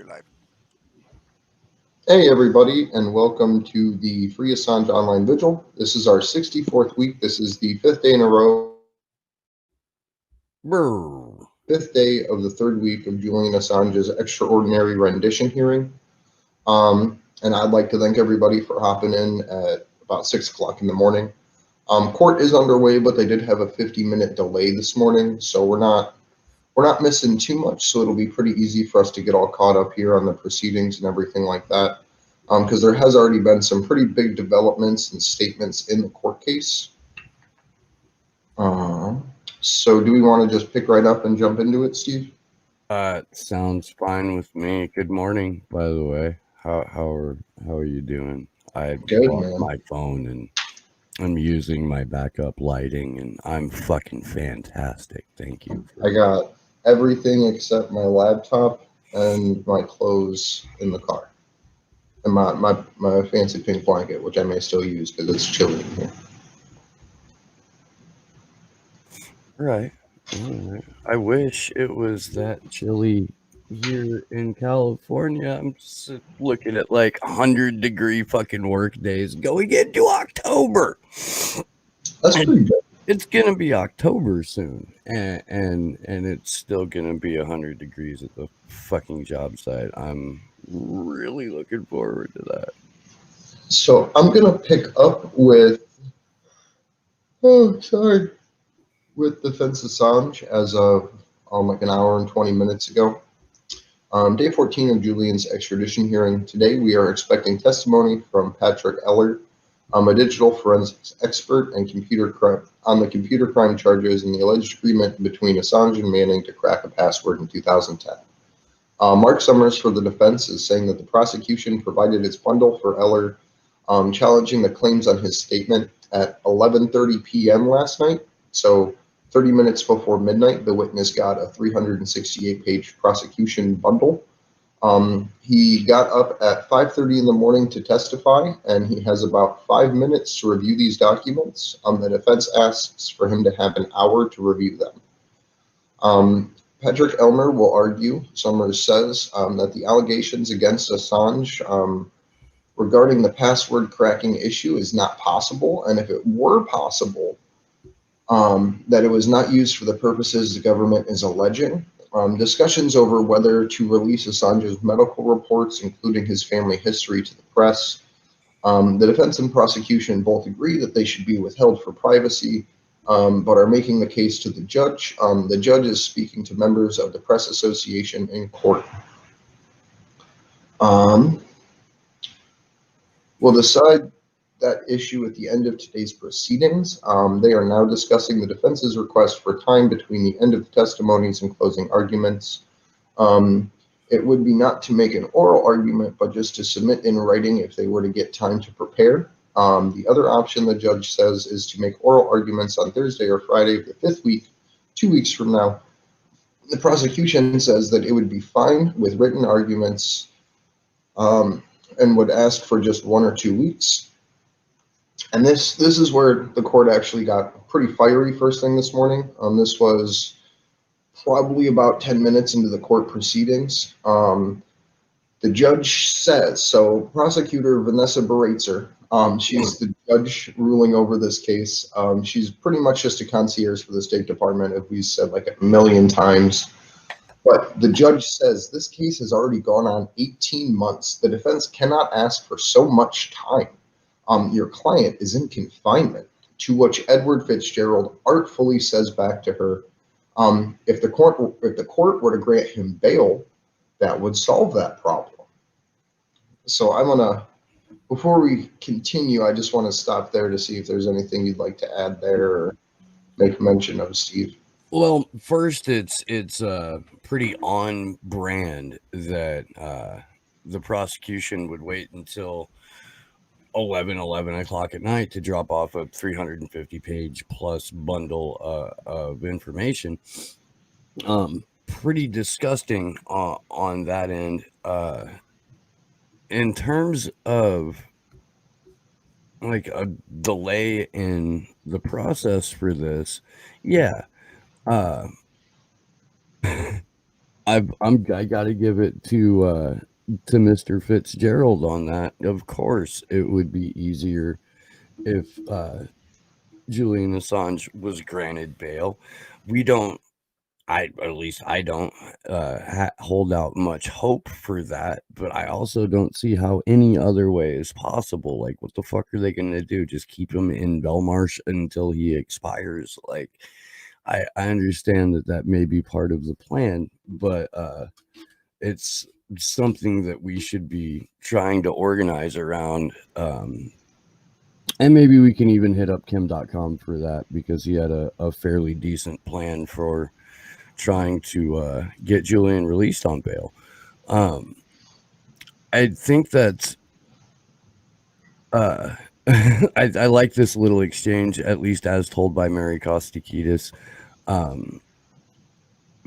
You're live. Hey, everybody, and welcome to the Free Assange Online Vigil. This is our 64th week. This is the fifth day in a row, Brr. fifth day of the third week of Julian Assange's extraordinary rendition hearing. And I'd like to thank everybody for hopping in at about 6 o'clock in the morning. Court is underway, but they did have a 50-minute delay this morning, so we're not missing too much. So it'll be pretty easy for us to get all caught up here on the proceedings and everything like that. Because there has already been some pretty big developments and statements in the court case. So do we want to just pick right up and jump into it, Steve? Sounds fine with me. Good morning, by the way. How are you doing? I Good, lost man. my phone and I'm using my backup lighting and I'm fucking fantastic. Thank you. I got everything except my laptop and my clothes in the car. And my fancy pink blanket, which I may still use because it's chilly in here. Right. All right. I wish it was that chilly here in California. I'm just looking at like 100-degree fucking work days going into October. That's pretty good. It's gonna be October soon, and it's still gonna be 100 degrees at the fucking job site. I'm really looking forward to that. So I'm gonna pick up with sorry, with Defense Assange as of like an hour and 20 minutes ago. Day 14 of Julian's extradition hearing. Today, we are expecting testimony from Patrick Eller, a digital forensics expert and computer crime on the computer crime charges and the alleged agreement between Assange and Manning to crack a password in 2010. Mark Summers for the defense is saying that the prosecution provided its bundle for Eller, challenging the claims on his statement at 11:30 p.m. last night. So 30 minutes before midnight, the witness got a 368-page prosecution bundle. He got up at 5:30 in the morning to testify, and he has about 5 minutes to review these documents. The defense asks for him to have an hour to review them. Patrick Elmer will argue, Summers says, that the allegations against Assange regarding the password cracking issue is not possible, and if it were possible, that it was not used for the purposes the government is alleging. Discussions over whether to release Assange's medical reports, including his family history, to the press. The defense and prosecution both agree that they should be withheld for privacy, but are making the case to the judge. The judge is speaking to members of the Press Association in court. Um, we'll decide that issue at the end of today's proceedings. They are now discussing the defense's request for time between the end of the testimonies and closing arguments. It would be not to make an oral argument, but just to submit in writing if they were to get time to prepare. The other option, the judge says, is to make oral arguments on Thursday or Friday of the fifth week, 2 weeks from now. The prosecution says that it would be fine with written arguments and would ask for just 1 or 2 weeks. And this is where the court actually got pretty fiery first thing this morning. This was probably about 10 minutes into the court proceedings. The judge says, so prosecutor Vanessa Baratzer, she's the judge ruling over this case. She's pretty much just a concierge for the State Department, as we said like a million times. But the judge says this case has already gone on 18 months. The defense cannot ask for so much time. Your client is in confinement, to which Edward Fitzgerald artfully says back to her, if the court were to grant him bail, that would solve that problem. So before we continue, I just want to stop there to see if there's anything you'd like to add there or make mention of, Steve. Well, first, it's pretty on brand that the prosecution would wait until 11 o'clock at night to drop off a 350-page plus bundle of information. Pretty disgusting on that end. In terms of like a delay in the process for this, yeah. I got to give it to Mr. Fitzgerald on that. Of course, it would be easier if Julian Assange was granted bail. We don't, at least I don't hold out much hope for that, but I also don't see how any other way is possible. Like, what the fuck are they going to do? Just keep him in Belmarsh until he expires? Like, I understand that may be part of the plan, but it's something that we should be trying to organize around. And maybe we can even hit up Kim.com for that, because he had a fairly decent plan for trying to get Julian released on bail. I think that I like this little exchange, at least as told by Mary Kostakidis.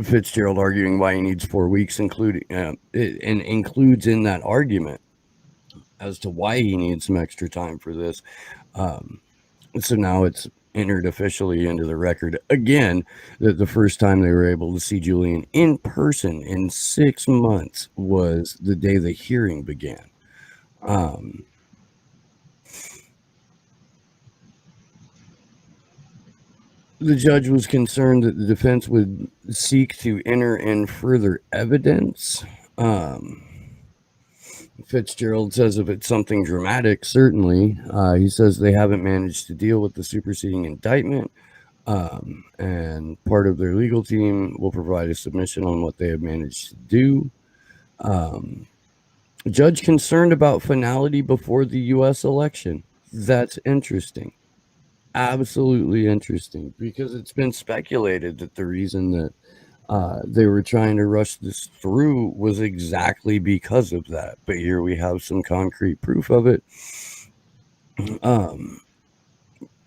Fitzgerald arguing why he needs 4 weeks, including and includes in that argument as to why he needs some extra time for this. So now it's entered officially into the record again that the first time they were able to see Julian in person in 6 months was the day the hearing began. The judge was concerned that the defense would seek to enter in further evidence. Fitzgerald says if it's something dramatic, certainly. He says they haven't managed to deal with the superseding indictment, and part of their legal team will provide a submission on what they have managed to do. Judge concerned about finality before the U.S. election. That's interesting. Absolutely interesting, because it's been speculated that the reason that they were trying to rush this through was exactly because of that. But here we have some concrete proof of it.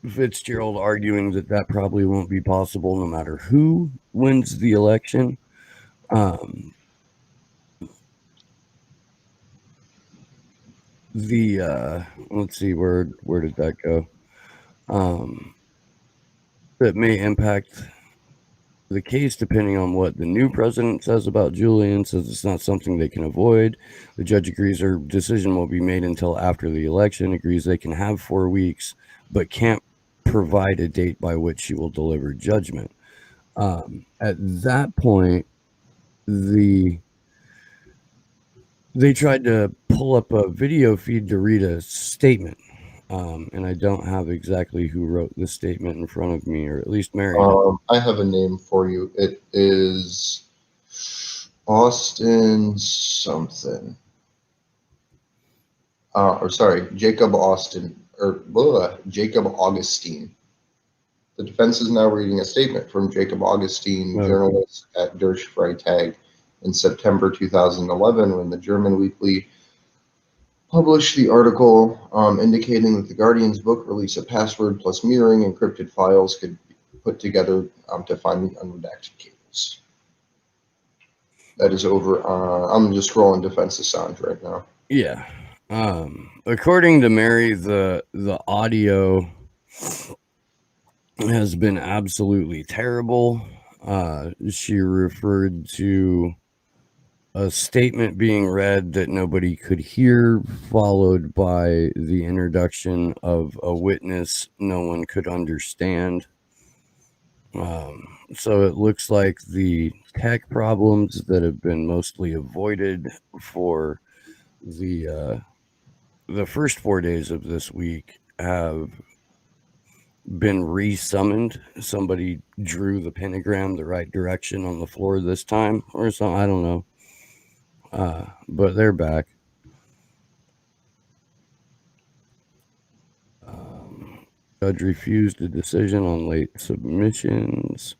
Fitzgerald arguing that probably won't be possible no matter who wins the election. Let's see, where did that go? That may impact the case depending on what the new president says about Julian. Says it's not something they can avoid. The judge agrees her decision will be made until after the election, agrees they can have 4 weeks, but can't provide a date by which she will deliver judgment. At that point, they tried to pull up a video feed to read a statement. And I don't have exactly who wrote this statement in front of me, or at least Mary. I have a name for you. It is Austin something. Jacob Austin, or Jacob Augustine. The defense is now reading a statement from Jacob Augustine, journalist at Der Freitag, in September 2011, when the German weekly published the article indicating that the Guardian's book release of password plus mirroring encrypted files could be put together to find the unredacted cables. That is over. I'm just scrolling Defense Assange right now. Yeah. According to Mary, the audio has been absolutely terrible. She referred to a statement being read that nobody could hear, followed by the introduction of a witness no one could understand. So it looks like the tech problems that have been mostly avoided for the first 4 days of this week have been re-summoned. Somebody drew the pentagram the right direction on the floor this time, or something. I don't know. But they're back. Judge refused a decision on late submissions.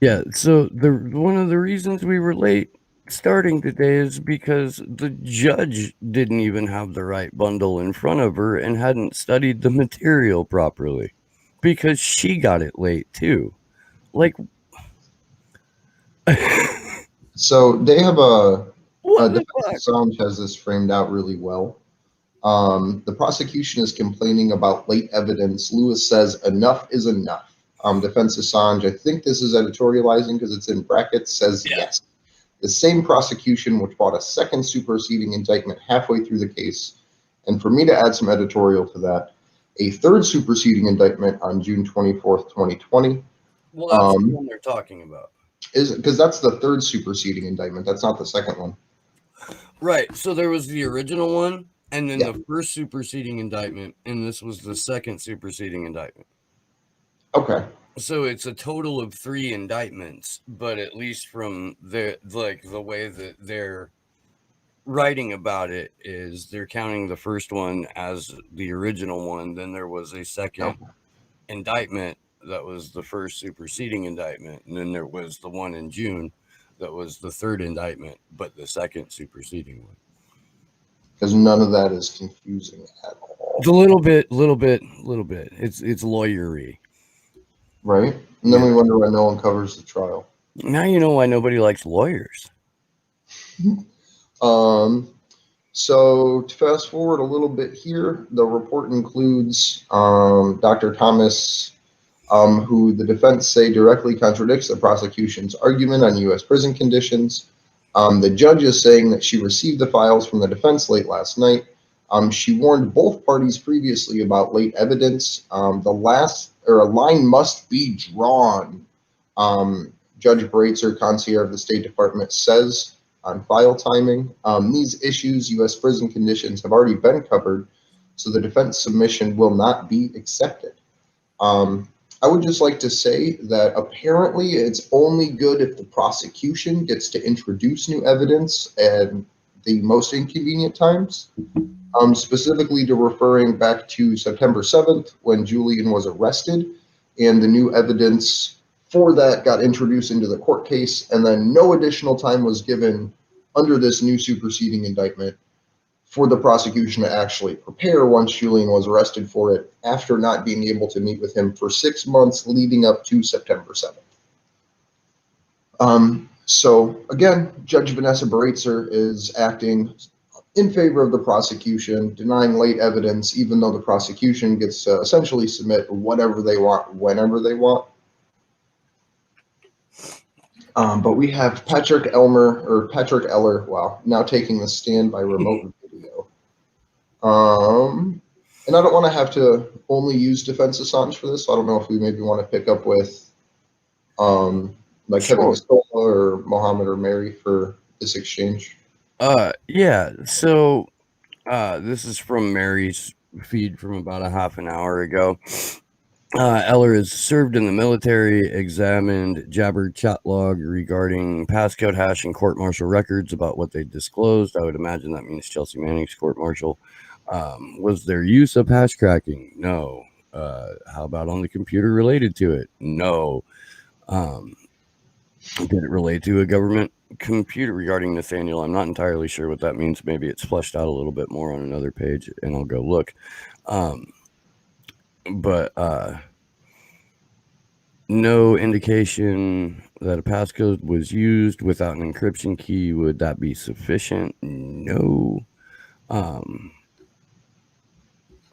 Yeah, so one of the reasons we were late starting today is because the judge didn't even have the right bundle in front of her and hadn't studied the material properly, because she got it late too. Like, so they have Defense Assange has this framed out really well. The prosecution is complaining about late evidence. Lewis says enough is enough. Defense Assange, I think this is editorializing because it's in brackets, says yes. The same prosecution which brought a second superseding indictment halfway through the case, and for me to add some editorial to that, a third superseding indictment on June 24th, 2020. Well, that's the one they're talking about. Is because that's the third superseding indictment. That's not the second one. Right. So there was the original one, and then Yeah. the first superseding indictment, and this was the second superseding indictment. Okay. So it's a total of 3 indictments, but at least from the way that they're writing about it is they're counting the first one as the original one. Then there was a second indictment that was the first superseding indictment, and then there was the one in June that was the third indictment, but the second superseding one. Because none of that is confusing at all. It's a little bit. It's lawyery. Right? And then we wonder why no one covers the trial. Now you know why nobody likes lawyers. So to fast forward a little bit here, the report includes Dr. Thomas, who the defense say directly contradicts the prosecution's argument on U.S. prison conditions. The judge is saying that she received the files from the defense late last night. She warned both parties previously about late evidence. A line must be drawn. Judge Breitzer, concierge of the State Department, says on file timing. These issues, U.S. prison conditions, have already been covered, so the defense submission will not be accepted. I would just like to say that apparently it's only good if the prosecution gets to introduce new evidence at the most inconvenient times, specifically to referring back to September 7th when Julian was arrested, and the new evidence for that got introduced into the court case, and then no additional time was given under this new superseding indictment for the prosecution to actually prepare once Julian was arrested for it, after not being able to meet with him for 6 months leading up to September 7th. So again, Judge Vanessa Breitzer is acting in favor of the prosecution, denying late evidence, even though the prosecution gets to essentially submit whatever they want, whenever they want. But we have Patrick Eller, wow, now taking the stand by remote video. And I don't want to have to only use Defense Assange for this, so I don't know if we maybe want to pick up with like Kevin Gosztola or Mohammed or Mary for this exchange. Yeah, so this is from Mary's feed from about a half an hour ago. Eller has served in the military, examined Jabber chat log regarding passcode hash and court-martial records about what they disclosed. I would imagine that means Chelsea Manning's court-martial. Was there use of hash cracking? No. How about on the computer related to it? No. Did it relate to a government computer regarding Nathaniel? I'm not entirely sure what that means. Maybe it's fleshed out a little bit more on another page, and I'll go look. But no indication that a passcode was used without an encryption key. Would that be sufficient? No.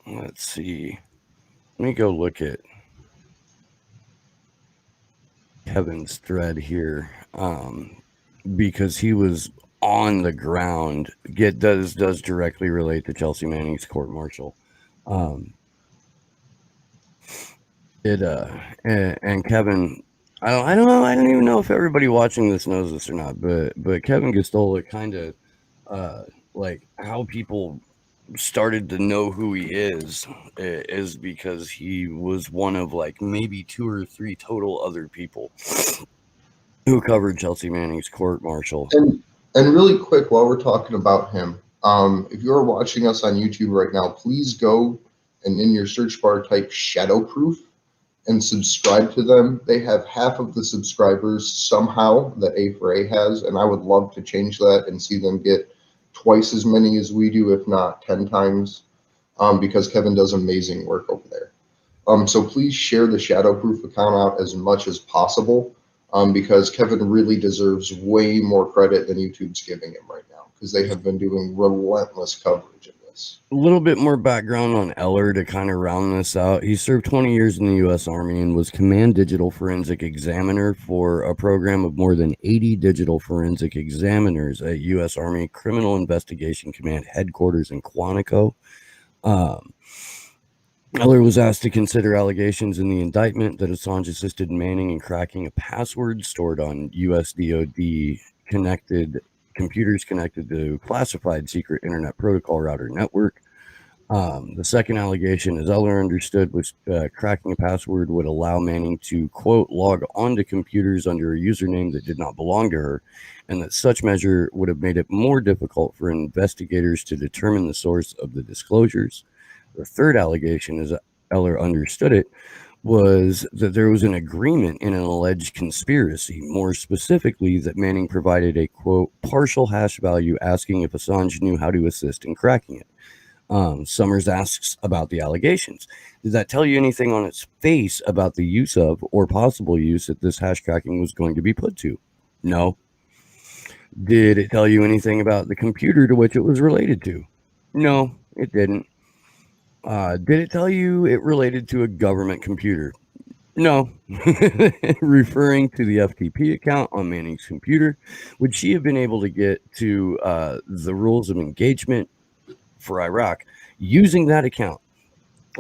Let's see. Let me go look at Kevin's thread here, because he was on the ground. Does directly relate to Chelsea Manning's court-martial. And Kevin, I don't know. I don't even know if everybody watching this knows this or not. But Kevin Gosztola kind of like how people started to know who he is because he was one of like maybe 2 or 3 total other people who covered Chelsea Manning's court-martial. And really quick, while we're talking about him, if you're watching us on YouTube right now, please go and in your search bar type Shadowproof and subscribe to them. They have half of the subscribers somehow that A4A has, and I would love to change that and see them get twice as many as we do, if not 10 times, because Kevin does amazing work over there. So please share the Shadowproof account out as much as possible, because Kevin really deserves way more credit than YouTube's giving him right now, because they have been doing relentless coverage of this. A little bit more background on Eller to kind of round this out. He served 20 years in the U.S. Army and was Command Digital Forensic Examiner for a program of more than 80 digital forensic examiners at U.S. Army Criminal Investigation Command headquarters in Quantico. Eller was asked to consider allegations in the indictment that Assange assisted Manning in cracking a password stored on U.S. DoD computers connected to classified secret internet protocol router network. The second allegation, as Eller understood, was cracking a password would allow Manning to, quote, log onto computers under a username that did not belong to her, and that such measure would have made it more difficult for investigators to determine the source of the disclosures. The third allegation, as Eller understood it, was that there was an agreement in an alleged conspiracy, more specifically that Manning provided a, quote, partial hash value asking if Assange knew how to assist in cracking it. Summers asks about the allegations. Did that tell you anything on its face about the use of or possible use that this hash cracking was going to be put to? No. Did it tell you anything about the computer to which it was related to? No, it didn't. Did it tell you it related to a government computer? No. Referring to the FTP account on Manning's computer, would she have been able to get to the rules of engagement for Iraq using that account?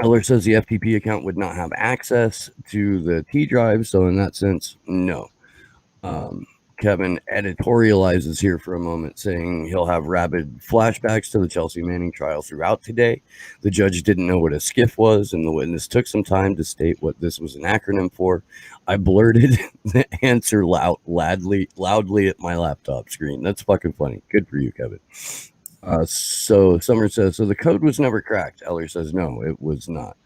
Eller says the FTP account would not have access to the T drive, so in that sense, no. Kevin editorializes here for a moment, saying he'll have rabid flashbacks to the Chelsea Manning trial throughout today. The judge didn't know what a SCIF was, and the witness took some time to state what this was an acronym for. I blurted the answer loudly at my laptop screen. That's fucking funny. Good for you, Kevin. So Summers says, so the code was never cracked. Eller says, no, it was not.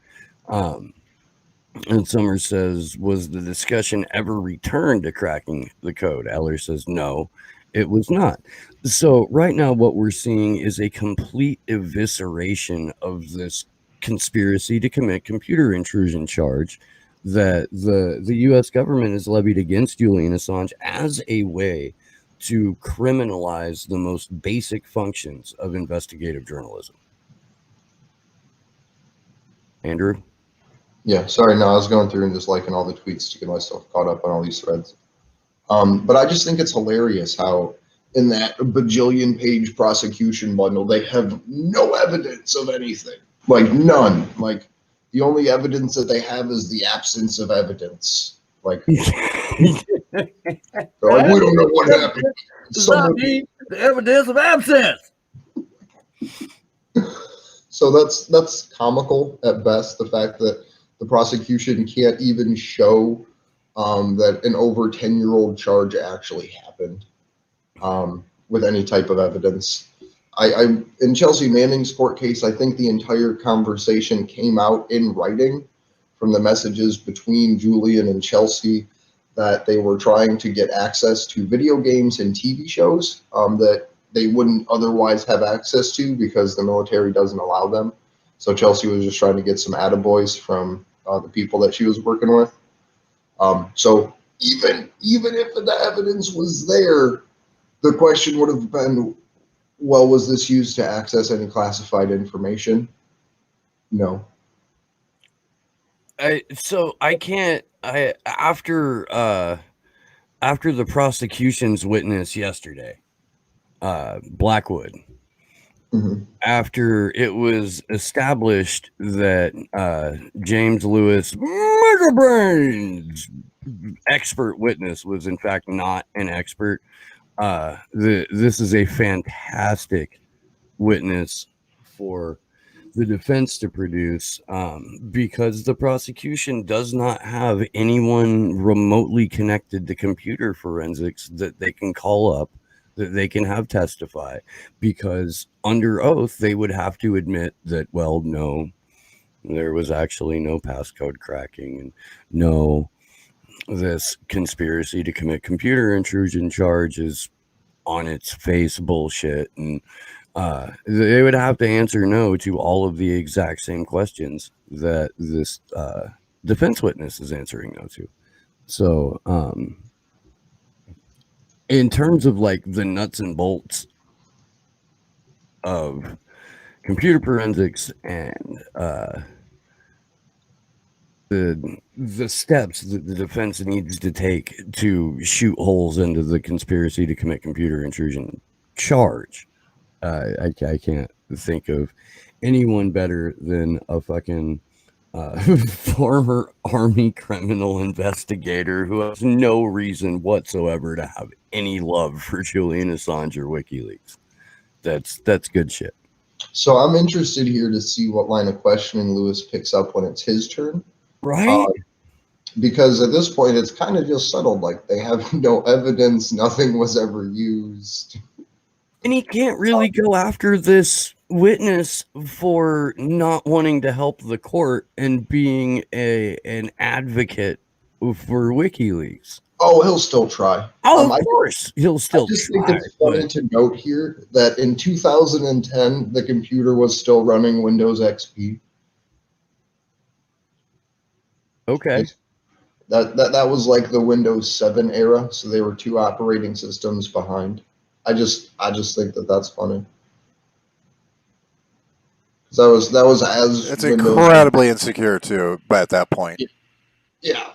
And Summers says, was the discussion ever returned to cracking the code? Eller says, no, it was not. So right now what we're seeing is a complete evisceration of this conspiracy to commit computer intrusion charge that the U.S. government has levied against Julian Assange as a way to criminalize the most basic functions of investigative journalism. Andrew? Yeah, sorry, no, I was going through and just liking all the tweets to get myself caught up on all these threads. But I just think it's hilarious how in that bajillion page prosecution bundle, they have no evidence of anything. Like none. Like the only evidence that they have is the absence of evidence. Like, they're like, we don't know what happened. Does not mean the evidence of absence. So that's comical at best, the fact that the prosecution can't even show that an over 10-year-old charge actually happened with any type of evidence. I in Chelsea Manning's court case, I think the entire conversation came out in writing from the messages between Julian and Chelsea that they were trying to get access to video games and TV shows that they wouldn't otherwise have access to because the military doesn't allow them. So Chelsea was just trying to get some attaboys from the people that she was working with. So even if the evidence was there, the question would have been, well, was this used to access any classified information? No. After the prosecution's witness yesterday, Blackwood, Mm-hmm. after it was established that James Lewis Megabrains expert witness was in fact not an expert, this is a fantastic witness for the defense to produce, because the prosecution does not have anyone remotely connected to computer forensics that they can call up, that they can have testify, because under oath they would have to admit that, well, no, there was actually no passcode cracking, and no, this conspiracy to commit computer intrusion charge is on its face bullshit, and they would have to answer no to all of the exact same questions that this defense witness is answering no to. So in terms of like the nuts and bolts of computer forensics and the steps that the defense needs to take to shoot holes into the conspiracy to commit computer intrusion charge. I can't think of anyone better than a fucking former army criminal investigator who has no reason whatsoever to have any love for Julian Assange or WikiLeaks. That's good shit. So I'm interested here to see what line of questioning Lewis picks up when it's his turn. Right? Because at this point, it's kind of just settled. Like, they have no evidence, nothing was ever used. And he can't really go after this witness for not wanting to help the court and being an advocate for WikiLeaks. Oh, he'll still try. Oh, of course, he'll still I just try. think it's funny to note here that in 2010, the computer was still running Windows XP. Okay. That was like the Windows 7 era, so they were 2 operating systems behind. I just think that that's funny. That was as It's Windows incredibly insecure too, but at that point. Yeah.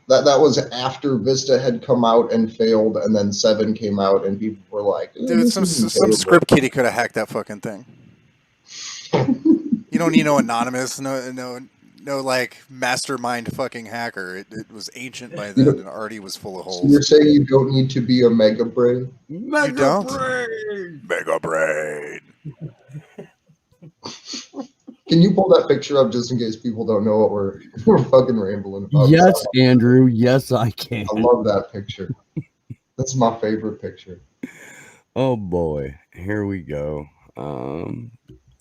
That was after Vista had come out and failed, and then 7 came out, and people were like, Dude, some script kiddie could have hacked that fucking thing. You don't need no anonymous, no like mastermind fucking hacker. It was ancient by then and already was full of holes. So you're saying you don't need to be a mega brain? You don't? Mega brain. Can you pull that picture up just in case people don't know what we're fucking rambling about? Yes, Andrew. Yes, I can. I love that picture. That's my favorite picture. Oh boy, here we go.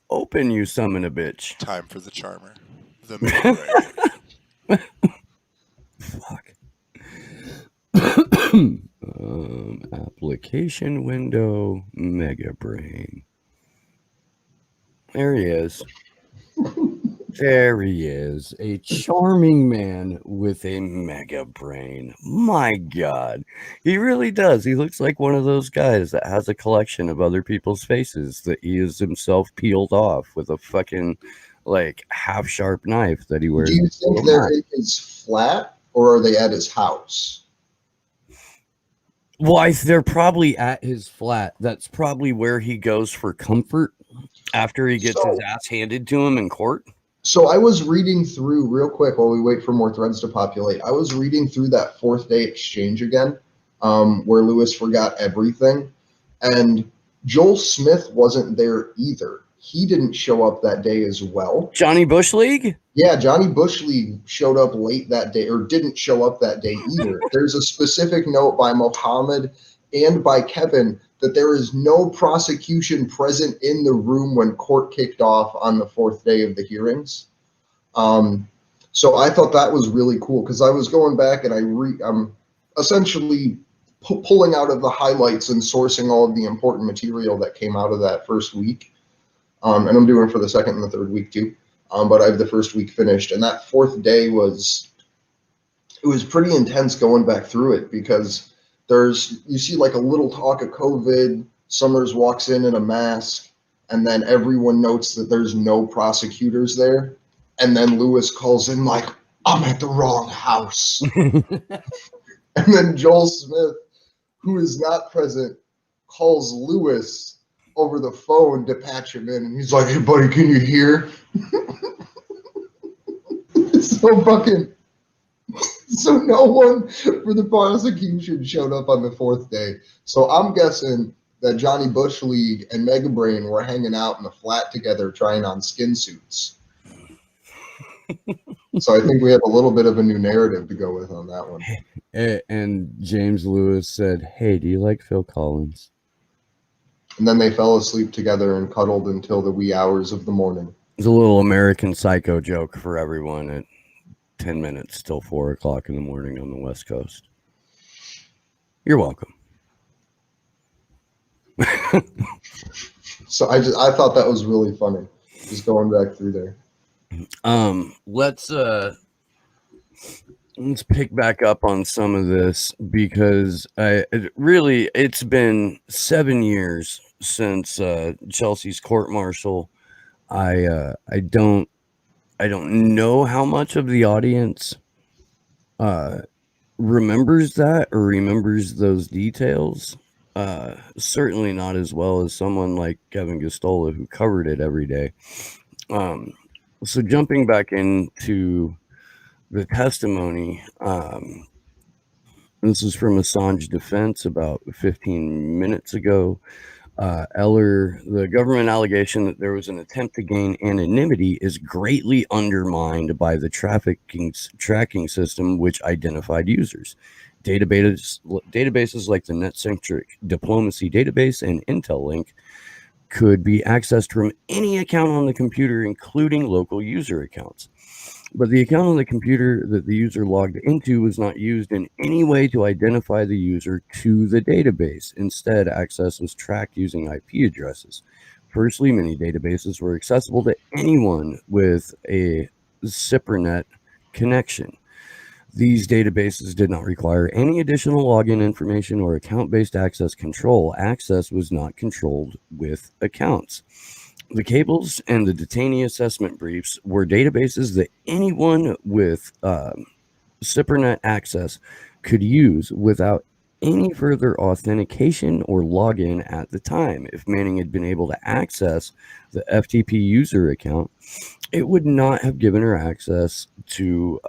Open, you summon a bitch. Time for the charmer. The mega brain. Fuck. Application window, Mega Brain. There he is. There he is, a charming man with a mega brain. My God, he really does. He looks like one of those guys that has a collection of other people's faces that he has himself peeled off with a fucking like half sharp knife that he wears. Do you think they're in his flat or are they at his house? Well, they're probably at his flat. That's probably where he goes for comfort after he gets his ass handed to him in court. So I was reading through real quick while we wait for more threads to populate. I was reading through that 4th day exchange again, where Lewis forgot everything. And Joel Smith wasn't there either. He didn't show up that day as well. Johnny Bush League? Yeah, Johnny Bush League showed up late that day, or didn't show up that day either. There's a specific note by Mohammed and by Kevin that there is no prosecution present in the room when court kicked off on the 4th day of the hearings. So I thought that was really cool because I was going back and I'm essentially pulling out of the highlights and sourcing all of the important material that came out of that first week. And I'm doing it for the 2nd and the 3rd week too. But I have the 1st week finished, and that 4th day was pretty intense going back through it because you see like a little talk of COVID, Summers walks in a mask, and then everyone notes that there's no prosecutors there. And then Lewis calls in like, I'm at the wrong house. And then Joel Smith, who is not present, calls Lewis over the phone to patch him in. And he's like, hey buddy, can you hear? So no one for the prosecution showed up on the 4th day. So I'm guessing that Johnny Bush League and Mega Brain were hanging out in the flat together trying on skin suits. So I think we have a little bit of a new narrative to go with on that one. And James Lewis said, hey, do you like Phil Collins? And then they fell asleep together and cuddled until the wee hours of the morning. It's a little American Psycho joke for everyone at 10 minutes till 4 o'clock in the morning on the West Coast. You're welcome. So I thought that was really funny, just going back through there. Let's pick back up on some of this because it's been 7 years since Chelsea's court-martial I don't know how much of the audience remembers that or remembers those details. Certainly not as well as someone like Kevin Gostola, who covered it every day. So jumping back into the testimony, this is from Assange defense about 15 minutes ago. Eller, the government allegation that there was an attempt to gain anonymity is greatly undermined by the tracking system which identified users. Databases like the NetCentric Diplomacy Database and IntelLink could be accessed from any account on the computer, including local user accounts. But the account on the computer that the user logged into was not used in any way to identify the user to the database. Instead, access was tracked using IP addresses. Firstly, many databases were accessible to anyone with a CIPRNet connection. These databases did not require any additional login information or account-based access control. Access was not controlled with accounts. The cables and the detainee assessment briefs were databases that anyone with CIPRNet access could use without any further authentication or login at the time. If Manning had been able to access the FTP user account, it would not have given her access to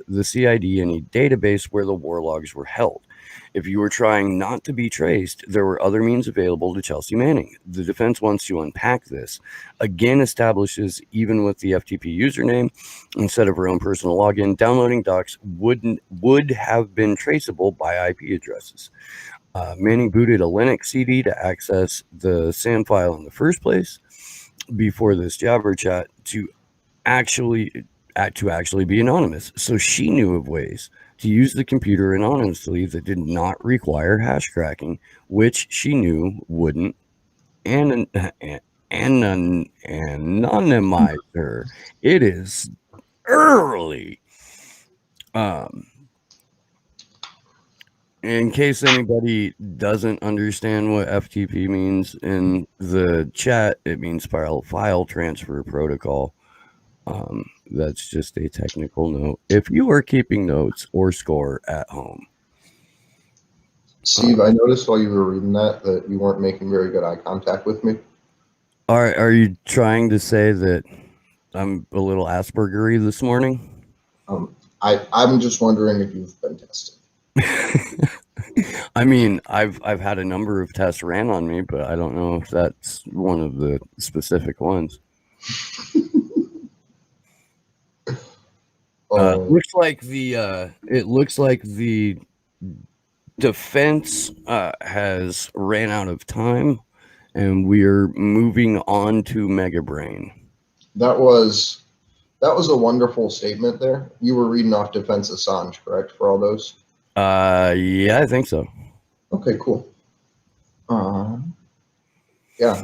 the CID, any database where the war logs were held. If you were trying not to be traced, there were other means available to Chelsea Manning. The defense wants to unpack this. Again, establishes even with the FTP username, instead of her own personal login, downloading docs would have been traceable by IP addresses. Manning booted a Linux CD to access the SAM file in the first place before this Jabber chat to actually be anonymous. So she knew of ways to use the computer anonymously that did not require hash cracking, which she knew wouldn't anonymize her. It is early. In case anybody doesn't understand what FTP means in the chat, it means file transfer protocol. That's just a technical note if you are keeping notes or score at home. Steve, I noticed while you were reading that you weren't making very good eye contact with me. Are you trying to say that I'm a little Aspergery this morning? I'm just wondering if you've been tested. I mean, I've had a number of tests ran on me, but I don't know if that's one of the specific ones. Looks like the defense has ran out of time, and we are moving on to Mega Brain. That was a wonderful statement there. You were reading off Defense Assange, correct, for all those? Yeah, I think so. Okay, cool. Yeah,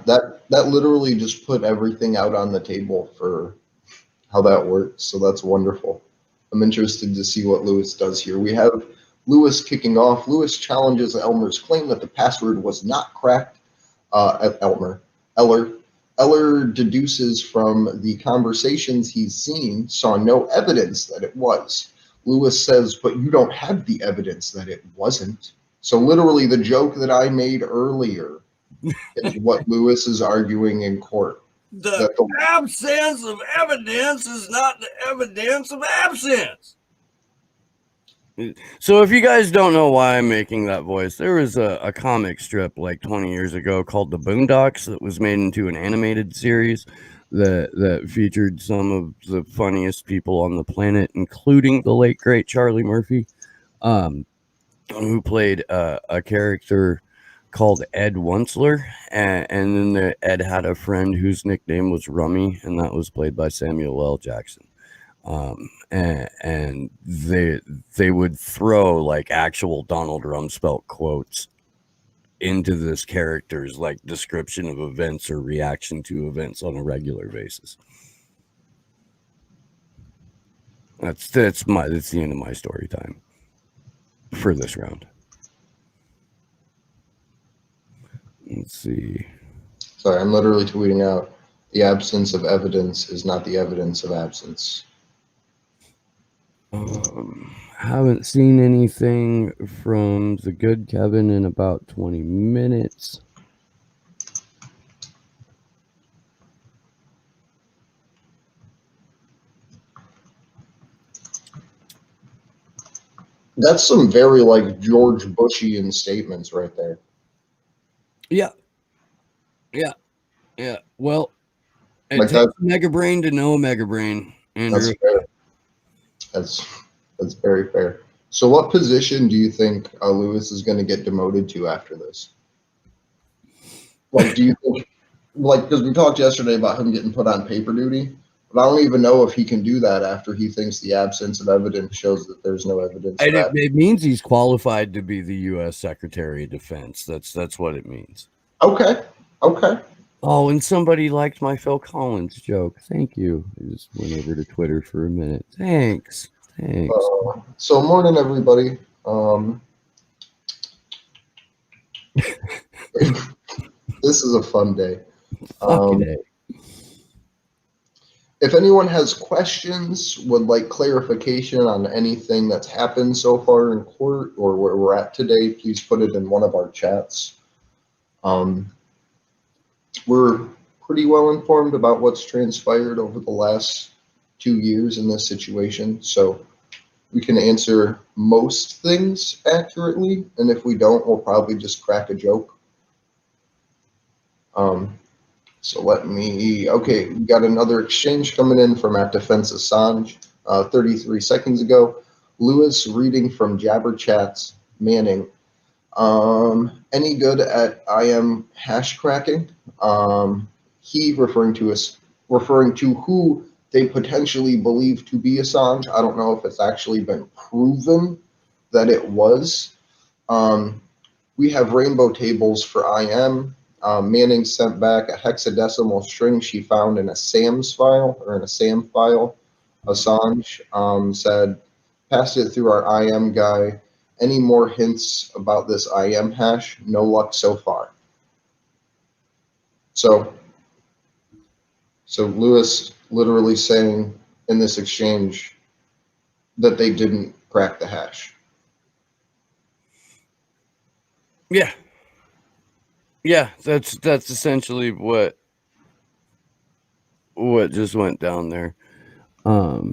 that literally just put everything out on the table for how that works. So that's wonderful. I'm interested to see what Lewis does here. We have Lewis kicking off. Lewis challenges Elmer's claim that the password was not cracked. Eller deduces from the conversations he's seen, saw no evidence that it was. Lewis says, but you don't have the evidence that it wasn't. So literally the joke that I made earlier is what Lewis is arguing in court. The absence of evidence is not the evidence of absence. So if you guys don't know why I'm making that voice, there was a comic strip like 20 years ago called The Boondocks that was made into an animated series that featured some of the funniest people on the planet, including the late, great Charlie Murphy, who played a character called Ed Wuncler, and then Ed had a friend whose nickname was Rummy, and that was played by Samuel L. Jackson. And they would throw like actual Donald Rumsfeld quotes into this character's like description of events or reaction to events on a regular basis. That's the end of my story time for this round. Let's see. Sorry, I'm literally tweeting out. The absence of evidence is not the evidence of absence. Haven't seen anything from the good Kevin in about 20 minutes. That's some very like George Bushian statements right there. Yeah. Well, it Like takes that- a mega brain to know a mega brain, Andrew. That's fair. That's very fair. So, what position do you think Lewis is going to get demoted to after this? Like, do you think, like, because we talked yesterday about him getting put on paper duty, but I don't even know if he can do that after he thinks the absence of evidence shows that there's no evidence. And it means he's qualified to be the U.S. Secretary of Defense. That's what it means. Okay. Oh, and somebody liked my Phil Collins joke. Thank you. I just went over to Twitter for a minute. Thanks. So, morning, everybody. This is a fun day. Fucking A. If anyone has questions, would like clarification on anything that's happened so far in court or where we're at today, please put it in one of our chats. We're pretty well informed about what's transpired over the last 2 years in this situation, so we can answer most things accurately, and if we don't, we'll probably just crack a joke. So okay, we got another exchange coming in from at Defense Assange 33 seconds ago. Lewis reading from Jabber Chats, Manning. Any good at IM hash cracking? He referring to who they potentially believe to be Assange. I don't know if it's actually been proven that it was. We have rainbow tables for IM. Manning sent back a hexadecimal string she found in a SAMS file or in a SAM file. Assange said, passed it through our IM guy. Any more hints about this IM hash? No luck so far. So Lewis literally saying in this exchange that they didn't crack the hash. Yeah, that's essentially what just went down there. Let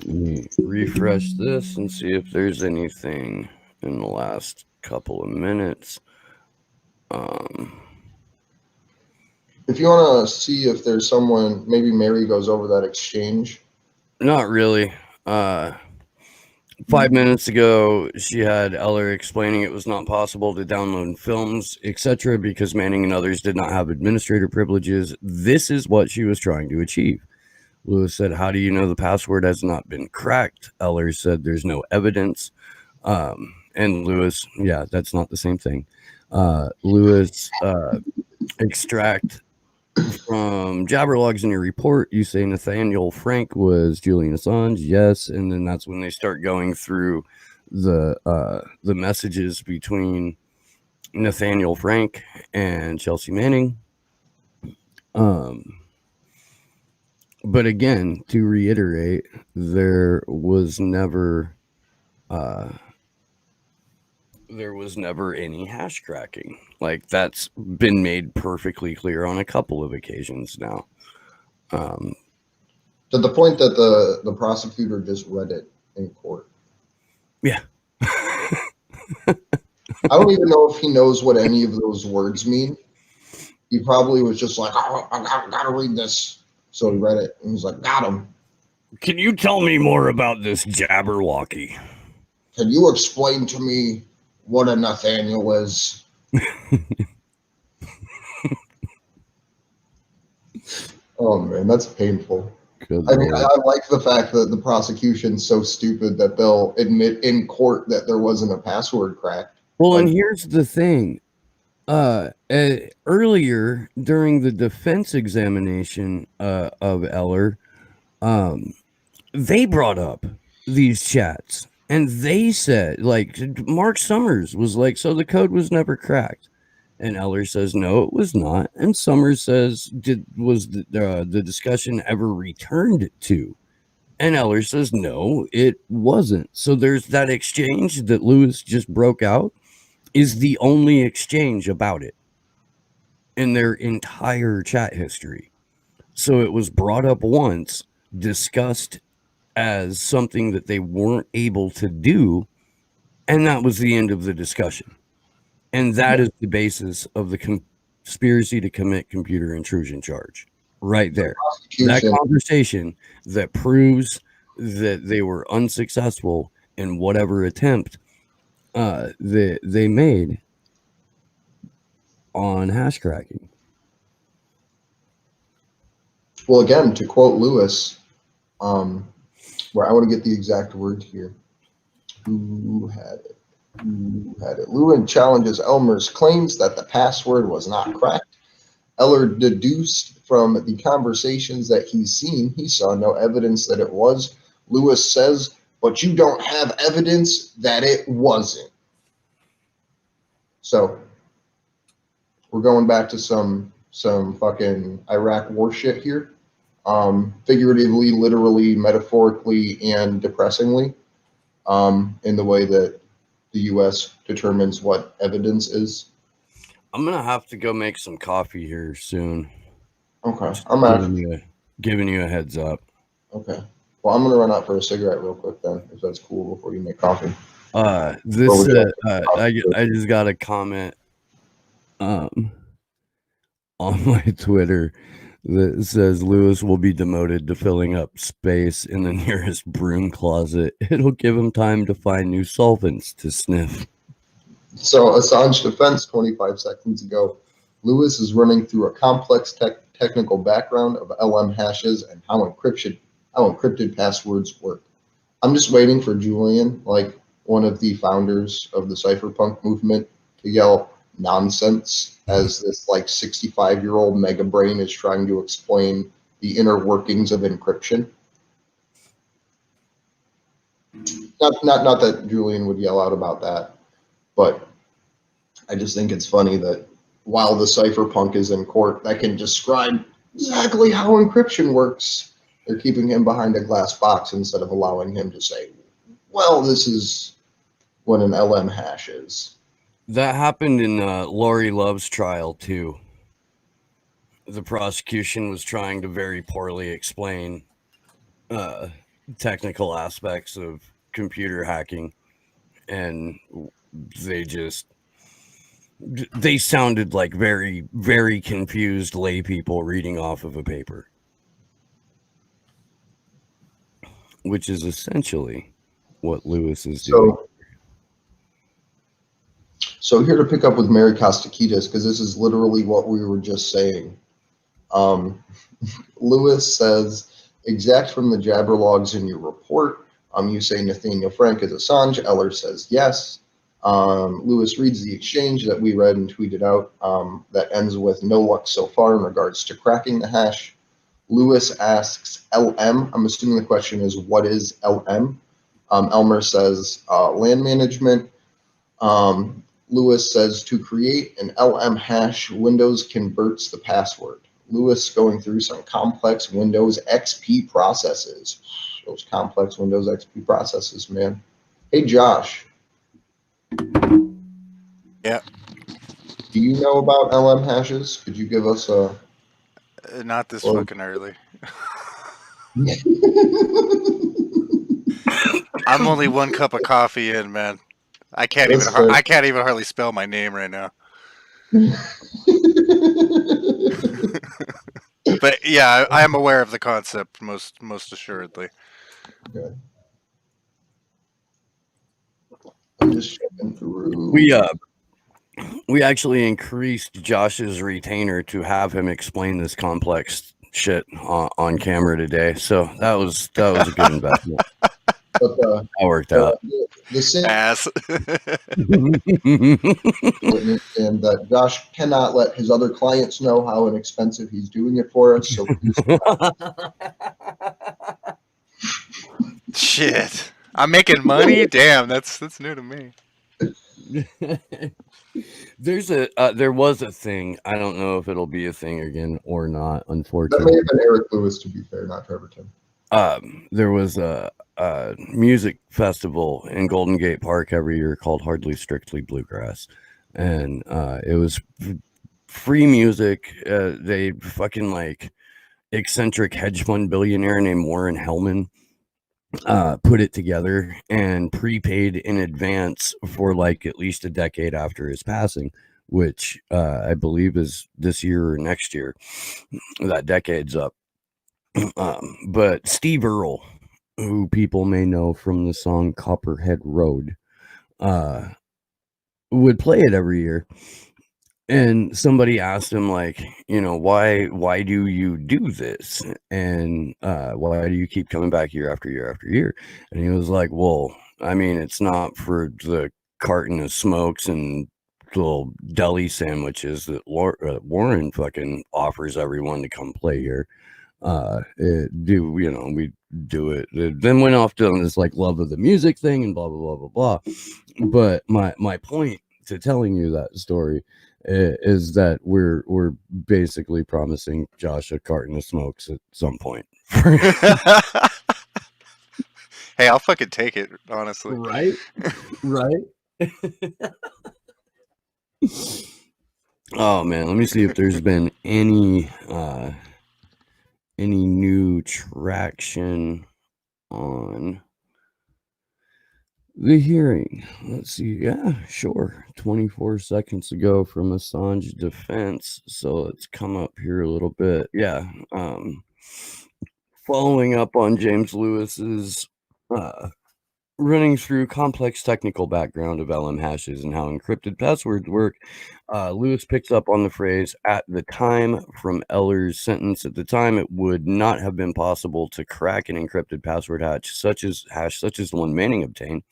me refresh this and see if there's anything in the last couple of minutes. If you want to see if there's someone, maybe Mary goes over that exchange. Not really. 5 minutes ago, she had Eller explaining it was not possible to download films, etc., because Manning and others did not have administrator privileges. This is what she was trying to achieve. Lewis said, how do you know the password has not been cracked? Eller said, there's no evidence. And Lewis, yeah, that's not the same thing. Lewis, extract from Jabberlogs in your report, you say Nathaniel Frank was Julian Assange. Yes. And then that's when they start going through the messages between Nathaniel Frank and Chelsea Manning. But again, to reiterate, there was never any hash cracking. Like, that's been made perfectly clear on a couple of occasions now. To the point that the prosecutor just read it in court. Yeah. I don't even know if he knows what any of those words mean. He probably was just like, oh, I gotta read this. So he read it and he's like, got him. Can you tell me more about this Jabberwocky? Can you explain to me what a Nathaniel is? Oh man, that's painful. I mean, I like the fact that the prosecution's so stupid that they'll admit in court that there wasn't a password cracked. Well, and here's the thing. Earlier during the defense examination of Eller, they brought up these chats. And they said, like, Mark Summers was like, so the code was never cracked. And Eller says, no, it was not. And Summers says, was the discussion ever returned to? And Eller says, no, it wasn't. So there's that exchange that Lewis just broke out is the only exchange about it in their entire chat history. So it was brought up once, discussed as something that they weren't able to do, and that was the end of the discussion. And that is the basis of the conspiracy to commit computer intrusion charge right there. That conversation that proves that they were unsuccessful in whatever attempt they made on hash cracking. Well, again, to quote Lewis, where I want to get the exact word here. Who had it? Lewin challenges Elmer's claims that the password was not cracked. Eller deduced from the conversations that he's seen, he saw no evidence that it was. Lewis says, but you don't have evidence that it wasn't. So we're going back to some fucking Iraq war shit here. Figuratively, literally, metaphorically, and depressingly, in the way that the U.S. determines what evidence is. I'm gonna have to go make some coffee here soon. Okay, giving you a heads up. Okay, well, I'm gonna run out for a cigarette real quick then, if that's cool, before you make coffee. I just got a comment on my Twitter that says Lewis will be demoted to filling up space in the nearest broom closet. It'll give him time to find new solvents to sniff. So Assange defense 25 seconds ago, Lewis is running through a complex technical background of LM hashes and how encrypted passwords work. I'm just waiting for Julian, like one of the founders of the cypherpunk movement, to yell nonsense as this like 65-year-old mega brain is trying to explain the inner workings of encryption. Not that Julian would yell out about that, but I just think it's funny that while the cypherpunk is in court that can describe exactly how encryption works, they're keeping him behind a glass box instead of allowing him to say, well, this is what an LM hash is. That happened in Lori Love's trial, too. The prosecution was trying to very poorly explain technical aspects of computer hacking, and they sounded like very, very confused lay people reading off of a paper, which is essentially what Lewis is doing. So here to pick up with Mary Costakitas, because this is literally what we were just saying. Lewis says, exact from the Jabber logs in your report. You say Nathaniel Frank is Assange. Eller says yes. Lewis reads the exchange that we read and tweeted out that ends with no luck so far in regards to cracking the hash. Lewis asks LM. I'm assuming the question is, what is LM? Elmer says land management. Lewis says to create an LM hash, Windows converts the password. Lewis going through some complex Windows XP processes. Those complex Windows XP processes, man. Hey, Josh. Yeah. Do you know about LM hashes? Could you give us a... Not this fucking early. I'm only one cup of coffee in, man. I can't even hardly spell my name right now. But yeah, I am aware of the concept most assuredly. Okay. I'm just checking through. We actually increased Josh's retainer to have him explain this complex shit on camera today. So that was a good investment. But that worked out. The same ass. And that Josh cannot let his other clients know how inexpensive he's doing it for us. So shit, I'm making money. Damn, that's new to me. There was a thing. I don't know if it'll be a thing again or not. That may Unfortunately, have been Eric Lewis, to be fair, not Trevor Tim. there was a music festival in Golden Gate Park every year called Hardly Strictly Bluegrass, and it was free music. They fucking like eccentric hedge fund billionaire named Warren Hellman put it together and prepaid in advance for like at least a decade after his passing, which I believe is this year or next year. That decade's up. But Steve Earle, who people may know from the song Copperhead Road, would play it every year. And somebody asked him, like, why do you do this? And why do you keep coming back year after year after year? And he was like, well, I mean, it's not for the carton of smokes and little deli sandwiches that Warren fucking offers everyone to come play here. We do it. It then went off to this like love of the music thing and blah blah blah blah blah. But my point to telling you that story is that we're basically promising Josh a carton of smokes at some point. Hey, I'll fucking take it, honestly. Right. Oh man, let me see if there's been any new traction on the hearing. Let's see. Yeah, sure. 24 seconds ago from Assange defense. So let's come up here a little bit. Yeah. Following up on James Lewis's running through complex technical background of LM hashes and how encrypted passwords work, Lewis picks up on the phrase "at the time" from Eller's sentence. At the time, it would not have been possible to crack an encrypted password hash such as the one Manning obtained.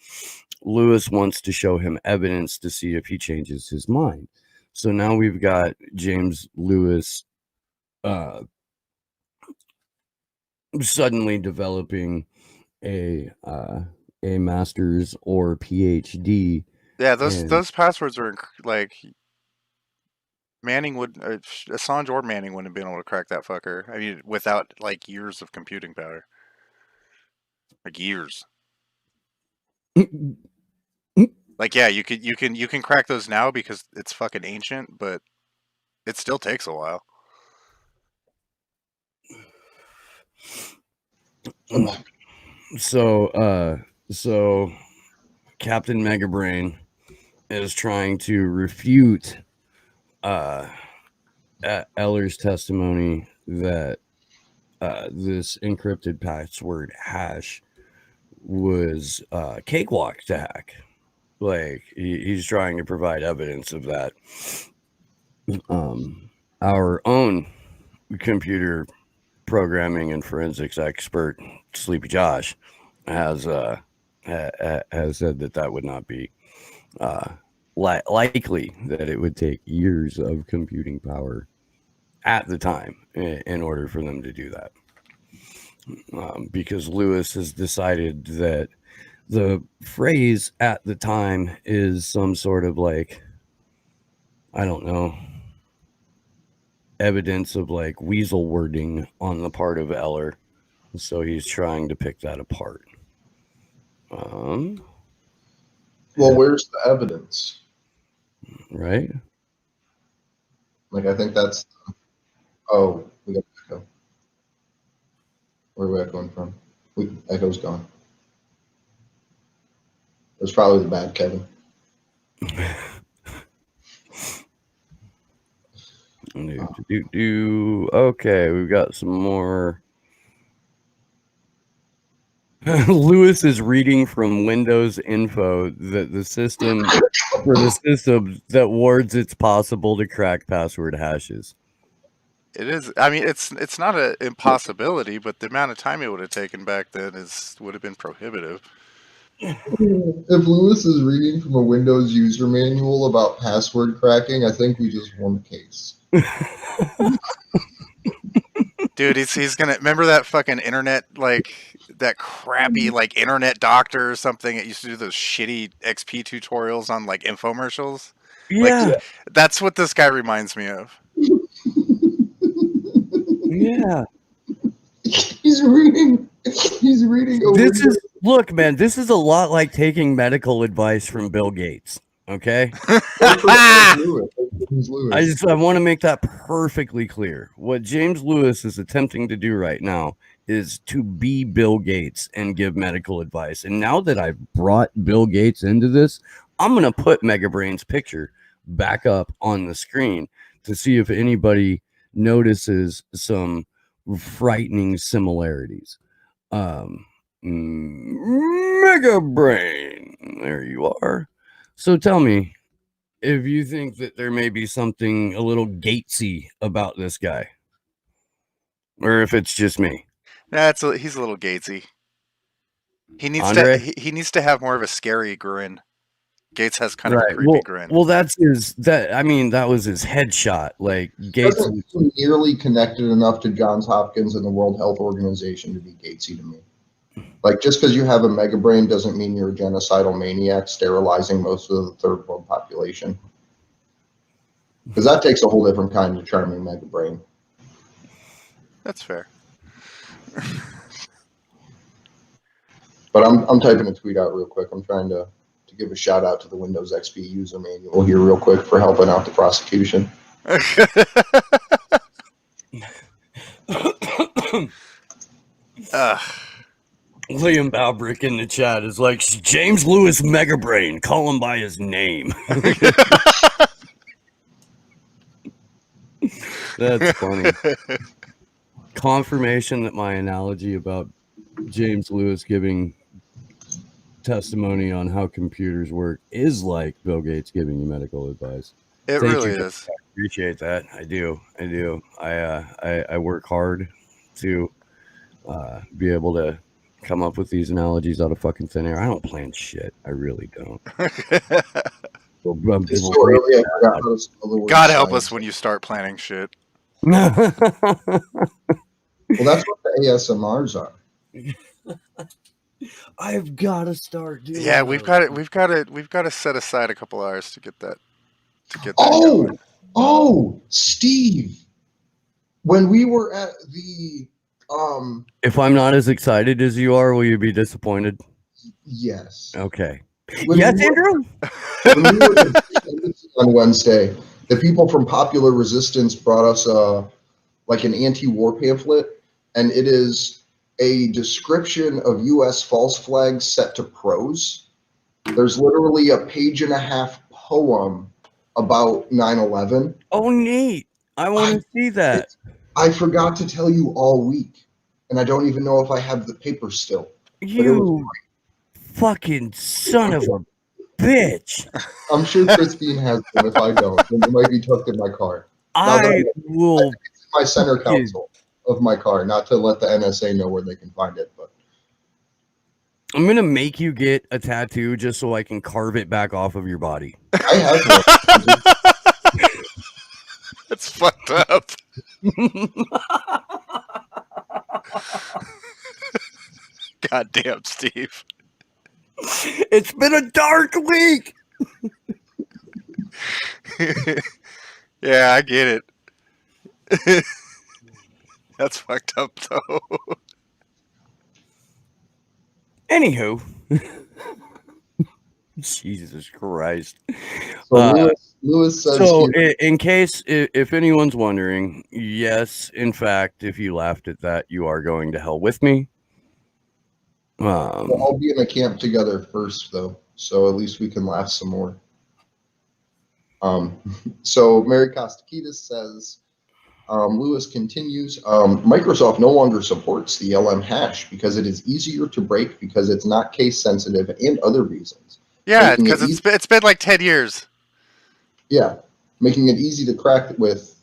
Lewis wants to show him evidence to see if he changes his mind. So now we've got James Lewis suddenly developing a master's or PhD. Yeah, those passwords are like Assange or Manning wouldn't have been able to crack that fucker. I mean, without like years of computing power, like years. Like, yeah, you can crack those now because it's fucking ancient, but it still takes a while. So Captain Megabrain is trying to refute Eller's testimony that this encrypted password hash was cakewalk to hack. Like he's trying to provide evidence of that. Our own computer programming and forensics expert, Sleepy Josh, has said that would not be likely, that it would take years of computing power at the time in order for them to do that. Because Lewis has decided that the phrase "at the time" is some sort of like, I don't know, evidence of like weasel wording on the part of Eller. So he's trying to pick that apart. Well, where's the evidence? Right? Like, I think that's. Oh, we got Echo. Where are we echoing from? Echo's gone. It was probably the bad Kevin. Okay, we've got some more. Lewis is reading from Windows info that the system that warns it's possible to crack password hashes. It is. I mean, it's not an impossibility, but the amount of time it would have taken back then would have been prohibitive. If Lewis is reading from a Windows user manual about password cracking, I think we just won the case. Dude, he's gonna remember that fucking internet, like that crappy like internet doctor or something that used to do those shitty XP tutorials on like infomercials. Yeah, Like that's what this guy reminds me of. yeah. He's reading. He's reading over This here. is look, man. This is a lot like taking medical advice from Bill Gates. Okay, James Lewis. I want to make that perfectly clear. What James Lewis is attempting to do right now is to be Bill Gates and give medical advice. And now that I've brought Bill Gates into this, I'm going to put Megabrain's picture back up on the screen to see if anybody notices some frightening similarities. Megabrain, there you are. So tell me if you think that there may be something a little Gatesy about this guy, or if it's just me. He's a little Gatesy. He needs Andre? to he needs to have more of a scary grin. Gates has kind of a creepy Well, grin. well, that's his. That was his headshot. Like Gates. Doesn't seem nearly connected enough to Johns Hopkins and the World Health Organization to be Gatesy to me. Like, just because you have a mega brain doesn't mean you're a genocidal maniac sterilizing most of the third world population. Because that takes a whole different kind of charming mega brain. That's fair. But I'm typing a tweet out real quick. I'm trying to give a shout out to the Windows XP user manual here real quick for helping out the prosecution. Liam Balbrick in the chat is like, James Lewis Megabrain, call him by his name. That's funny. Confirmation that my analogy about James Lewis giving testimony on how computers work is like Bill Gates giving you medical advice. It Thank really you. is. I appreciate that. I do. I work hard to be able to come up with these analogies out of fucking thin air. I don't plan shit. I really don't. It's so early, I forgot how to spell the word God help science. us when you start planning shit. Well, that's what the ASMRs are. I've got to start doing. Yeah, we've got to set aside a couple hours to get that. Going. Oh, Steve. When we were at the If I'm not as excited as you are, will you be disappointed? yes. Okay. When Yes, we were- Andrew? when we were at on Wednesday, the people from Popular Resistance brought us like an anti-war pamphlet, and it is a description of U.S. false flags set to prose. There's literally a page-and-a-half poem about 9/11. Oh, neat. I want to see that. I forgot to tell you all week, and I don't even know if I have the paper still. You fucking son of a bitch. I'm sure Christine has them. If I don't, then it might be tucked in my car. I will. It's my center console of my car, not to let the NSA know where they can find it, but I'm going to make you get a tattoo just so I can carve it back off of your body. I have one. That's fucked up. God damn, Steve. It's been a dark week. Yeah, I get it. That's fucked up, though. Anywho. Jesus Christ. So Lewis says So, here, in case, if anyone's wondering, yes, in fact, if you laughed at that, you are going to hell with me. we'll all be in a camp together first, though, so at least we can laugh some more. So Mary Kostakidis says, Lewis continues, Microsoft no longer supports the LM hash because it is easier to break because it's not case sensitive and other reasons. Yeah, Making it because it's been like 10 years. Yeah, making it easy to crack with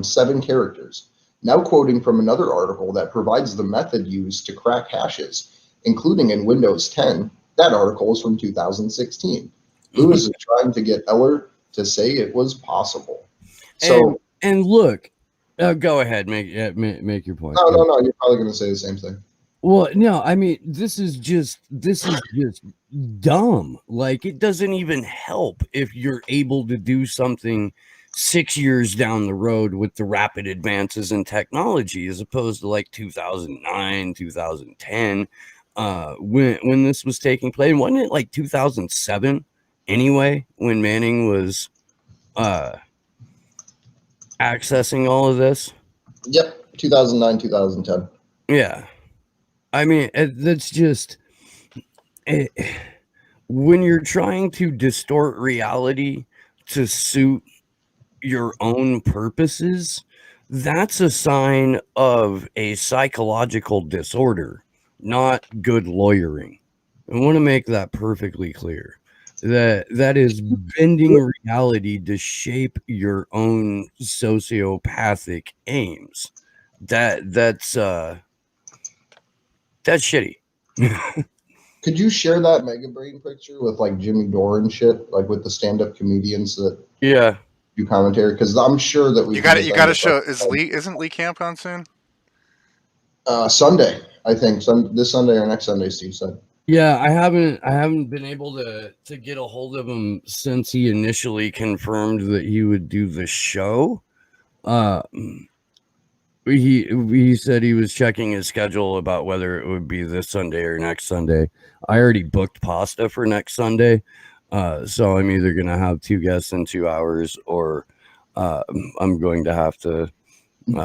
7 characters. Now quoting from another article that provides the method used to crack hashes, including in Windows 10. That article is from 2016. Lewis is trying to get Eller to say it was possible. So and look, go ahead, make your point. no, you're probably going to say the same thing. Well, no, I mean, this is just dumb. Like, it doesn't even help if you're able to do something 6 years down the road with the rapid advances in technology, as opposed to like 2009, 2010, when this was taking place. Wasn't it like 2007 anyway, when Manning was accessing all of this? Yep, 2009, 2010. Yeah. I mean, that's just when you're trying to distort reality to suit your own purposes, that's a sign of a psychological disorder, not good lawyering. I want to make that perfectly clear. That is bending reality to shape your own sociopathic aims. That's shitty. Could you share that Mega Brain picture with like Jimmy Dore and shit, like with the stand-up comedians that Yeah. do commentary? Because I'm sure that we You can got get you them got to to show. Isn't Lee Camp on soon? Sunday, I think. This Sunday or next Sunday, Steve said. Yeah, I haven't been able to get a hold of him since he initially confirmed that he would do the show. Uh he said he was checking his schedule about whether it would be this Sunday or next Sunday. I already booked pasta for next Sunday. So I'm either gonna have 2 guests in 2 hours, or I'm going to have to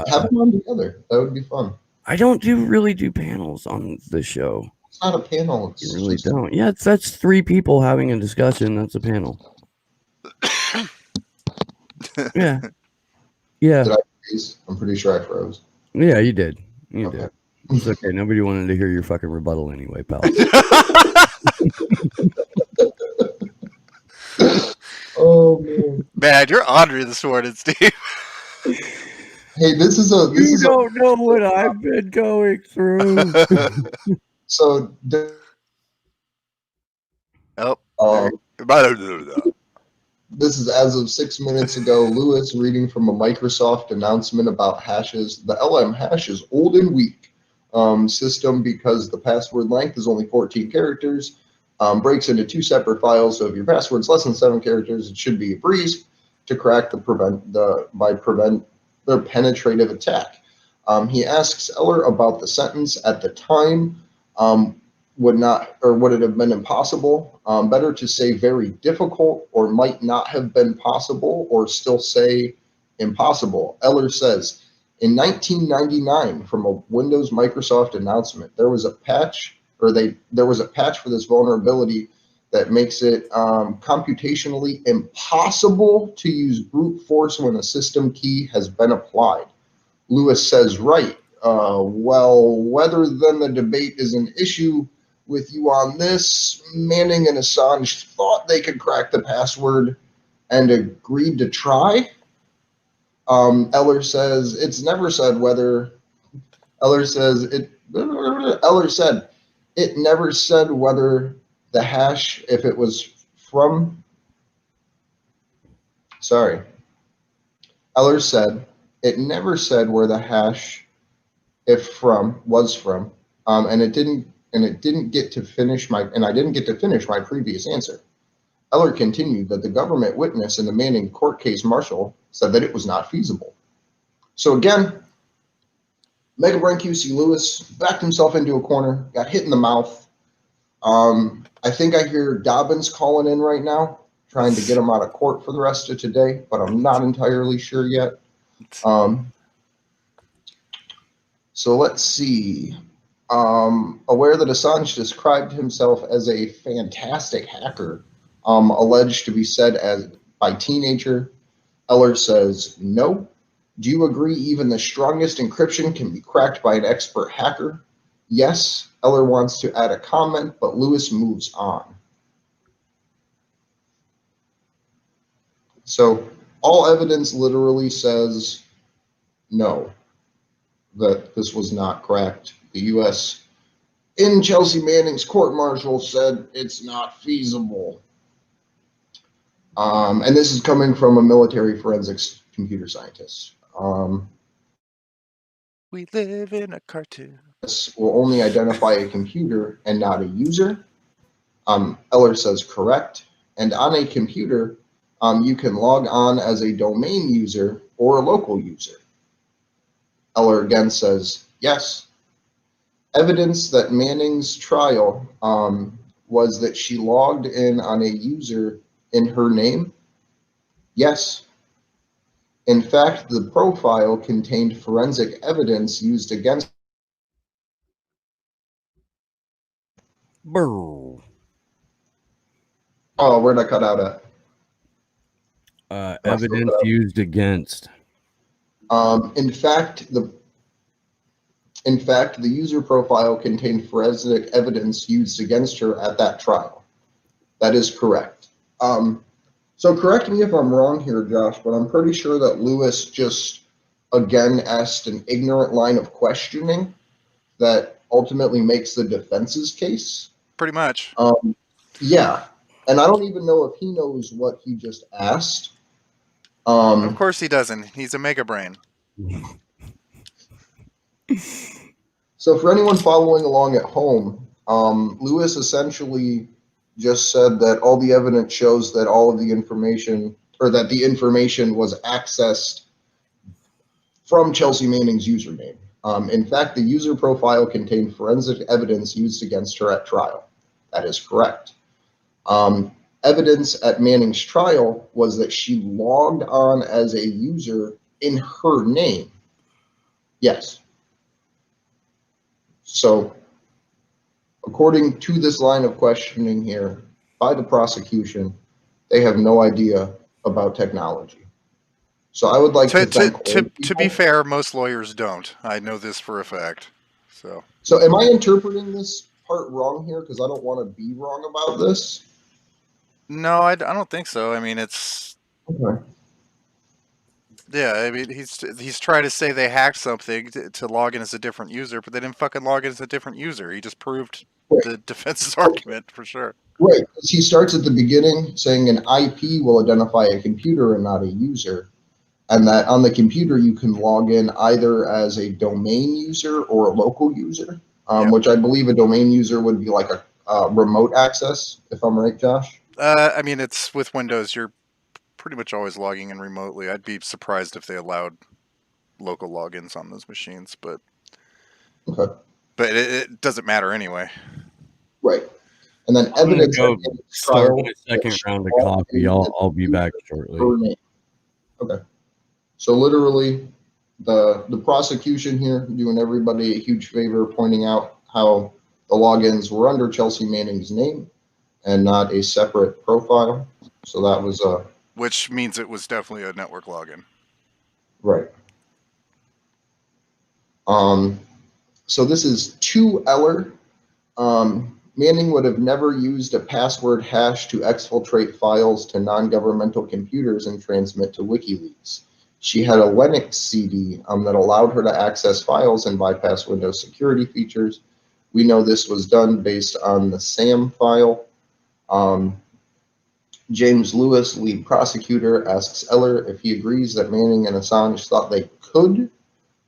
Have them on together. That would be fun. I don't really do panels on the show. It's not a panel. It's You really just, don't. Yeah, that's 3 people having a discussion. That's a panel. Yeah. Yeah. Did I freeze? I'm pretty sure I froze. Yeah, you did. You Okay. did. It's okay. Nobody wanted to hear your fucking rebuttal anyway, pal. Oh man. Man, you're ornery this morning, Steve. Hey, this is a don't know what I've been going through. so Oh, this is as of 6 minutes ago. Lewis reading from a Microsoft announcement about hashes. The LM hash is old and weak system because the password length is only 14 characters. Breaks into 2 separate files. So if your password's less than 7 characters, it should be a breeze to crack their penetrative attack. He asks Eller about the sentence at the time. Would it have been impossible? Better to say very difficult, or might not have been possible, or still say impossible. Eller says, in 1999, from a Windows Microsoft announcement, there was a patch for this vulnerability that makes it computationally impossible to use brute force when a system key has been applied. Lewis says, right. Well, whether then the debate is an issue with you on this, Manning and Assange thought they could crack the password and agreed to try. Eller says it's never said whether. Eller said it never said whether the hash, if it was from. Sorry. Eller said it never said where the hash, if from, was from, and it didn't get to finish my previous answer. Eller continued that the government witness in the Manning court case Marshall said that it was not feasible. So again, Mega Brain QC Lewis backed himself into a corner, got hit in the mouth. I think I hear Dobbins calling in right now, trying to get him out of court for the rest of today, but I'm not entirely sure yet. So let's see. Aware that Assange described himself as a fantastic hacker, alleged to be said as by teenager, Eller says no. Do you agree even the strongest encryption can be cracked by an expert hacker? Yes. Eller wants to add a comment, but Lewis moves on. So all evidence literally says no, that this was not cracked. The U.S. in Chelsea Manning's court-martial said it's not feasible. And this is coming from a military forensics computer scientist. We live in a cartoon. will only identify a computer and not a user. Eller says correct. And on a computer, you can log on as a domain user or a local user. Eller again says yes. Evidence that Manning's trial was that she logged in on a user in her name? Yes. In fact, the profile contained forensic evidence used against. Brr. Oh, where'd I cut out at? Evidence used against. In fact, the user profile contained forensic evidence used against her at that trial. That is correct. So correct me if I'm wrong here, Josh, but I'm pretty sure that Lewis just again asked an ignorant line of questioning that ultimately makes the defense's case. Pretty much. Yeah, and I don't even know if he knows what he just asked. Of course he doesn't. He's a mega brain. So for anyone following along at home, Lewis essentially just said that all the evidence shows that all of the information, or that the information was accessed from Chelsea Manning's username. In fact, the user profile contained forensic evidence used against her at trial. That is correct. Evidence at Manning's trial was that she logged on as a user in her name. Yes. So, according to this line of questioning here by the prosecution, they have no idea about technology. So I would like to thank to be fair, most lawyers don't. I know this for a fact. So am I interpreting this part wrong here? Because I don't want to be wrong about this. No, I don't think so. I mean, it's okay. Yeah, I mean, he's trying to say they hacked something to log in as a different user, but they didn't fucking log in as a different user. He just proved the defense's argument for sure. Right. He starts at the beginning saying an IP will identify a computer and not a user, and that on the computer you can log in either as a domain user or a local user, which I believe a domain user would be like a remote access, if I'm right, Josh. I mean, it's with Windows, you're pretty much always logging in remotely. I'd be surprised if they allowed local logins on those machines, but it doesn't matter anyway. Right. And then I'm evidence go start my second round of coffee. I'll be back shortly. Okay. So literally, the prosecution here doing everybody a huge favor, pointing out how the logins were under Chelsea Manning's name and not a separate profile. So that was which means it was definitely a network login. Right. So this is to Eller. Manning would have never used a password hash to exfiltrate files to non-governmental computers and transmit to WikiLeaks. She had a Linux CD that allowed her to access files and bypass Windows security features. We know this was done based on the SAM file. James Lewis, lead prosecutor, asks Eller if he agrees that Manning and Assange thought they could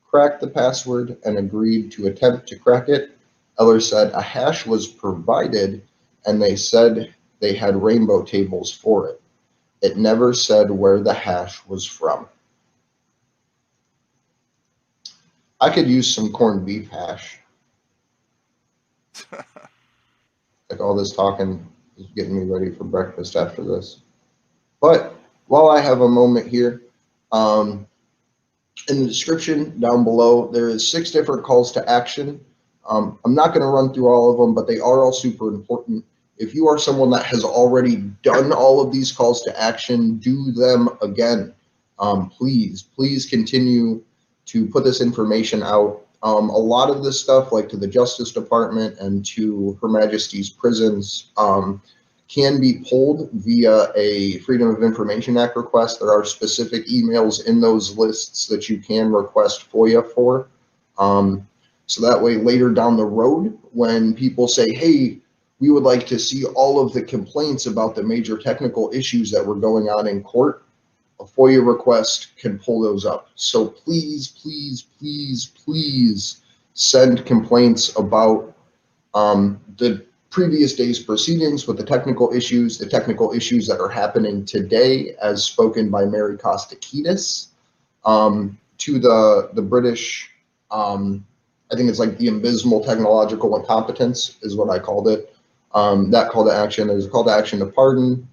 crack the password and agreed to attempt to crack it. Eller said a hash was provided and they said they had rainbow tables for it. It never said where the hash was from. I could use some corned beef hash. Like all this talking is getting me ready for breakfast after this. But while I have a moment here, in the description down below, there is 6 different calls to action. I'm not going to run through all of them, but they are all super important. If you are someone that has already done all of these calls to action, do them again. Please continue to put this information out. A lot of this stuff, like to the Justice Department and to Her Majesty's prisons, can be pulled via a Freedom of Information Act request. There are specific emails in those lists that you can request FOIA for. So that way later down the road, when people say, hey, we would like to see all of the complaints about the major technical issues that were going on in court, a FOIA request can pull those up. So please, please, please, please send complaints about the previous day's proceedings with the technical issues that are happening today, as spoken by Mary Kostakidis, to the British. I think it's like the abysmal technological incompetence is what I called it. That call to action. There's a call to action to pardon,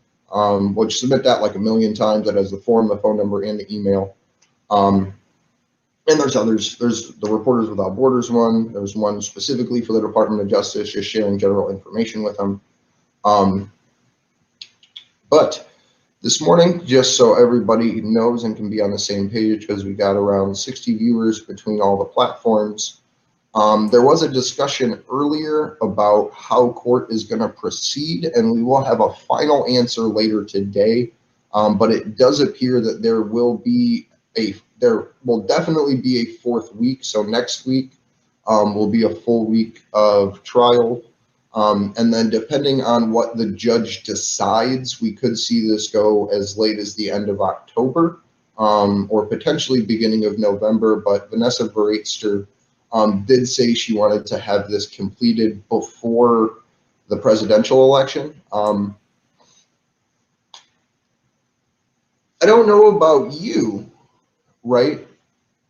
which submit that like a million times. That has the form, the phone number, and the email. And there's others. There's the Reporters Without Borders one. There's one specifically for the Department of Justice, just sharing general information with them. But this morning, just so everybody knows and can be on the same page, because we got around 60 viewers between all the platforms, there was a discussion earlier about how court is going to proceed, and we will have a final answer later today. But it does appear that there will definitely be a fourth week. So next week will be a full week of trial. And then depending on what the judge decides, we could see this go as late as the end of October, or potentially beginning of November. But Vanessa Baraitser did say she wanted to have this completed before the presidential election. I don't know about you, right?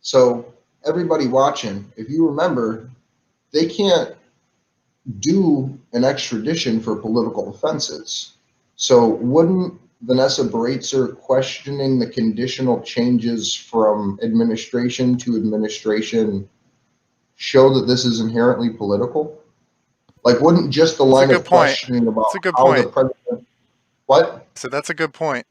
So everybody watching, if you remember, they can't do an extradition for political offenses. So wouldn't Vanessa Baraitser questioning the conditional changes from administration to administration show that this is inherently political? Like, wouldn't just the line of questioning about how the president... What? So that's a good point.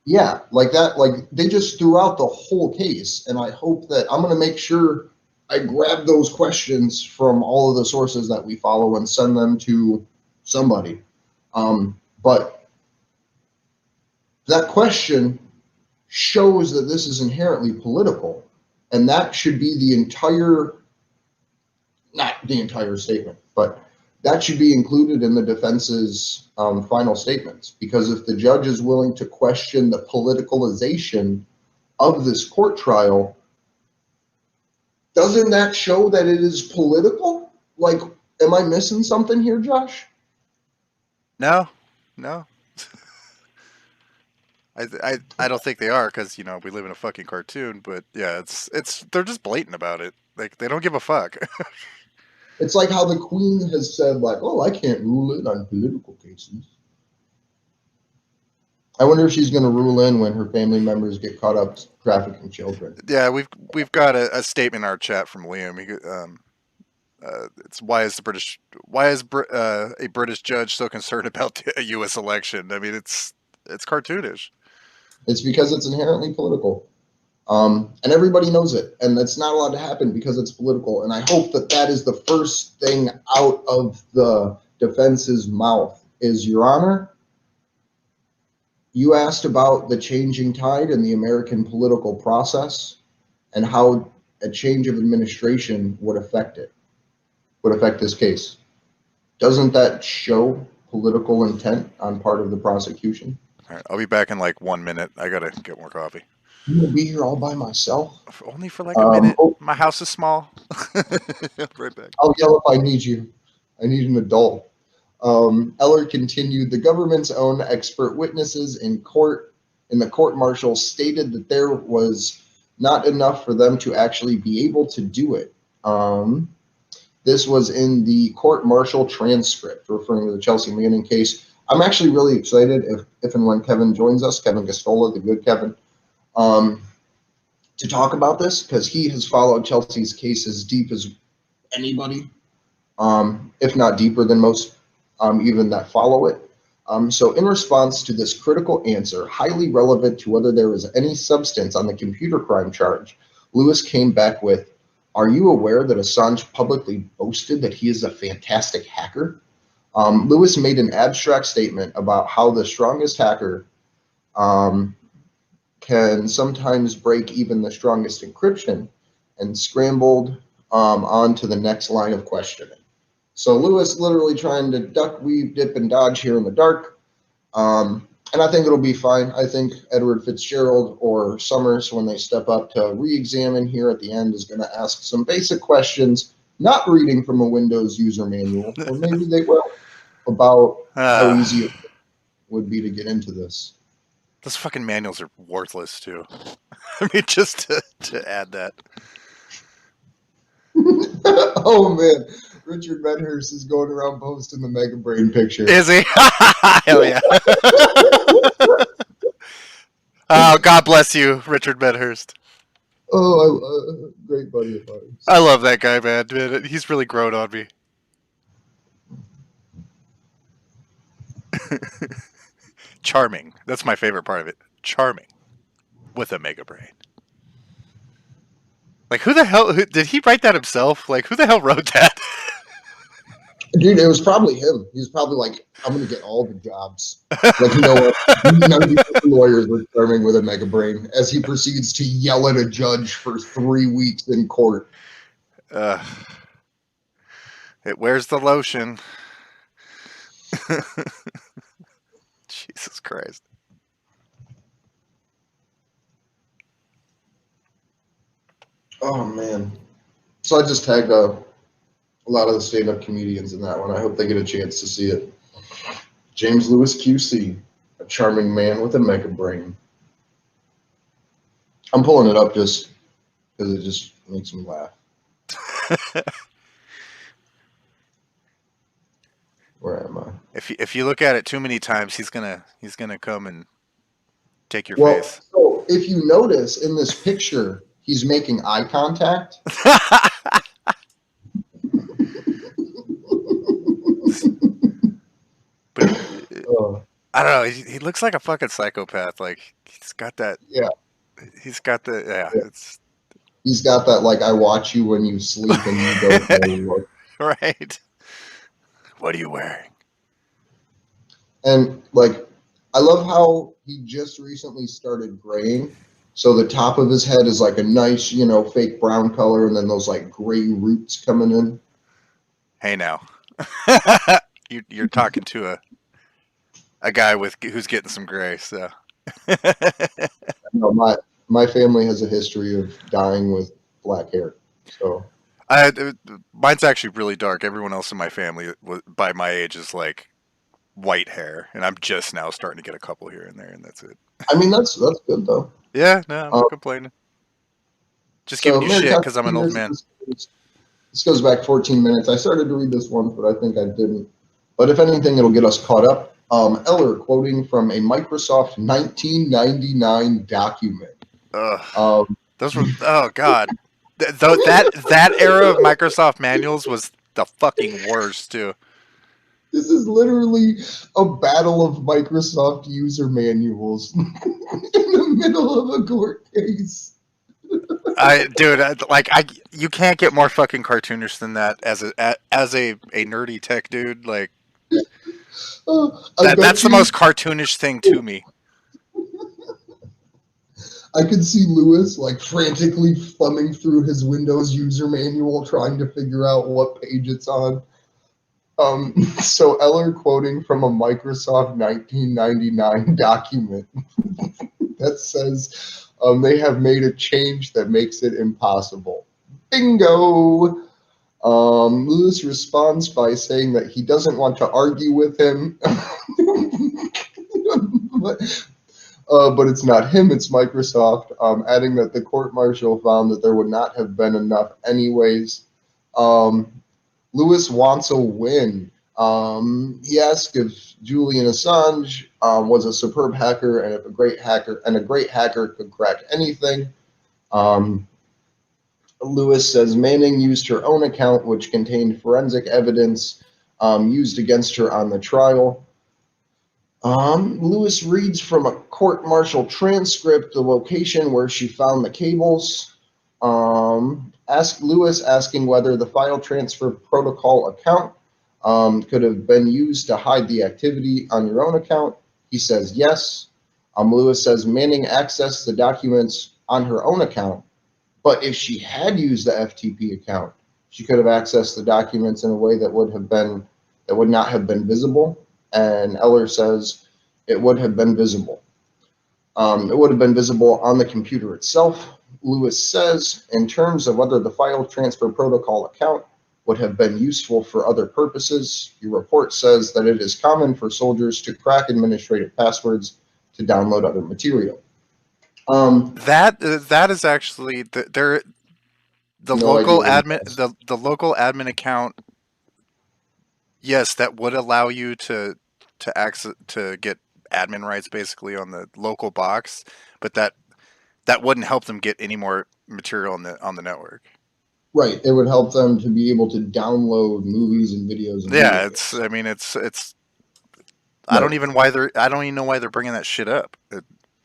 Yeah, like that, like they just threw out the whole case, and I hope that I'm going to make sure I grab those questions from all of the sources that we follow and send them to somebody. But that question shows that this is inherently political, and that should be the entire, not the entire statement, but that should be included in the defense's final statements. Because if the judge is willing to question the politicalization of this court trial, doesn't that show that it is political? Like, am I missing something here, Josh? No. I don't think they are, because you know we live in a fucking cartoon. But yeah, it's they're just blatant about it. Like they don't give a fuck. It's like how the Queen has said, like, oh, I can't rule in on political cases. I wonder if she's going to rule in when her family members get caught up trafficking children. Yeah, we've got a statement in our chat from Liam. It's why is a British judge so concerned about a U.S. election? I mean, it's cartoonish. It's because it's inherently political. And everybody knows it, and it's not allowed to happen because it's political. And I hope that that is the first thing out of the defense's mouth is, Your Honor, you asked about the changing tide in the American political process and how a change of administration would affect this case. Doesn't that show political intent on part of the prosecution? All right, I'll be back in like 1 minute. I gotta get more coffee. I'm gonna be here all by myself. Only for like a minute. My house is small. Right back. I'll yell if I need you. I need an adult. Eller continued, the government's own expert witnesses in the court-martial stated that there was not enough for them to actually be able to do it. This was in the court-martial transcript referring to the Chelsea Manning case. I'm actually really excited if and when Kevin joins us, Kevin Gastola, the good Kevin, to talk about this, because he has followed Chelsea's case as deep as anybody, if not deeper than most, even that follow it. So in response to this critical answer, highly relevant to whether there was any substance on the computer crime charge, Lewis came back with, are you aware that Assange publicly boasted that he is a fantastic hacker? Lewis made an abstract statement about how the strongest hacker can sometimes break even the strongest encryption, and scrambled on to the next line of questioning. So Lewis literally trying to duck, weave, dip, and dodge here in the dark. And I think it'll be fine. I think Edward Fitzgerald or Summers, when they step up to re-examine here at the end, is going to ask some basic questions not reading from a Windows user manual, or maybe they will, about how easy it would be to get into this. Those fucking manuals are worthless too. I mean, just to add that. Oh man, Richard Medhurst is going around posting the Mega Brain picture. Is he? Hell yeah. Oh, God bless you, Richard Medhurst. Oh, great buddy of ours. I love that guy, man. He's really grown on me. Charming. That's my favorite part of it. Charming. With a mega brain. Like, who the hell... did he write that himself? Like, who the hell wrote that? Dude, it was probably him. He was probably like, I'm going to get all the jobs. Like, you know what? None of these lawyers were charming with a mega brain as he proceeds to yell at a judge for 3 weeks in court. It wears the lotion. Jesus Christ. Oh, man. So I just tagged a lot of the stand-up comedians in that one. I hope they get a chance to see it. James Lewis QC, a charming man with a mega brain. I'm pulling it up just because it just makes me laugh. Where am I? If you look at it too many times, he's gonna come and take your Well, face. so if you notice in this picture, he's making eye contact. But I don't know. He looks like a fucking psychopath. Like, he's got that. Yeah. He's got the. Yeah. It's He's got that, like, I watch you when you sleep and you don't know anymore. right. What are you wearing? And, like, I love how he just recently started graying. So the top of his head is like a nice, you know, fake brown color, and then those like gray roots coming in. Hey now, you're talking to a guy who's getting some gray. So No, my family has a history of dying with black hair. So mine's actually really dark. Everyone else in my family, by my age, is like white hair, and I'm just now starting to get a couple here and there, and that's it. I mean, that's good though. Yeah, no, I'm not complaining. Just giving you shit because I'm an old man. This goes back 14 minutes. I started to read this one, but I think I didn't. But if anything, it'll get us caught up. Eller quoting from a Microsoft 1999 document. Those were God. That era of Microsoft manuals was the fucking worst too. This is literally a battle of Microsoft user manuals in the middle of a court case. You can't get more fucking cartoonish than that as a nerdy tech dude. Like, that's the most cartoonish thing to me. I could see Lewis like frantically thumbing through his Windows user manual trying to figure out what page it's on. So Eller quoting from a Microsoft 1999 document that says they have made a change that makes it impossible. Bingo! Lewis responds by saying that he doesn't want to argue with him, but it's not him, it's Microsoft, adding that the court-martial found that there would not have been enough anyways. Lewis wants a win. He asked if Julian Assange was a superb hacker, and if a great hacker could crack anything. Lewis says Manning used her own account, which contained forensic evidence used against her on the trial. Lewis reads from a court-martial transcript the location where she found the cables. Lewis asking whether the file transfer protocol account could have been used to hide the activity on your own account. He says yes. Lewis says Manning accessed the documents on her own account, but if she had used the FTP account, she could have accessed the documents in a way that would not have been visible. And Eller says it would have been visible. It would have been visible on the computer itself. Lewis says, in terms of whether the file transfer protocol account would have been useful for other purposes. Your report says that it is common for soldiers to crack administrative passwords to download other material. That is actually the No idea local what it admin does. the local admin account. Yes, that would allow you to access to get admin rights basically on the local box, but that wouldn't help them get any more material on the network. Right, it would help them to be able to download movies and videos and Yeah, video it's. games. I mean, it's. I Right, don't even know why they're bringing that shit up.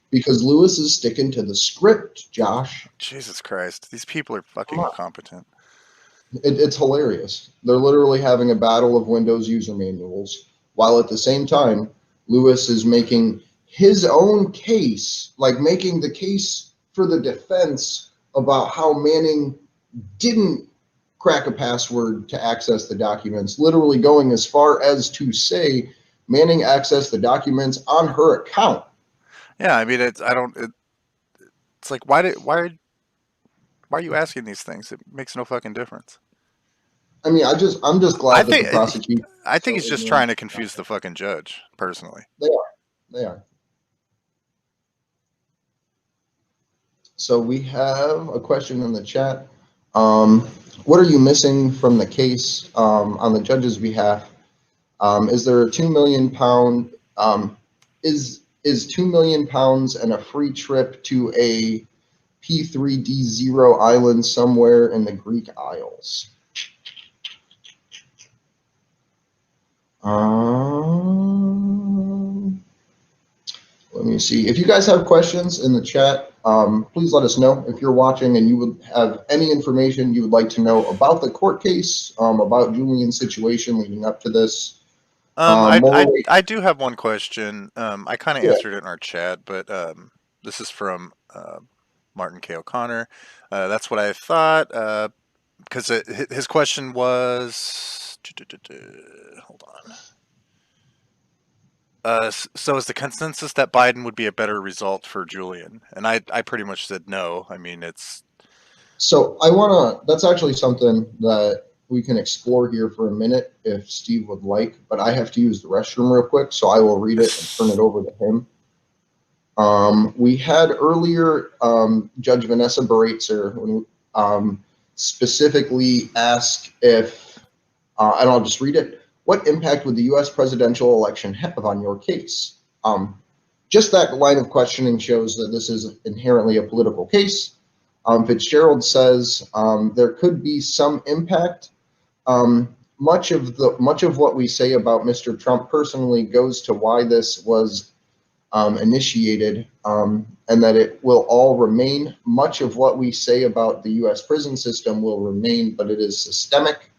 because Lewis is sticking to the script, Josh. Jesus Christ, these people are fucking Come on. incompetent. It's hilarious. They're literally having a battle of Windows user manuals, while at the same time, Lewis is making his own case, like making the case for the defense about how Manning didn't crack a password to access the documents, literally going as far as to say Manning accessed the documents on her account. Yeah, I mean, it's. I don't. It's like why are you asking these things? It makes no fucking difference. I mean, I'm just I glad that the think prosecution. I think he's just trying to confuse the fucking judge. Personally, They are. So we have a question in the chat. What are you missing from the case on the judge's behalf? Is there a £2 million? Is £2 million and a free trip to a P3D0 island somewhere in the Greek Isles? Let me see. If you guys have questions in the chat, please let us know. If you're watching and you would have any information you would like to know about the court case, about Julian's situation leading up to this. I do have one question. I kind of Yeah. answered it in our chat, but this is from Martin K. O'Connor. That's what I thought. Because his question was, hold on. So is the consensus that Biden would be a better result for Julian? And I pretty much said no. I mean, it's. So that's actually something that we can explore here for a minute if Steve would like, but I have to use the restroom real quick, so I will read it and turn it over to him. We had earlier Judge Vanessa Baratzer specifically ask if, and I'll just read it, what impact would the U.S. presidential election have on your case? Just that line of questioning shows that this is inherently a political case. Fitzgerald says there could be some impact. Much of what we say about Mr. Trump personally goes to why this was initiated, and that it will all remain. Much of what we say about the U.S. prison system will remain, but it is systemic.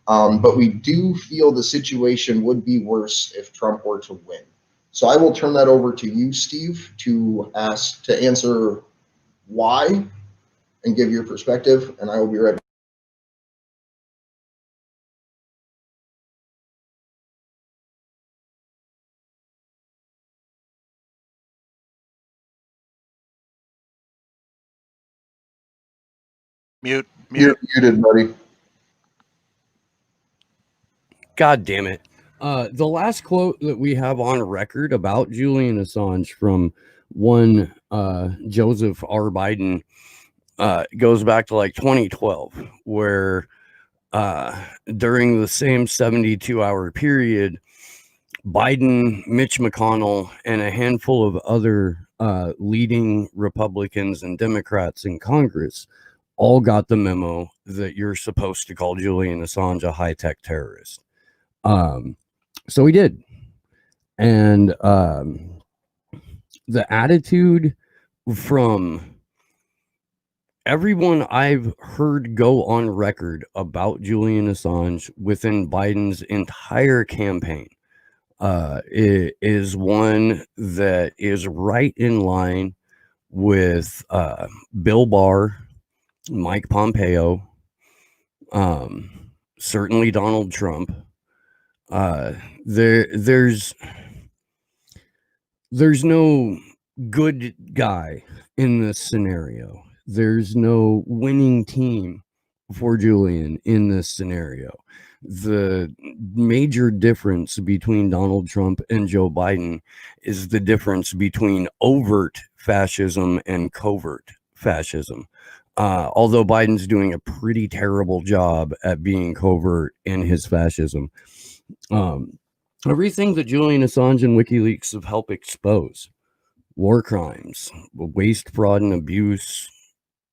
But we do feel the situation would be worse if Trump were to win. So I will turn that over to you, Steve, to answer why and give your perspective, and I will be right back. Mute. You're muted, buddy. God damn it. The last quote that we have on record about Julian Assange from one Joseph R. Biden goes back to like 2012, where during the same 72-hour period, Biden, Mitch McConnell, and a handful of other leading Republicans and Democrats in Congress all got the memo that you're supposed to call Julian Assange a high-tech terrorist. So we did. And the attitude from everyone I've heard go on record about Julian Assange within Biden's entire campaign is one that is right in line with Bill Barr, Mike Pompeo, certainly Donald Trump. There's no good guy in this scenario. There's no winning team for Julian in this scenario. The major difference between Donald Trump and Joe Biden is the difference between overt fascism and covert fascism. Although Biden's doing a pretty terrible job at being covert in his fascism. Everything that Julian Assange and WikiLeaks have helped expose, war crimes, waste, fraud, and abuse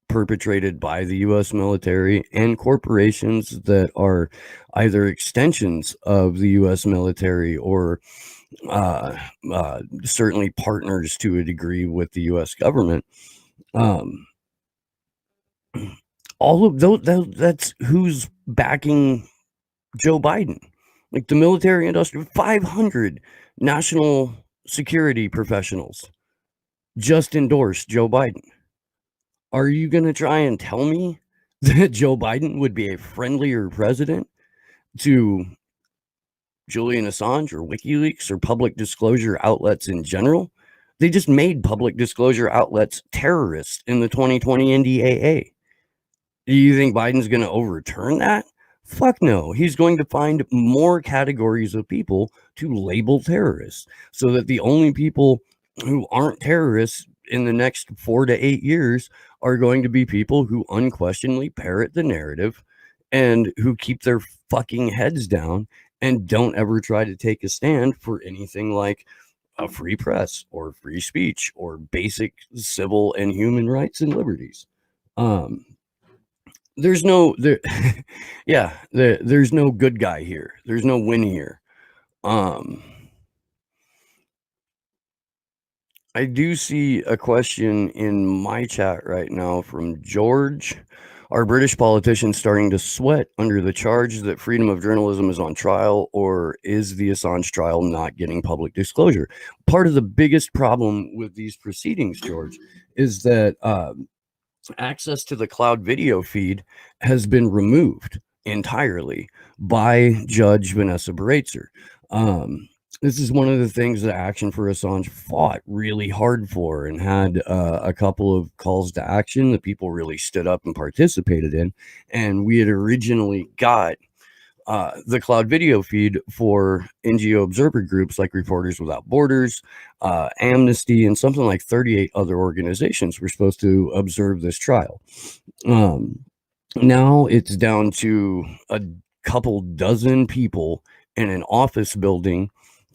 perpetrated by the U.S. military and corporations that are either extensions of the U.S. military or certainly partners to a degree with the U.S. government. All of those, that's who's backing Joe Biden. Like the military industrial, 500 national security professionals just endorsed Joe Biden. Are you going to try and tell me that Joe Biden would be a friendlier president to Julian Assange or WikiLeaks or public disclosure outlets in general? They just made public disclosure outlets terrorists in the 2020 NDAA. Do you think Biden's going to overturn that? Fuck no. He's going to find more categories of people to label terrorists so that the only people who aren't terrorists in the next 4 to 8 years are going to be people who unquestionably parrot the narrative and who keep their fucking heads down and don't ever try to take a stand for anything like a free press or free speech or basic civil and human rights and liberties. There's no there's no good guy here. There's no win here. I do see a question in my chat right now from George. Are British politicians starting to sweat under the charge that freedom of journalism is on trial, or is the Assange trial not getting public disclosure? Part of the biggest problem with these proceedings, George, is that access to the cloud video feed has been removed entirely by Judge Vanessa Baraitser. This is one of the things that Action for Assange fought really hard for and had a couple of calls to action that people really stood up and participated in. And we had originally got the cloud video feed for NGO observer groups like Reporters Without Borders, Amnesty, and something like 38 other organizations were supposed to observe this trial. Now it's down to a couple dozen people in an office building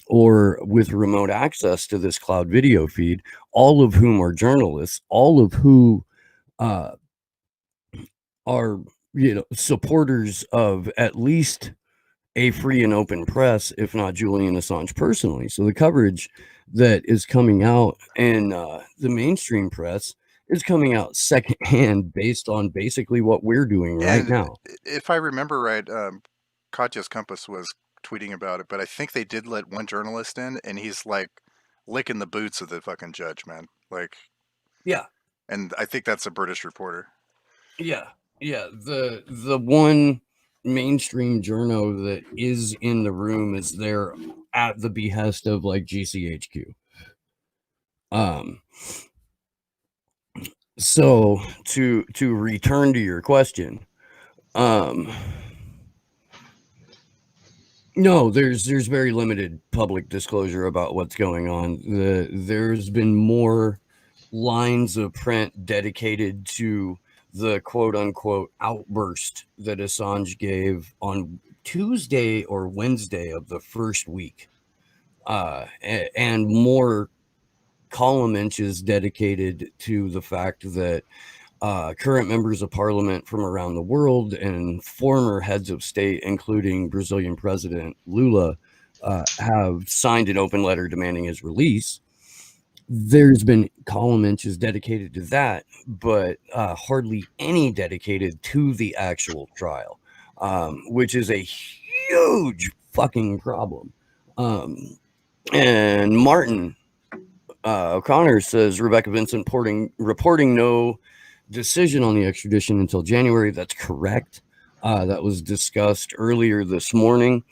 or with remote access to this cloud video feed, all of whom are journalists, all of who are, supporters of at least a free and open press, if not Julian Assange personally. So the coverage that is coming out in the mainstream press is coming out secondhand based on basically what we're doing right now. If I remember right, Katya's Compass was tweeting about it, but I think they did let one journalist in, and he's like licking the boots of the fucking judge, man. Like, yeah. And I think that's a British reporter. Yeah. The one mainstream journo that is in the room is there at the behest of like GCHQ. So to return to your question, no, there's very limited public disclosure about what's going on. There's been more lines of print dedicated to the quote unquote outburst that Assange gave on Tuesday or Wednesday of the first week, and more column inches dedicated to the fact that current members of parliament from around the world and former heads of state, including Brazilian President Lula, have signed an open letter demanding his release. There's been column inches dedicated to that, but hardly any dedicated to the actual trial, which is a huge fucking problem. And Martin O'Connor says Rebecca Vincent reporting no decision on the extradition until January. That's correct. That was discussed earlier this morning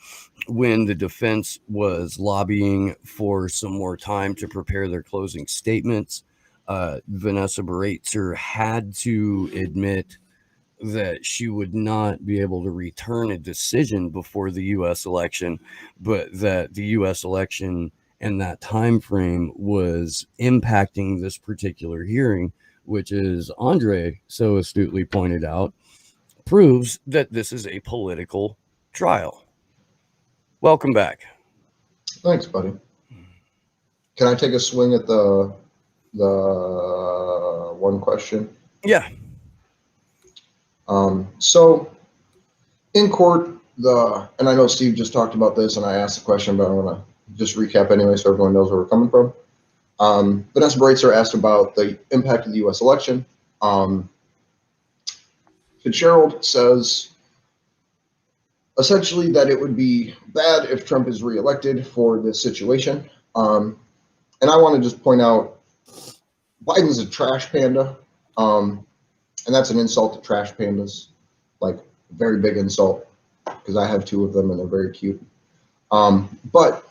when the defense was lobbying for some more time to prepare their closing statements. Vanessa Baraitser had to admit that she would not be able to return a decision before the U.S. election, but that the U.S. election and that time frame was impacting this particular hearing, which, is Andre so astutely pointed out, proves that this is a political trial. Welcome back. Thanks, buddy. Can I take a swing at the one question? Yeah. So in court, and I know Steve just talked about this, and I asked the question, but I want to just recap anyway, so everyone knows where we're coming from. Vanessa Breitzer asked about the impact of the U.S. election. Fitzgerald says essentially that it would be bad if Trump is reelected for this situation. And I want to just point out, Biden's a trash panda. And that's an insult to trash pandas, like a very big insult, because I have 2 of them and they're very cute. But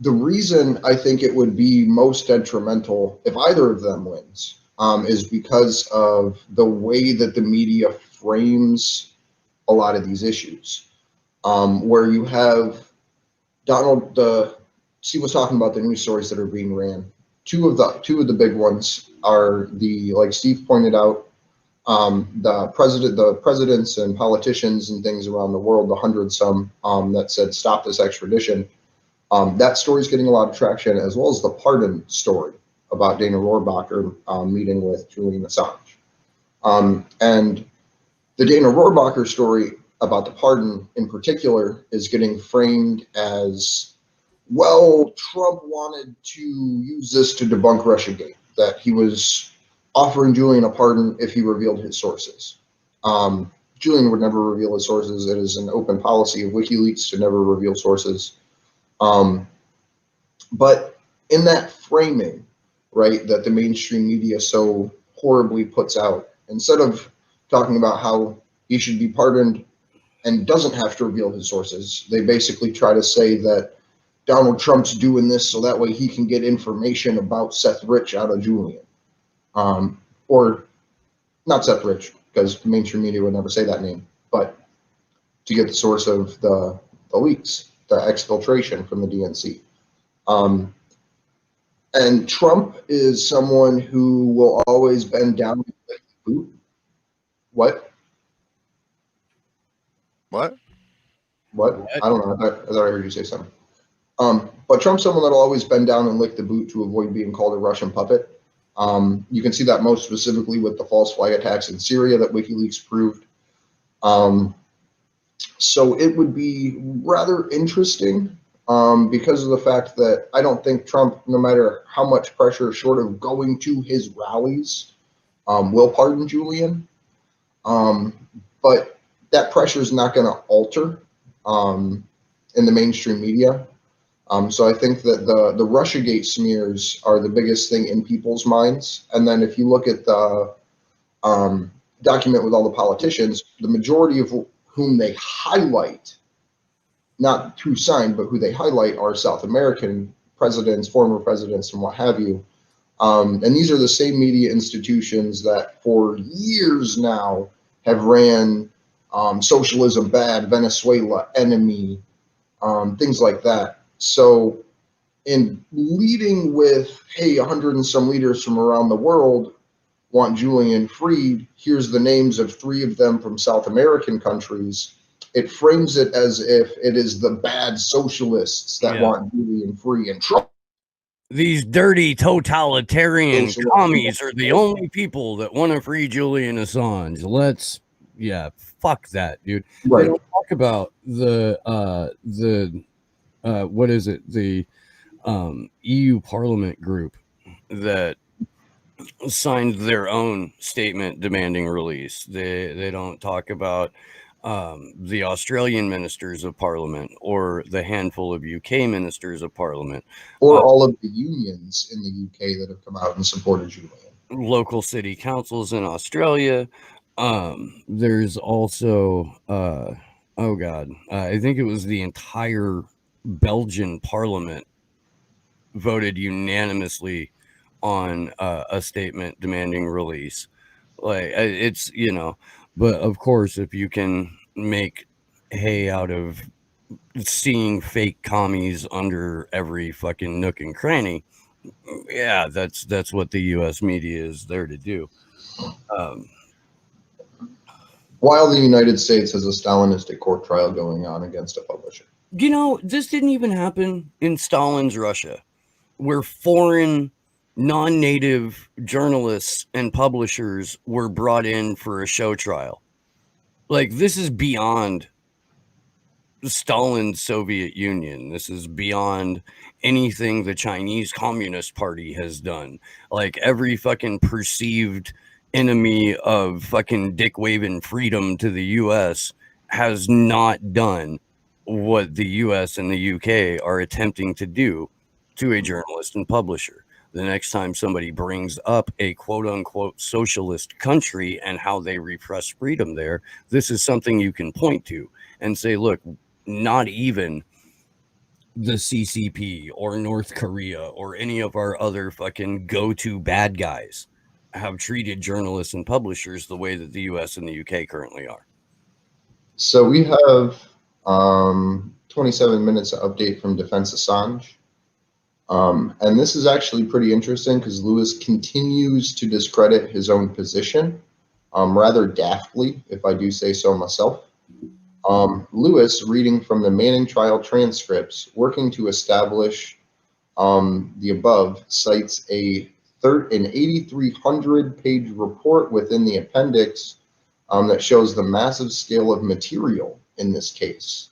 the reason I think it would be most detrimental if either of them wins is because of the way that the media frames a lot of these issues, where you have Steve was talking about the news stories that are being ran. Two of the big ones are like Steve pointed out, the presidents and politicians and things around the world, the 100-some that said stop this extradition. That story is getting a lot of traction, as well as the pardon story about Dana Rohrabacher meeting with Julian Assange. And the Dana Rohrabacher story about the pardon in particular is getting framed as, well, Trump wanted to use this to debunk Russiagate, that he was offering Julian a pardon if he revealed his sources. Julian would never reveal his sources. It is an open policy of WikiLeaks to never reveal sources. But in that framing, right, that the mainstream media so horribly puts out, instead of talking about how he should be pardoned and doesn't have to reveal his sources, they basically try to say that Donald Trump's doing this so that way he can get information about Seth Rich out of Julian. Or not Seth Rich, because the mainstream media would never say that name, but to get the source of the leaks, the exfiltration from the DNC. And Trump is someone who will always bend down and lick the boot. What? What? I don't know. I thought I heard you say something. But Trump's someone that'll always bend down and lick the boot to avoid being called a Russian puppet. You can see that most specifically with the false flag attacks in Syria that WikiLeaks proved. So it would be rather interesting because of the fact that I don't think Trump, no matter how much pressure, short of going to his rallies, will pardon Julian. But that pressure is not going to alter in the mainstream media. So I think that the Russiagate smears are the biggest thing in people's minds. And then if you look at the document with all the politicians, the majority of whom they highlight, not who signed, but who they highlight, are South American presidents, former presidents, and what have you. And these are the same media institutions that for years now have ran socialism bad, Venezuela enemy, things like that. So in leading with, hey, 100 and some leaders from around the world want Julian freed, here's the names of 3 of them from South American countries, it frames it as if it is the bad socialists that want Julian free. And Trump, these dirty totalitarian commies are the only people that want to free Julian Assange. Fuck that, dude. Right. They don't talk about the what is it? The EU Parliament group that signed their own statement demanding release. They don't talk about the Australian ministers of Parliament or the handful of UK ministers of Parliament. Or all of the unions in the UK that have come out and supported Julian. Local city councils in Australia. There's also, I think it was the entire Belgian Parliament voted unanimously on a statement demanding release. Like, it's, But of course, if you can make hay out of seeing fake commies under every fucking nook and cranny, yeah, that's what the U.S. media is there to do. While the United States has a Stalinistic court trial going on against a publisher. This didn't even happen in Stalin's Russia, where foreign non-native journalists and publishers were brought in for a show trial. Like, this is beyond Stalin's Soviet Union. This is beyond anything the Chinese Communist Party has done. Like, every fucking perceived enemy of fucking dick waving freedom to the US has not done what the US and the UK are attempting to do to a journalist and publisher. The next time somebody brings up a quote unquote socialist country and how they repress freedom there, this is something you can point to and say, look, not even the CCP or North Korea or any of our other fucking go-to bad guys have treated journalists and publishers the way that the US and the UK currently are. So we have 27 minutes of update from Defense Assange. And this is actually pretty interesting because Lewis continues to discredit his own position, rather daftly, if I do say so myself. Lewis, reading from the Manning trial transcripts, working to establish the above, cites an 8,300-page report within the appendix that shows the massive scale of material in this case.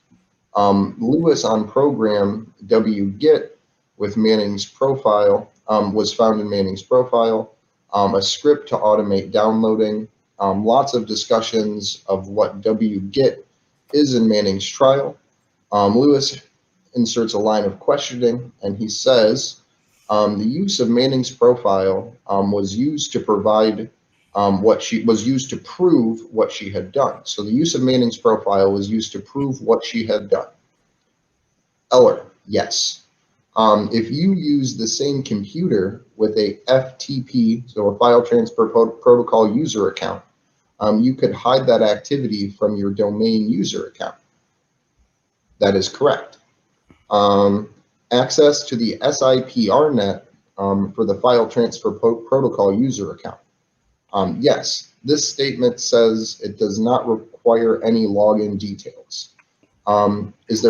Lewis on program wget with Manning's profile was found in Manning's profile, a script to automate downloading, lots of discussions of what wget is in Manning's trial. Lewis inserts a line of questioning, and he says, the use of Manning's profile was used to provide used to prove what she had done. So the use of Manning's profile was used to prove what she had done. Eller, yes. If you use the same computer with a FTP, so a file transfer protocol user account, you could hide that activity from your domain user account. That is correct. Access to the SIPRnet for the file transfer protocol user account. Yes, this statement says it does not require any login details. Is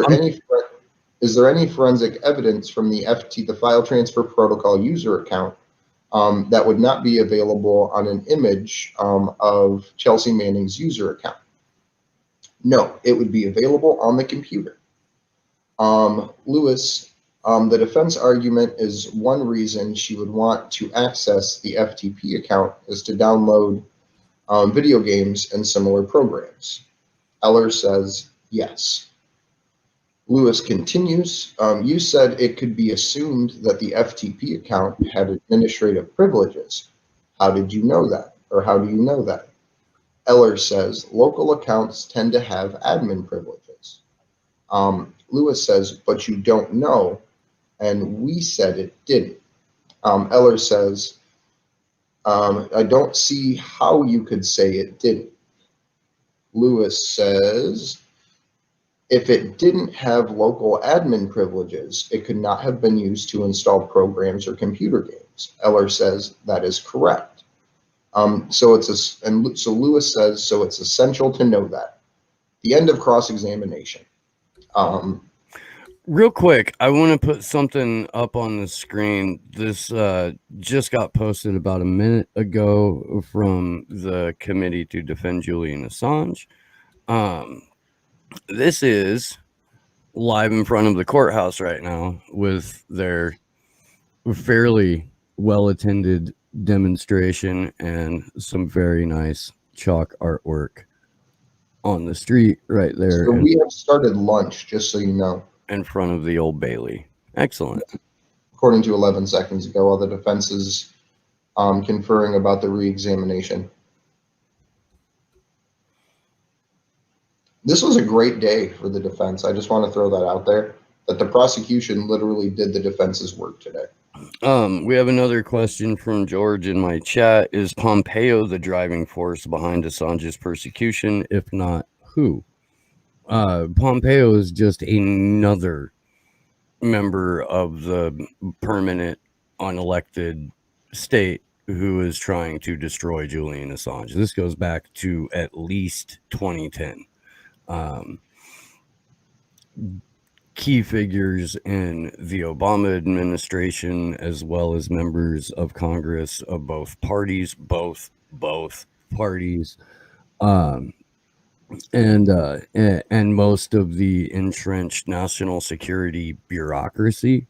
there any forensic evidence from the file transfer protocol user account that would not be available on an image of Chelsea Manning's user account? No, it would be available on the computer. Lewis, the defense argument is one reason she would want to access the FTP account is to download video games and similar programs. Eller says yes. Lewis continues, you said it could be assumed that the FTP account had administrative privileges. How did you know that? Or how do you know that? Eller says, local accounts tend to have admin privileges. Lewis says, but you don't know, and we said it didn't. Eller says, I don't see how you could say it didn't. Lewis says, if it didn't have local admin privileges, it could not have been used to install programs or computer games. Eller says that is correct. So Lewis says, so it's essential to know that. The end of cross-examination. Real quick, I want to put something up on the screen. This just got posted about a minute ago from the Committee to Defend Julian Assange. This is live in front of the courthouse right now with their fairly well-attended demonstration and some very nice chalk artwork on the street right there. So we have started lunch, just so you know. In front of the Old Bailey. Excellent. According to 11 seconds ago, while the defense is conferring about the re-examination. This was a great day for the defense. I just want to throw that out there. that the prosecution literally did the defense's work today. We have another question from George in my chat. Is Pompeo the driving force behind Assange's persecution? If not, who? Pompeo is just another member of the permanent unelected state who is trying to destroy Julian Assange. This goes back to at least 2010. Key figures in the Obama administration, as well as members of Congress of both parties, both parties, and most of the entrenched national security bureaucracy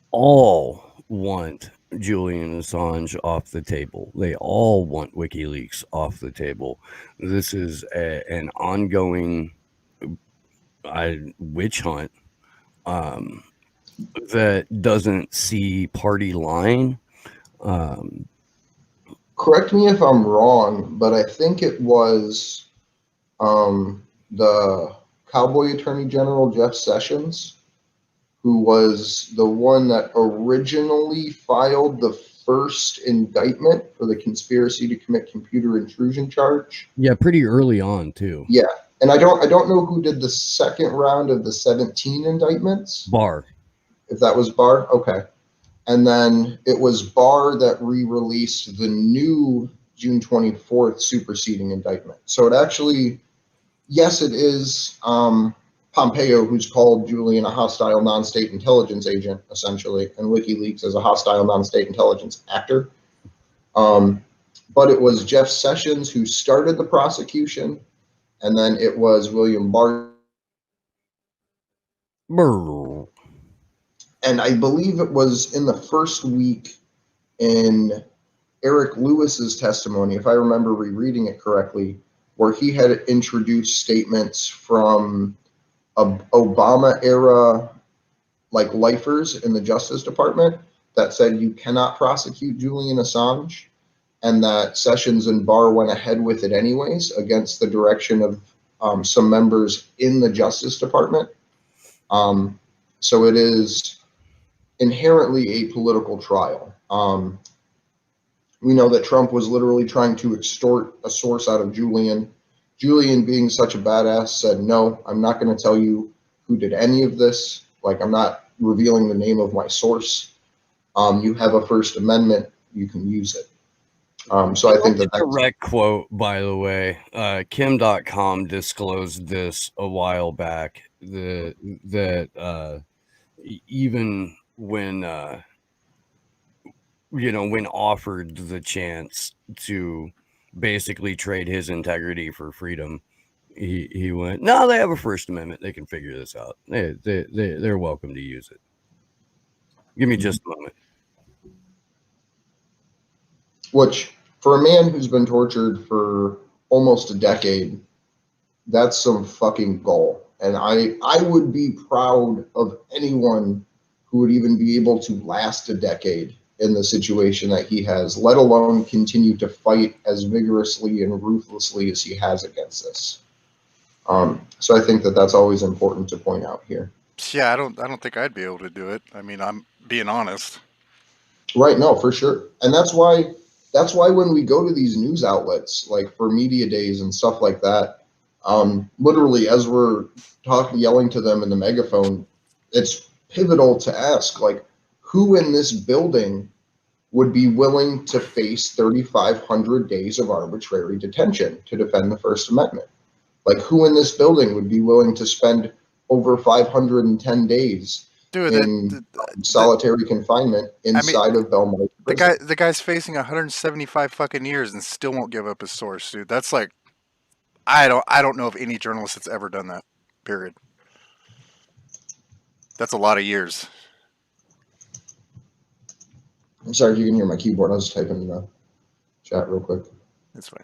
all want Julian Assange off the table. They all want WikiLeaks off the table. This is an ongoing witch hunt that doesn't see party line. Correct me if I'm wrong, but I think it was the Cowboy Attorney General, Jeff Sessions, who was the one that originally filed the first indictment for the conspiracy to commit computer intrusion charge. Yeah, pretty early on too. Yeah, and I don't know who did the second round of the 17 indictments. Barr. If that was Barr, okay. And then it was Barr that re-released the new June 24th superseding indictment. So it actually, yes, it is Pompeo who's called Julian a hostile non-state intelligence agent, essentially, and WikiLeaks as a hostile non-state intelligence actor. But it was Jeff Sessions who started the prosecution, and then it was William Barr. And I believe it was in the first week in Eric Lewis's testimony, if I remember rereading it correctly, where he had introduced statements from Obama era like lifers in the Justice Department that said you cannot prosecute Julian Assange, and that Sessions and Barr went ahead with it anyways against the direction of some members in the Justice Department. So it is inherently a political trial. We know that Trump was literally trying to extort a source out of Julian. Julian, being such a badass, said, no, I'm not going to tell you who did any of this. Like, I'm not revealing the name of my source. You have a First Amendment, you can use it. So I think that's a direct quote, by the way. Kim.com disclosed this a while back, that even when when offered the chance to basically trade his integrity for freedom, he went, no, they have a First Amendment, they can figure this out, they're welcome to use it. Give me just a moment. Which, for a man who's been tortured for almost a decade, that's some fucking gall. And I would be proud of anyone who would even be able to last a decade in the situation that he has, let alone continue to fight as vigorously and ruthlessly as he has against this. So I think that that's always important to point out here. Yeah, I don't think I'd be able to do it. I mean, I'm being honest. Right, no, for sure. And that's why when we go to these news outlets, like for media days and stuff like that, literally as we're yelling to them in the megaphone, it's pivotal to ask, like, who in this building would be willing to face 3,500 days of arbitrary detention to defend the First Amendment? Like, who in this building would be willing to spend over 510 days in solitary confinement inside of Belmont prison? The guy's facing 175 fucking years and still won't give up his source, dude. That's like, I don't know of any journalist that's ever done that. Period. That's a lot of years. I'm sorry if you can hear my keyboard. I was typing in the chat real quick. That's fine.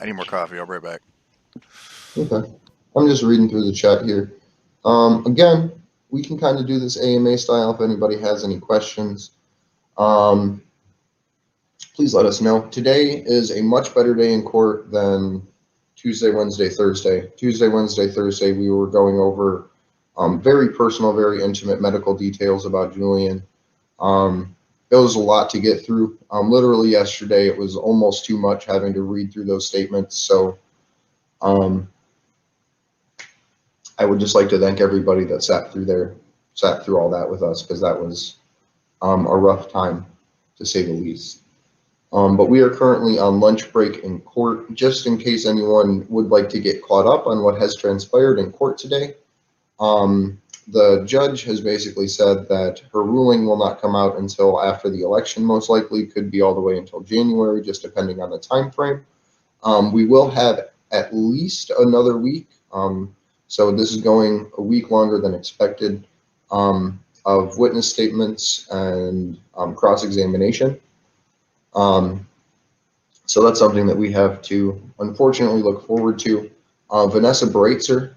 I need more coffee. I'll be right back. Okay. I'm just reading through the chat here. Again, we can kind of do this AMA style if anybody has any questions. Please let us know. Today is a much better day in court than Tuesday, Wednesday, Thursday. Tuesday, Wednesday, Thursday, we were going over very personal, very intimate medical details about Julian. It was a lot to get through. Literally yesterday, it was almost too much having to read through those statements. So I would just like to thank everybody that sat through all that with us, because that was a rough time, to say the least. But we are currently on lunch break in court. Just in case anyone would like to get caught up on what has transpired in court today, the judge has basically said that her ruling will not come out until after the election, most likely. Could be all the way until January, just depending on the time frame. We will have at least another week. So this is going a week longer than expected, of witness statements and cross-examination. So that's something that we have to unfortunately look forward to. Vanessa Breitzer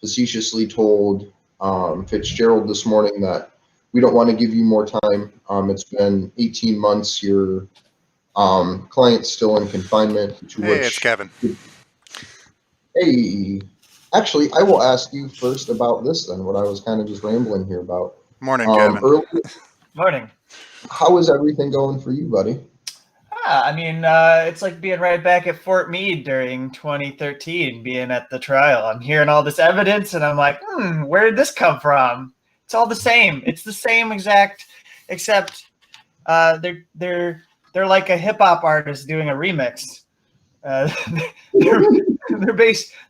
facetiously told Fitzgerald this morning that we don't want to give you more time. It's been 18 months. Your client's still in confinement. Hey, it's Kevin. Hey, actually, I will ask you first about this then, what I was kind of just rambling here about. Morning, Kevin. Morning. How is everything going for you, buddy? I mean, it's like being right back at Fort Meade during 2013, being at the trial. I'm hearing all this evidence, and I'm like, where did this come from? It's all the same. It's the same exact, except they're like a hip hop artist doing a remix.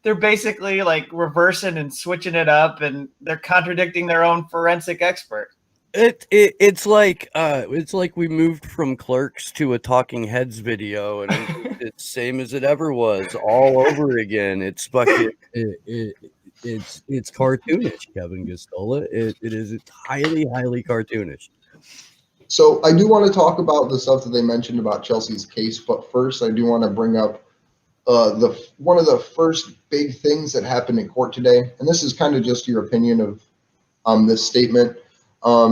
They're basically like reversing and switching it up, and they're contradicting their own forensic expert. It's like we moved from Clerks to a Talking Heads video, and it's same as it ever was, all over again. It's fucking it's cartoonish, Kevin Gastola. It is highly cartoonish. So I do want to talk about the stuff that they mentioned about Chelsea's case, but first I do want to bring up one of the first big things that happened in court today, and this is kind of just your opinion of this statement.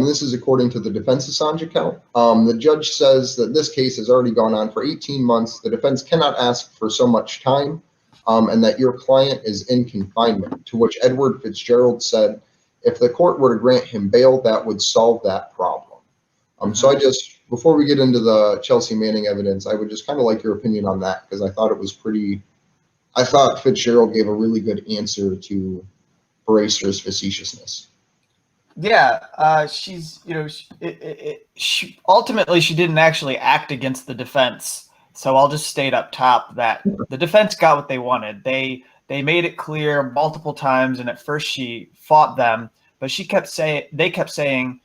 This is according to the defense Assange account. The judge says that this case has already gone on for 18 months. The defense cannot ask for so much time, and that your client is in confinement, to which Edward Fitzgerald said, if the court were to grant him bail, that would solve that problem. So I just, before we get into the Chelsea Manning evidence, I would just kind of like your opinion on that, because I thought it was I thought Fitzgerald gave a really good answer to Brayster's facetiousness. Yeah, she's, she ultimately she didn't actually act against the defense. So I'll just state up top that the defense got what they wanted. They made it clear multiple times, and at first she fought them, but they kept saying,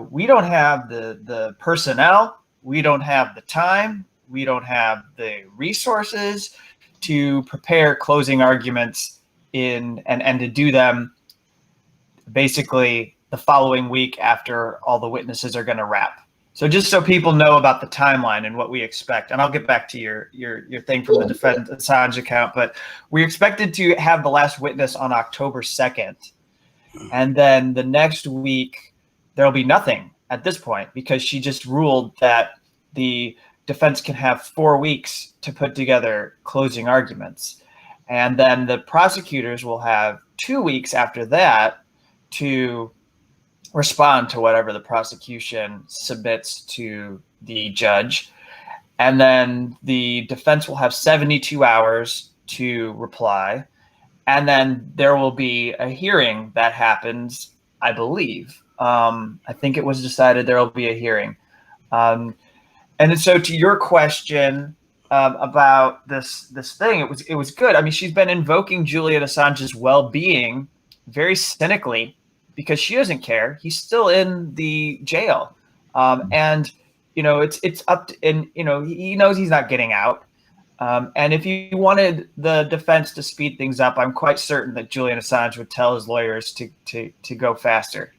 we don't have the personnel, we don't have the time, we don't have the resources to prepare closing arguments and to do them basically the following week after all the witnesses are going to wrap. So just so people know about the timeline and what we expect, and I'll get back to your thing from the defense Assange account, but we expected to have the last witness on October 2nd. And then the next week, there'll be nothing at this point, because she just ruled that the defense can have 4 weeks to put together closing arguments. And then the prosecutors will have 2 weeks after that to respond to whatever the prosecution submits to the judge. And then the defense will have 72 hours to reply. And then there will be a hearing that happens, I believe. I think it was decided there will be a hearing. And so to your question about this thing, it was good. I mean, she's been invoking Julian Assange's well-being very cynically, because she doesn't care. He's still in the jail. And, it's up to, and, he knows he's not getting out. And if you wanted the defense to speed things up, I'm quite certain that Julian Assange would tell his lawyers to go faster.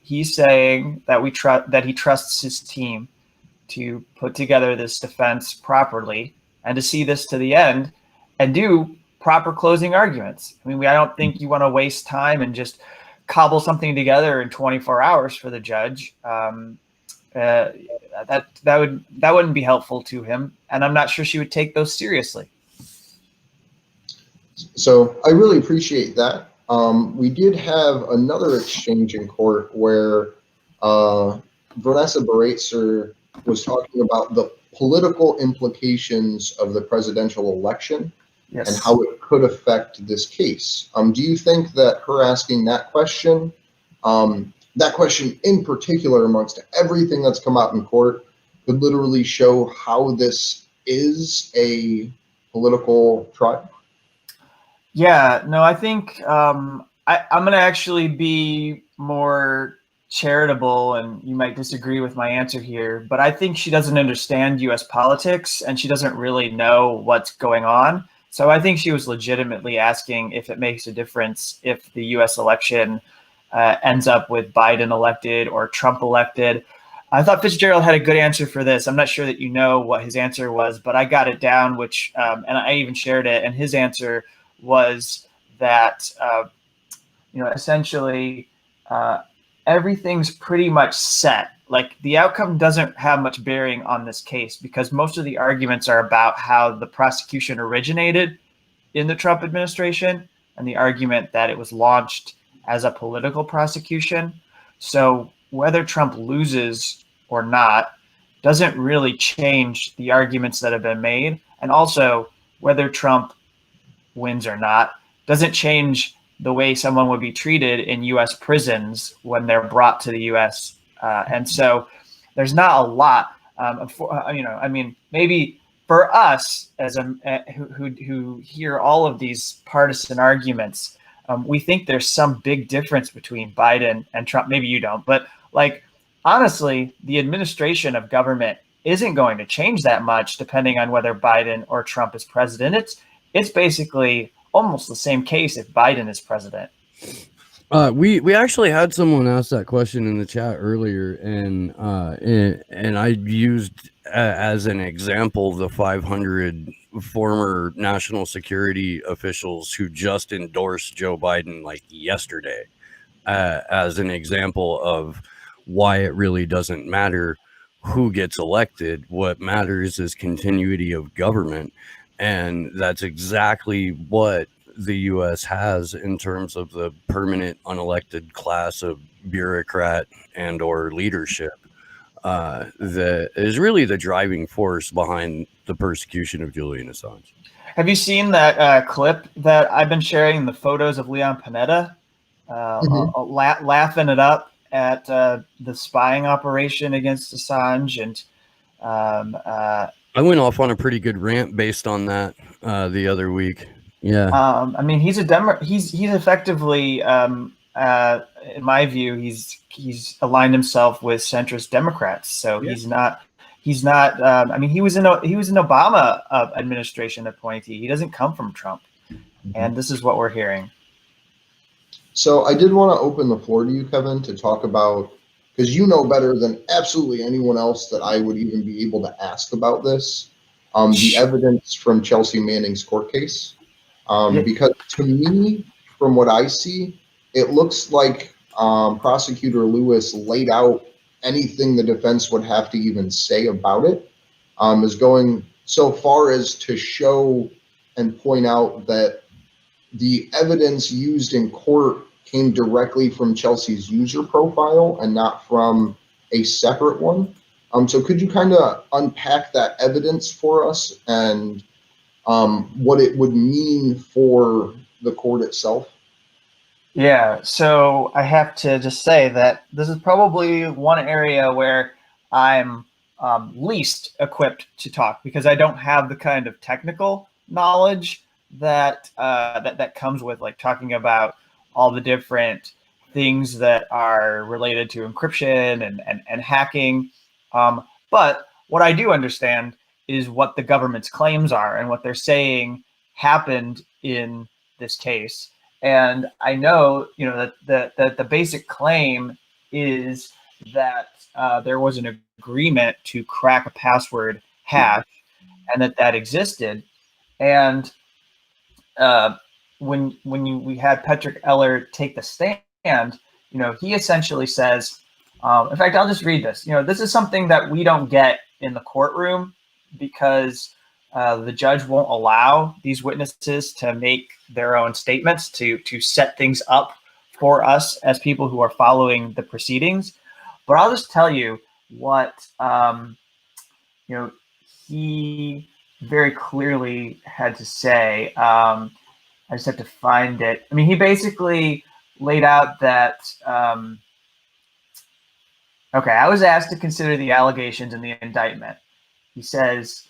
He's saying that that he trusts his team to put together this defense properly and to see this to the end and do proper closing arguments. I mean, I don't think you want to waste time and just cobble something together in 24 hours for the judge. That wouldn't be helpful to him, and I'm not sure she would take those seriously. So I really appreciate that. We did have another exchange in court where Vanessa Baratzer was talking about the political implications of the presidential election and Yes. how it could affect this case. Do you think that her asking that question in particular, amongst everything that's come out in court, could literally show how this is a political trial? Yeah, no, I think I'm going to actually be more charitable, and you might disagree with my answer here, but I think she doesn't understand U.S. politics and she doesn't really know what's going on. So I think she was legitimately asking if it makes a difference if the U.S. election ends up with Biden elected or Trump elected. I thought Fitzgerald had a good answer for this. I'm not sure that you know what his answer was, but I got it down, which and I even shared it. And his answer was that essentially everything's pretty much set. Like the outcome doesn't have much bearing on this case because most of the arguments are about how the prosecution originated in the Trump administration and the argument that it was launched as a political prosecution. So whether Trump loses or not doesn't really change the arguments that have been made. And also whether Trump wins or not doesn't change the way someone would be treated in U.S. prisons when they're brought to the U.S. And so there's not a lot. Maybe for us as who hear all of these partisan arguments, we think there's some big difference between Biden and Trump. Maybe you don't, but honestly, the administration of government isn't going to change that much depending on whether Biden or Trump is president. It's basically almost the same case if Biden is president. We actually had someone ask that question in the chat earlier, and I used as an example the 500 former national security officials who just endorsed Joe Biden like yesterday, as an example of why it really doesn't matter who gets elected. What matters is continuity of government. And that's exactly what the U.S. has in terms of the permanent unelected class of bureaucrat and or leadership that is really the driving force behind the persecution of Julian Assange. Have you seen that clip that I've been sharing, the photos of Leon Panetta laughing it up at the spying operation against Assange? And I went off on a pretty good rant based on that the other week. Yeah. He's effectively, in my view, he's aligned himself with centrist Democrats. So yeah. He's not. He was an Obama administration appointee. He doesn't come from Trump, and this is what we're hearing. So I did want to open the floor to you, Kevin, to talk about, because you know better than absolutely anyone else that I would even be able to ask about this, the evidence from Chelsea Manning's court case. Because to me, from what I see, it looks like Prosecutor Lewis laid out anything the defense would have to even say about it, is going so far as to show and point out that the evidence used in court came directly from Chelsea's user profile and not from a separate one. So could you kind of unpack that evidence for us and what it would mean for the court itself? Yeah, so I have to just say that this is probably one area where I'm least equipped to talk because I don't have the kind of technical knowledge that that comes with like talking about all the different things that are related to encryption and hacking. But what I do understand is what the government's claims are and what they're saying happened in this case. And I know, that the basic claim is that there was an agreement to crack a password hash and that existed. And we had Patrick Eller take the stand, he essentially says, in fact, I'll just read this. This is something that we don't get in the courtroom because the judge won't allow these witnesses to make their own statements to set things up for us as people who are following the proceedings. But I'll just tell you what he very clearly had to say. I just have to find it. I mean, he basically laid out that. Okay, I was asked to consider the allegations in the indictment. He says,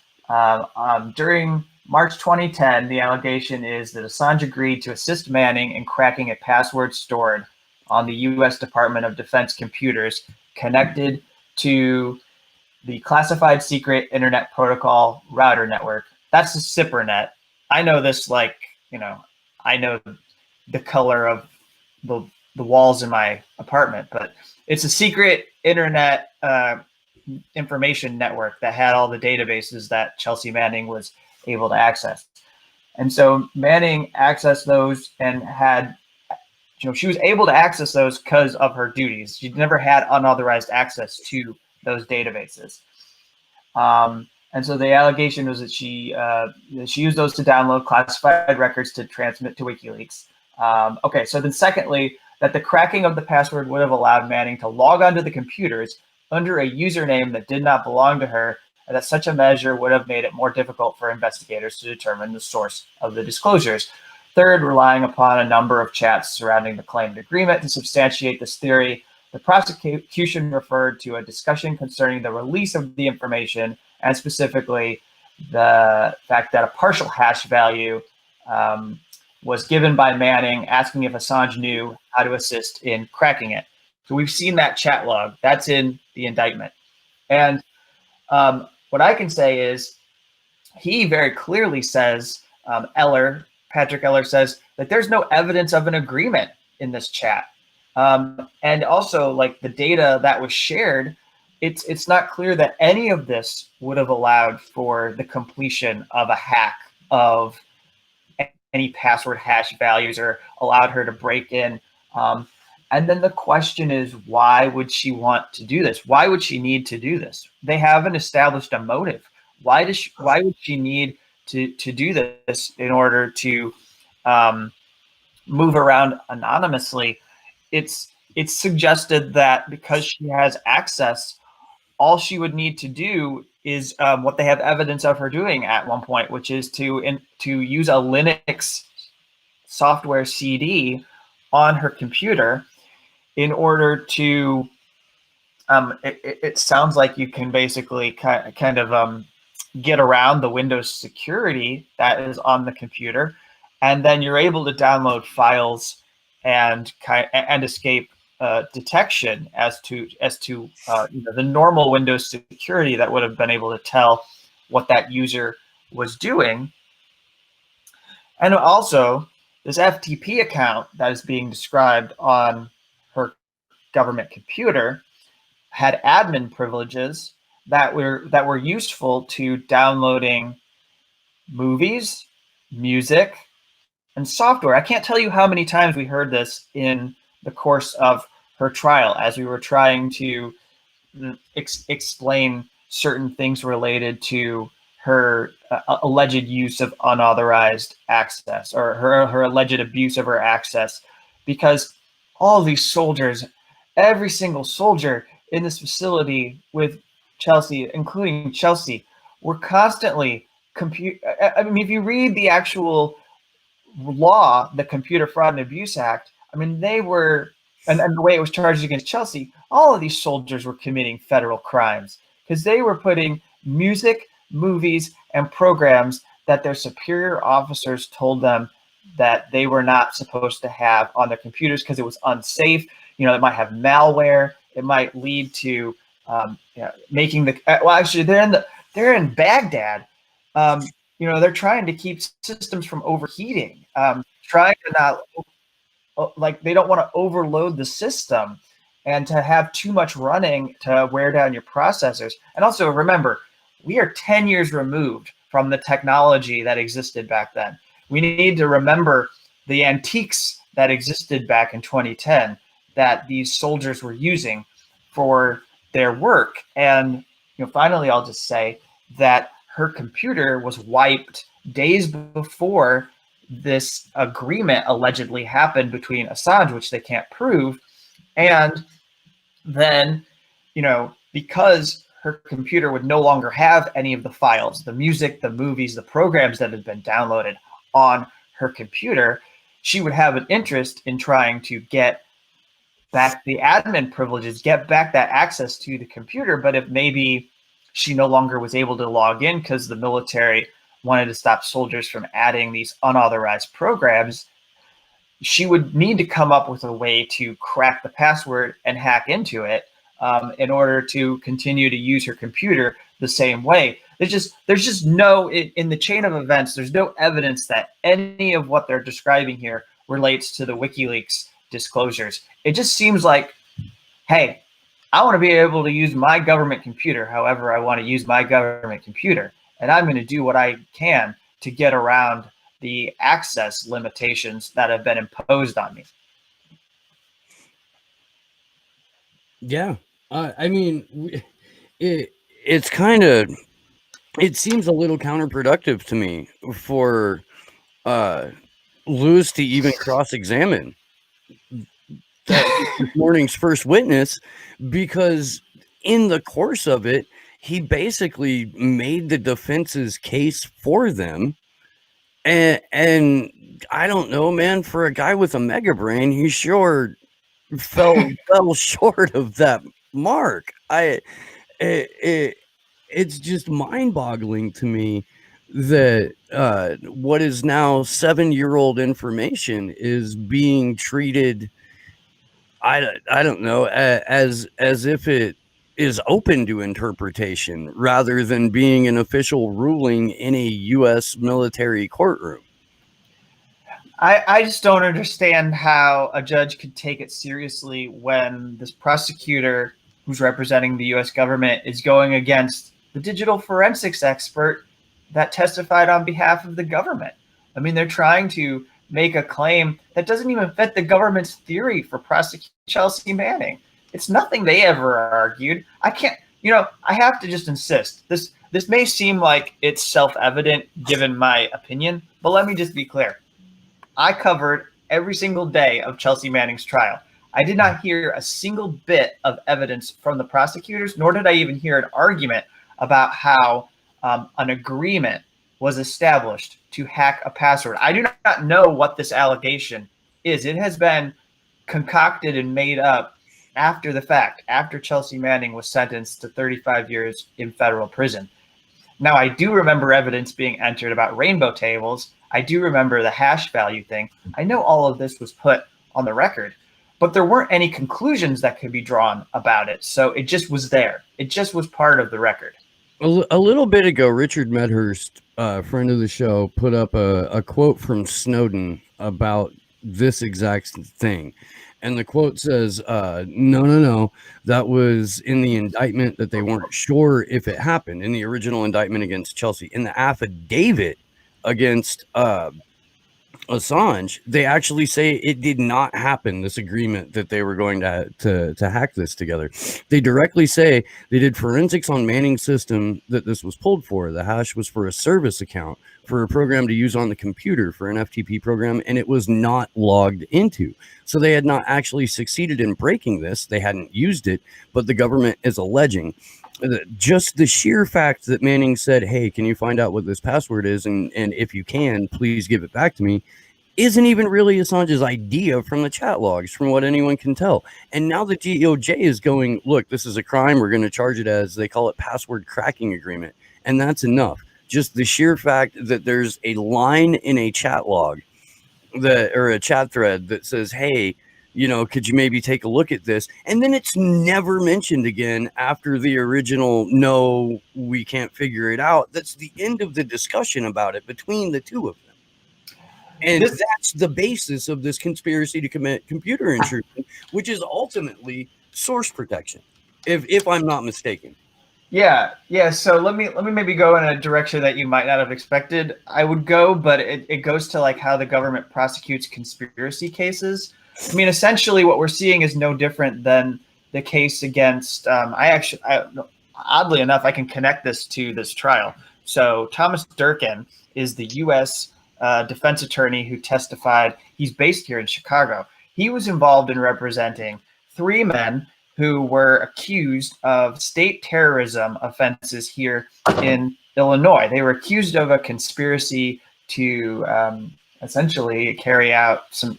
during March 2010, the allegation is that Assange agreed to assist Manning in cracking a password stored on the U.S. Department of Defense computers connected to the classified secret internet protocol router network. That's the SIPRNet. I know this I know the color of the walls in my apartment, but it's a secret internet information network that had all the databases that Chelsea Manning was able to access. And so Manning accessed those and had, she was able to access those because of her duties. She never had unauthorized access to those databases. And so the allegation was that she used those to download classified records to transmit to WikiLeaks. Okay, so then secondly, that the cracking of the password would have allowed Manning to log onto the computers under a username that did not belong to her, and that such a measure would have made it more difficult for investigators to determine the source of the disclosures. Third, relying upon a number of chats surrounding the claimed agreement to substantiate this theory, the prosecution referred to a discussion concerning the release of the information, and specifically the fact that a partial hash value was given by Manning, asking if Assange knew how to assist in cracking it. So we've seen that chat log. That's in the indictment. And what I can say is he very clearly says, Patrick Eller says that there's no evidence of an agreement in this chat. And also, like, the data that was shared, it's not clear that any of this would have allowed for the completion of a hack of any password hash values or allowed her to break in. And then the question is, why would she want to do this? Why would she need to do this? They haven't established a motive. Why would she need to do this in order to move around anonymously? It's suggested that because she has access, all she would need to do is what they have evidence of her doing at one point, which is to use a Linux software CD on her computer in order to, it sounds like you can basically kind of get around the Windows security that is on the computer, and then you're able to download files and escape detection as to the normal Windows security that would have been able to tell what that user was doing. And also, this FTP account that is being described on her government computer had admin privileges that were useful to downloading movies, music, and software. I can't tell you how many times we heard this in the course of her trial as we were trying to explain certain things related to her alleged use of unauthorized access, or her alleged abuse of her access, because all these soldiers, every single soldier in this facility with Chelsea, including Chelsea, were constantly I mean, if you read the actual law, the Computer Fraud and Abuse Act, I mean, they were, and the way it was charged against Chelsea, all of these soldiers were committing federal crimes because they were putting music, movies, and programs that their superior officers told them that they were not supposed to have on their computers because it was unsafe. It might have malware. It might lead to making the well. Actually, they're in Baghdad. They're trying to keep systems from overheating. Trying to not they don't want to overload the system and to have too much running to wear down your processors. And also remember, we are 10 years removed from the technology that existed back then. We need to remember the antiques that existed back in 2010 that these soldiers were using for their work. And finally, I'll just say that her computer was wiped days before this agreement allegedly happened between Assange, which they can't prove. And then, because her computer would no longer have any of the files, the music, the movies, the programs that had been downloaded on her computer, she would have an interest in trying to get back the admin privileges, get back that access to the computer. But if maybe she no longer was able to log in because the military wanted to stop soldiers from adding these unauthorized programs, she would need to come up with a way to crack the password and hack into it in order to continue to use her computer the same way. There's just no, in the chain of events, there's no evidence that any of what they're describing here relates to the WikiLeaks disclosures. It just seems like, hey, I want to be able to use my government computer however I want to use my government computer, and I'm going to do what I can to get around the access limitations that have been imposed on me. Yeah. I mean, it's kind of, it seems a little counterproductive to me for Lewis to even cross-examine this morning's first witness, because in the course of it, he basically made the defense's case for them. And I don't know, man, for a guy with a mega brain, he sure fell short of that mark. It's just mind-boggling to me that what is now 7-year-old information is being treated, I don't know, as if it is open to interpretation rather than being an official ruling in a U.S. military courtroom. I just don't understand how a judge could take it seriously when this prosecutor who's representing the U.S. government is going against the digital forensics expert that testified on behalf of the government. I mean, they're trying to make a claim that doesn't even fit the government's theory for prosecuting Chelsea Manning. It's nothing they ever argued. I can't, I have to just insist. This may seem like it's self-evident given my opinion, but let me just be clear. I covered every single day of Chelsea Manning's trial. I did not hear a single bit of evidence from the prosecutors, nor did I even hear an argument about how an agreement was established to hack a password. I do not know what this allegation is. It has been concocted and made up after the fact, after Chelsea Manning was sentenced to 35 years in federal prison. Now, I do remember evidence being entered about rainbow tables. I do remember the hash value thing. I know all of this was put on the record, but there weren't any conclusions that could be drawn about it. So it just was there. It just was part of the record. A little bit ago, Richard Medhurst, friend of the show, put up a quote from Snowden about this exact thing. And the quote says, no, that was in the indictment that they weren't sure if it happened, in the original indictment against Chelsea. In the affidavit against Assange, they actually say it did not happen, this agreement that they were going to hack this together. They directly say they did forensics on Manning's system that this was pulled for. The hash was for a service account, for a program to use on the computer, for an FTP program, and it was not logged into. So they had not actually succeeded in breaking this. They hadn't used it, but the government is alleging just the sheer fact that Manning said, hey, can you find out what this password is? And if you can, please give it back to me, isn't even really Assange's idea from the chat logs, from what anyone can tell. And now the DOJ is going, look, this is a crime. We're going to charge it as, they call it, password cracking agreement. And that's enough. Just the sheer fact that there's a line in a chat log or a chat thread that says, hey, could you maybe take a look at this? And then it's never mentioned again after the original, no, we can't figure it out. That's the end of the discussion about it between the two of them. And that's the basis of this conspiracy to commit computer intrusion, which is ultimately source protection, if I'm not mistaken. Yeah. So let me maybe go in a direction that you might not have expected I would go, but it goes to like how the government prosecutes conspiracy cases. I mean, essentially, what we're seeing is no different than the case against. Oddly enough, I can connect this to this trial. So Thomas Durkin is the U.S. Defense attorney who testified. He's based here in Chicago. He was involved in representing 3 men who were accused of state terrorism offenses here in Illinois. They were accused of a conspiracy to essentially carry out some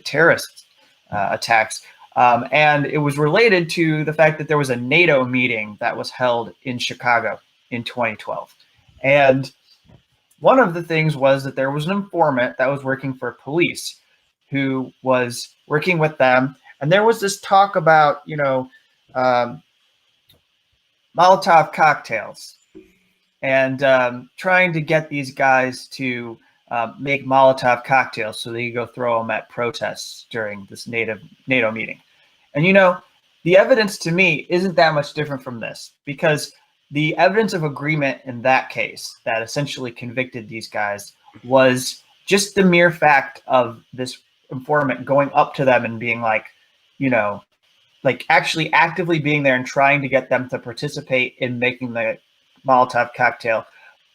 terrorist attacks. And it was related to the fact that there was a NATO meeting that was held in Chicago in 2012. And one of the things was that there was an informant that was working for police who was working with them. And there was this talk about, Molotov cocktails and trying to get these guys to make Molotov cocktails so they could go throw them at protests during this NATO meeting. And, the evidence to me isn't that much different from this, because the evidence of agreement in that case that essentially convicted these guys was just the mere fact of this informant going up to them and being like, actually actively being there and trying to get them to participate in making the Molotov cocktail.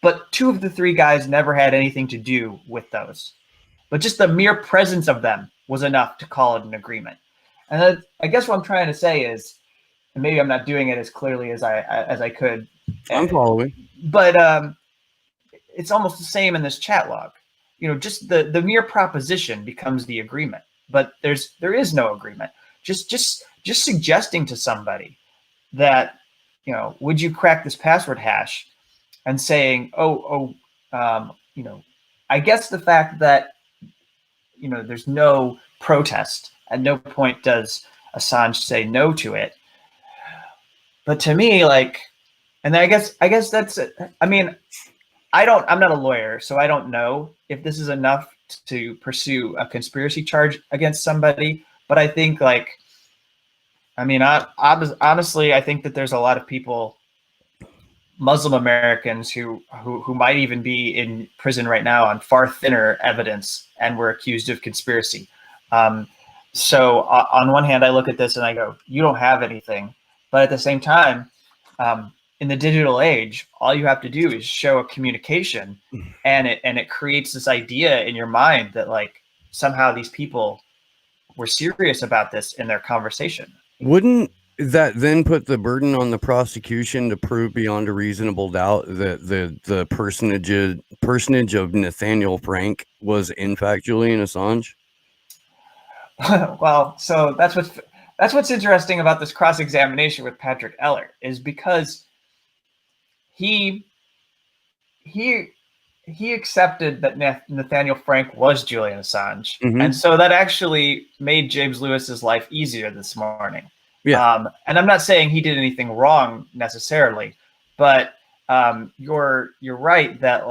But 2 of the 3 guys never had anything to do with those. But just the mere presence of them was enough to call it an agreement. And I guess what I'm trying to say is, and maybe I'm not doing it as clearly as I could. I'm following. But it's almost the same in this chat log. Just the mere proposition becomes the agreement. But there is no agreement. Just suggesting to somebody that, would you crack this password hash, and saying, I guess the fact that, there's no protest, at no point does Assange say no to it. But to me, and I guess that's it. I mean, I'm not a lawyer, so I don't know if this is enough to pursue a conspiracy charge against somebody. But I think honestly, I think that there's a lot of people, Muslim Americans who might even be in prison right now on far thinner evidence and were accused of conspiracy. So on one hand, I look at this and I go, you don't have anything. But at the same time, in the digital age, all you have to do is show a communication, and it creates this idea in your mind that somehow these people were serious about this in their conversation. Wouldn't that then put the burden on the prosecution to prove beyond a reasonable doubt that the personage of Nathaniel Frank was in fact Julian Assange? Well, so that's what's interesting about this cross-examination with Patrick Eller, is because he accepted that Nathaniel Frank was Julian Assange. Mm-hmm. And so that actually made James Lewis's life easier this morning. Yeah. And I'm not saying he did anything wrong necessarily, but you're right that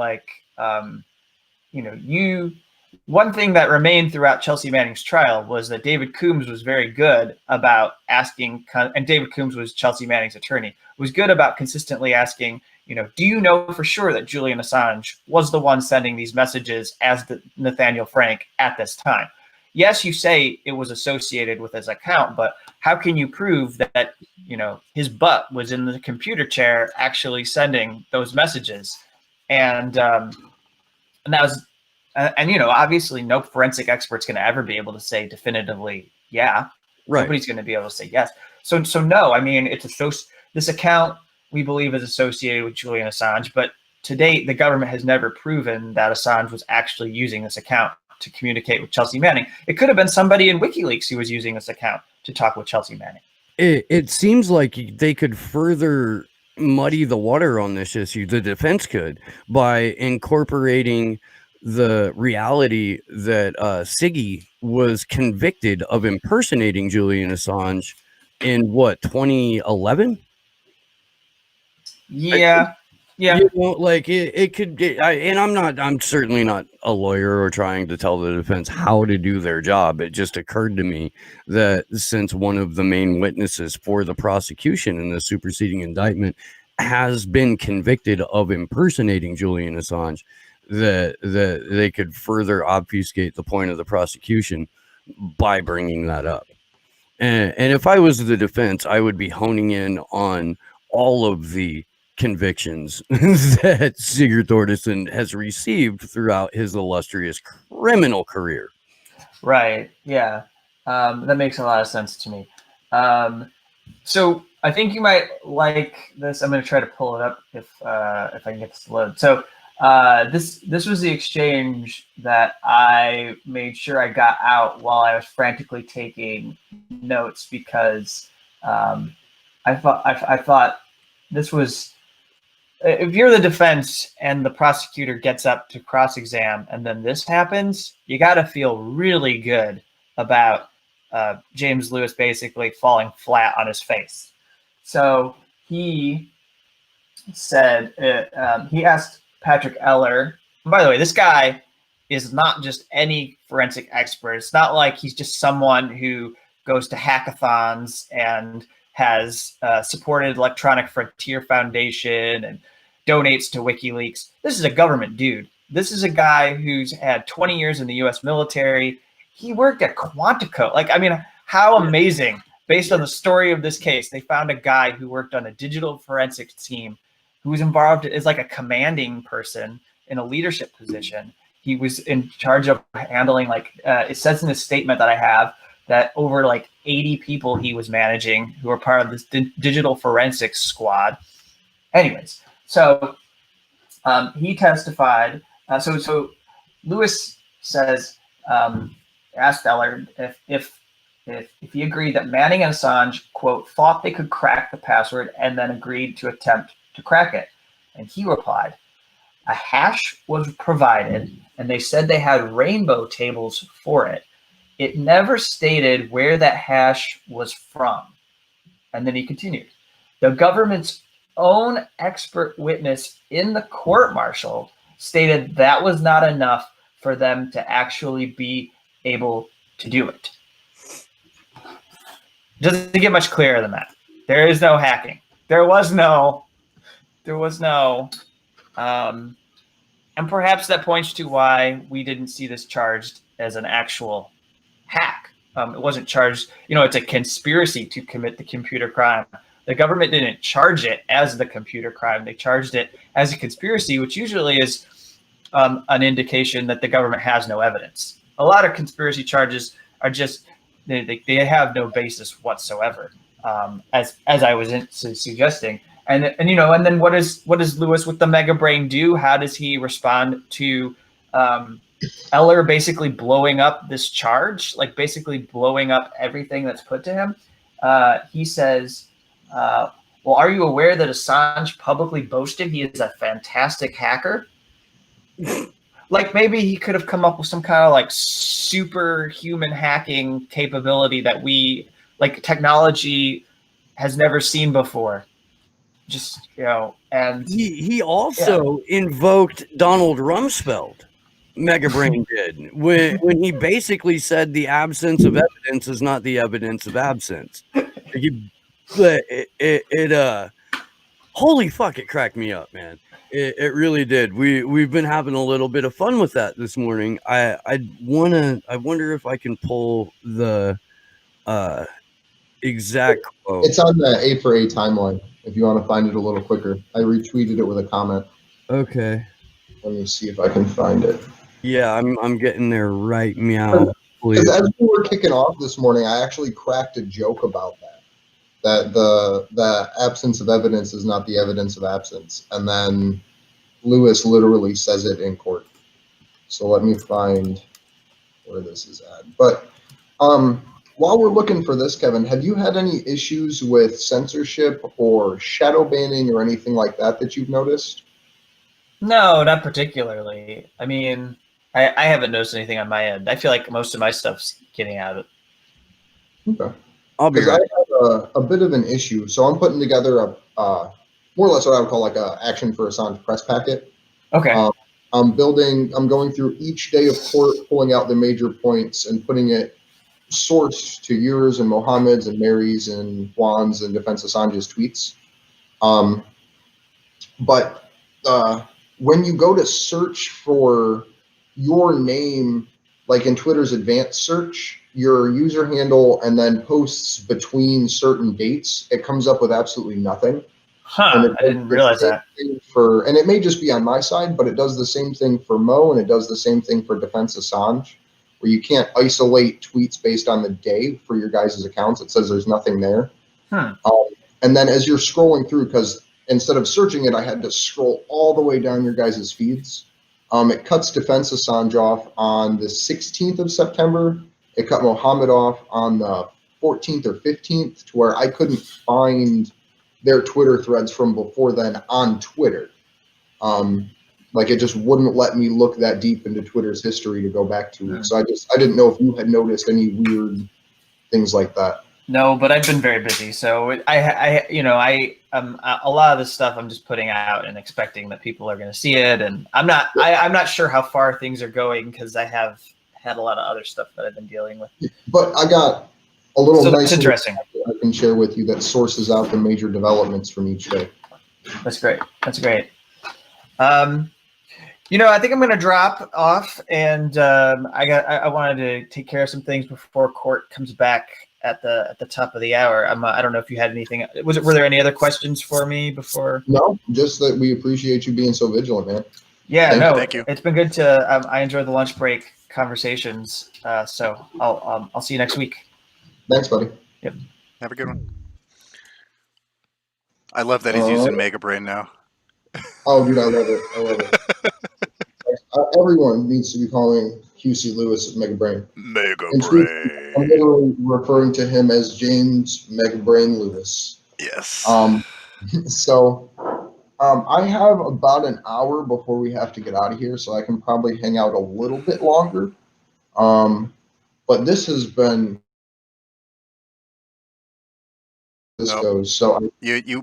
one thing that remained throughout Chelsea Manning's trial was that David Coombs was very good about asking, and David Coombs was Chelsea Manning's attorney, was good about consistently asking, do you know for sure that Julian Assange was the one sending these messages as Nathaniel Frank at this time? Yes, you say it was associated with his account, but how can you prove that, his butt was in the computer chair actually sending those messages? And that was, obviously no forensic expert's going to ever be able to say definitively, yeah. Right. Nobody's going to be able to say yes. So no, I mean, this account we believe is associated with Julian Assange, but to date, the government has never proven that Assange was actually using this account to communicate with Chelsea Manning. It could have been somebody in WikiLeaks who was using this account to talk with Chelsea Manning. It seems like they could further muddy the water on this issue. The defense could, by incorporating the reality that Siggy was convicted of impersonating Julian Assange in 2011? Yeah. Yeah. It could, and I'm certainly not a lawyer or trying to tell the defense how to do their job. It just occurred to me that since one of the main witnesses for the prosecution in the superseding indictment has been convicted of impersonating Julian Assange, that they could further obfuscate the point of the prosecution by bringing that up. And if I was the defense, I would be honing in on all of the convictions that Sigurd Thordarson has received throughout his illustrious criminal career. Right. Yeah. That makes a lot of sense to me. So I think you might like this. I'm going to try to pull it up if I can get this to load. So this was the exchange that I made sure I got out while I was frantically taking notes, because I thought this was, if you're the defense and the prosecutor gets up to cross-exam and then this happens, you got to feel really good about James Lewis basically falling flat on his face. So he said, he asked Patrick Eller, and by the way, this guy is not just any forensic expert. It's not like he's just someone who goes to hackathons and has supported Electronic Frontier Foundation and donates to WikiLeaks. This is a government dude. This is a guy who's had 20 years in the U.S. military. He worked at Quantico. Like, I mean, how amazing. Based on the story of this case, they found a guy who worked on a digital forensics team who was involved as like a commanding person in a leadership position. He was in charge of handling, like, it says in the statement that I have, that over like 80 people he was managing who were part of this digital forensics squad. Anyways, so he testified. So Lewis says, asked Eller if he agreed that Manning and Assange, quote, thought they could crack the password and then agreed to attempt to crack it. And he replied, a hash was provided and they said they had rainbow tables for it. It never stated where that hash was from. And then he continued, the government's own expert witness in the court-martial stated that was not enough for them to actually be able to do it. Doesn't get much clearer than that. There is no hacking. There was no, and perhaps that points to why we didn't see this charged as an actual hack. It wasn't charged, it's a conspiracy to commit the computer crime. The government didn't charge it as the computer crime. They charged it as a conspiracy, which usually is an indication that the government has no evidence. A lot of conspiracy charges are just, they have no basis whatsoever, as I was suggesting. And then what does Lewis with the mega brain do? How does he respond to Eller basically blowing up this charge, like basically blowing up everything that's put to him? He says, well, are you aware that Assange publicly boasted he is a fantastic hacker? Like, maybe he could have come up with some kind of like superhuman hacking capability that technology has never seen before. Just, and he also invoked Donald Rumsfeld. Megabrain did when he basically said the absence of evidence is not the evidence of absence. Holy fuck, it cracked me up, man. It really did. We've been having a little bit of fun with that this morning. I wonder if I can pull the exact quote. It's on the A4A timeline if you want to find it a little quicker. I retweeted it with a comment. Okay. Let me see if I can find it. Yeah, I'm getting there right meow. Because as we were kicking off this morning, I actually cracked a joke about that the absence of evidence is not the evidence of absence. And then Lewis literally says it in court. So let me find where this is at. But while we're looking for this, Kevin, have you had any issues with censorship or shadow banning or anything like that you've noticed? No, not particularly. I mean, I haven't noticed anything on my end. I feel like most of my stuff's getting out. Okay. I'll be Because right. I have a bit of an issue. So I'm putting together a more or less what I would call like a action for Assange press packet. Okay. I'm going through each day of court, pulling out the major points and putting it sourced to yours and Mohammed's and Mary's and Juan's and Defense Assange's tweets. but when you go to search for your name, like in Twitter's advanced search, your user handle and then posts between certain dates, it comes up with absolutely nothing. And Huh, I didn't realize that. And it may just be on my side, but it does the same thing for Mo, and it does the same thing for Defense Assange, where you can't isolate tweets based on the day for your guys' accounts. It says there's nothing there. And then as you're scrolling through, because instead of searching it, I had to scroll all the way down your guys' feeds. It cuts Defense Assange off on the 16th of September. It cut Mohammed off on the 14th or 15th, to where I couldn't find their Twitter threads from before then on Twitter. Like, it just wouldn't let me look that deep into Twitter's history to go back to it. So I didn't know if you had noticed any weird things like that. No, but I've been very busy, so a lot of this stuff I'm just putting out and expecting that people are going to see it, and I'm not sure how far things are going because I have had a lot of other stuff that I've been dealing with. But I got a little So nice it's interesting. I can share with you that sources out the major developments from each day. That's great. That's great. I think I'm going to drop off, and I wanted to take care of some things before court comes back at the top of the hour. I don't know if you had anything. Were there any other questions for me before? No, just that we appreciate you being so vigilant, man. Yeah, Thank you. It's been good to. I enjoyed the lunch break conversations. So I'll see you next week. Thanks, buddy. Yep. Have a good one. I love that he's using Mega Brain now. Oh, dude, I love it. I love it. Everyone needs to be calling QC Lewis Mega Brain. Mega In truth, I'm Brain. literally referring to him as James Mega Brain Lewis. Yes. So I have about an hour before we have to get out of here, so I can probably hang out a little bit longer. But this has been goes. So you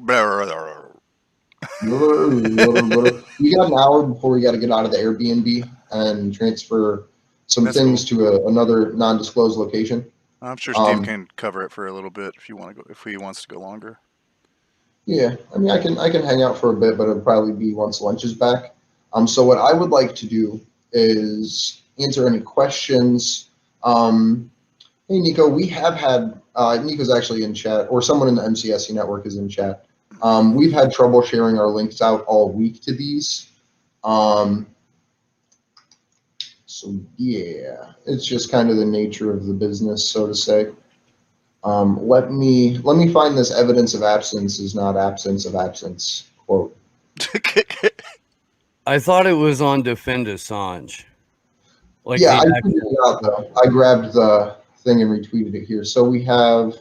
we got an hour before we got to get out of the Airbnb and transfer some That's things to another non-disclosed location. I'm sure Steve can cover it for a little bit if you want to go. If he wants to go longer. Yeah, I mean, I can hang out for a bit, but it'll probably be once lunch is back. So what I would like to do is answer any questions. Hey, Nico, we have had Nico's actually in chat, or someone in the MCSC network is in chat. We've had trouble sharing our links out all week to these. So yeah, it's just kind of the nature of the business, so to say. Let me find this evidence of absence is not absence of absence quote. I thought it was on Defend Assange. Like, yeah, I figured it out though. I grabbed the thing and retweeted it here. So we have,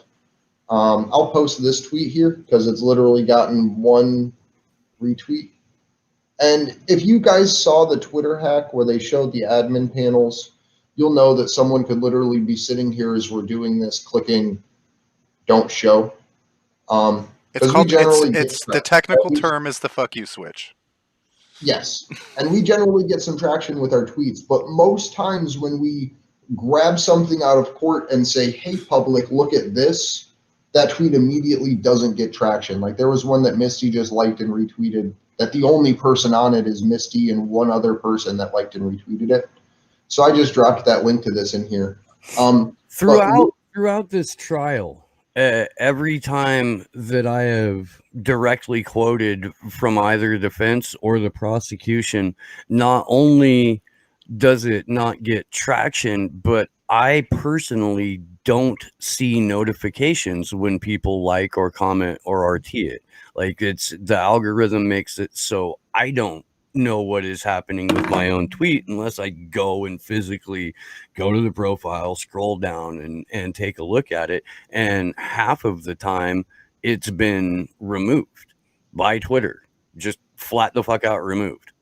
I'll post this tweet here because it's literally gotten one retweet. And if you guys saw the Twitter hack where they showed the admin panels, you'll know that someone could literally be sitting here as we're doing this, clicking "Don't show." It's called. It's the technical term is the "fuck you" switch. Yes, and we generally get some traction with our tweets, but most times when we grab something out of court and say, "Hey, public, look at this," that tweet immediately doesn't get traction. Like there was one that Misty just liked and retweeted. That the only person on it is Misty and one other person that liked and retweeted it. So I just dropped that link to this in here. Throughout this trial, every time that I have directly quoted from either defense or the prosecution, not only does it not get traction, but I personally don't see notifications when people like or comment or RT it. Like it's the algorithm makes it so I don't know what is happening with my own tweet unless I go and physically go to the profile, scroll down and take a look at it. And half of the time it's been removed by Twitter, just flat the fuck out removed.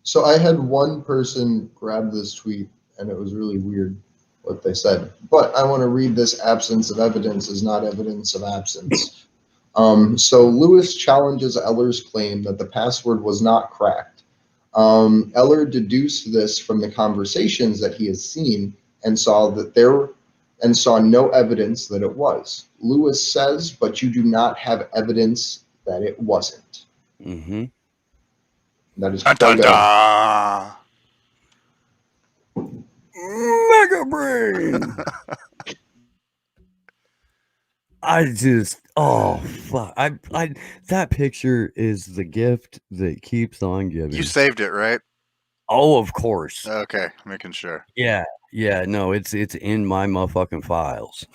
So I had one person grab this tweet and it was really weird what they said, but I want to read this. Absence of evidence is not evidence of absence. So Lewis challenges Eller's claim that the password was not cracked. Eller deduced this from the conversations that he has seen and saw no evidence that it was. Lewis says, but you do not have evidence that it wasn't. Mm-hmm. That is Dun, quite dun, dun. Mega Brain. Fuck. That picture is the gift that keeps on giving. You saved it, right? Oh, of course. Okay, making sure. Yeah. No, it's in my motherfucking files.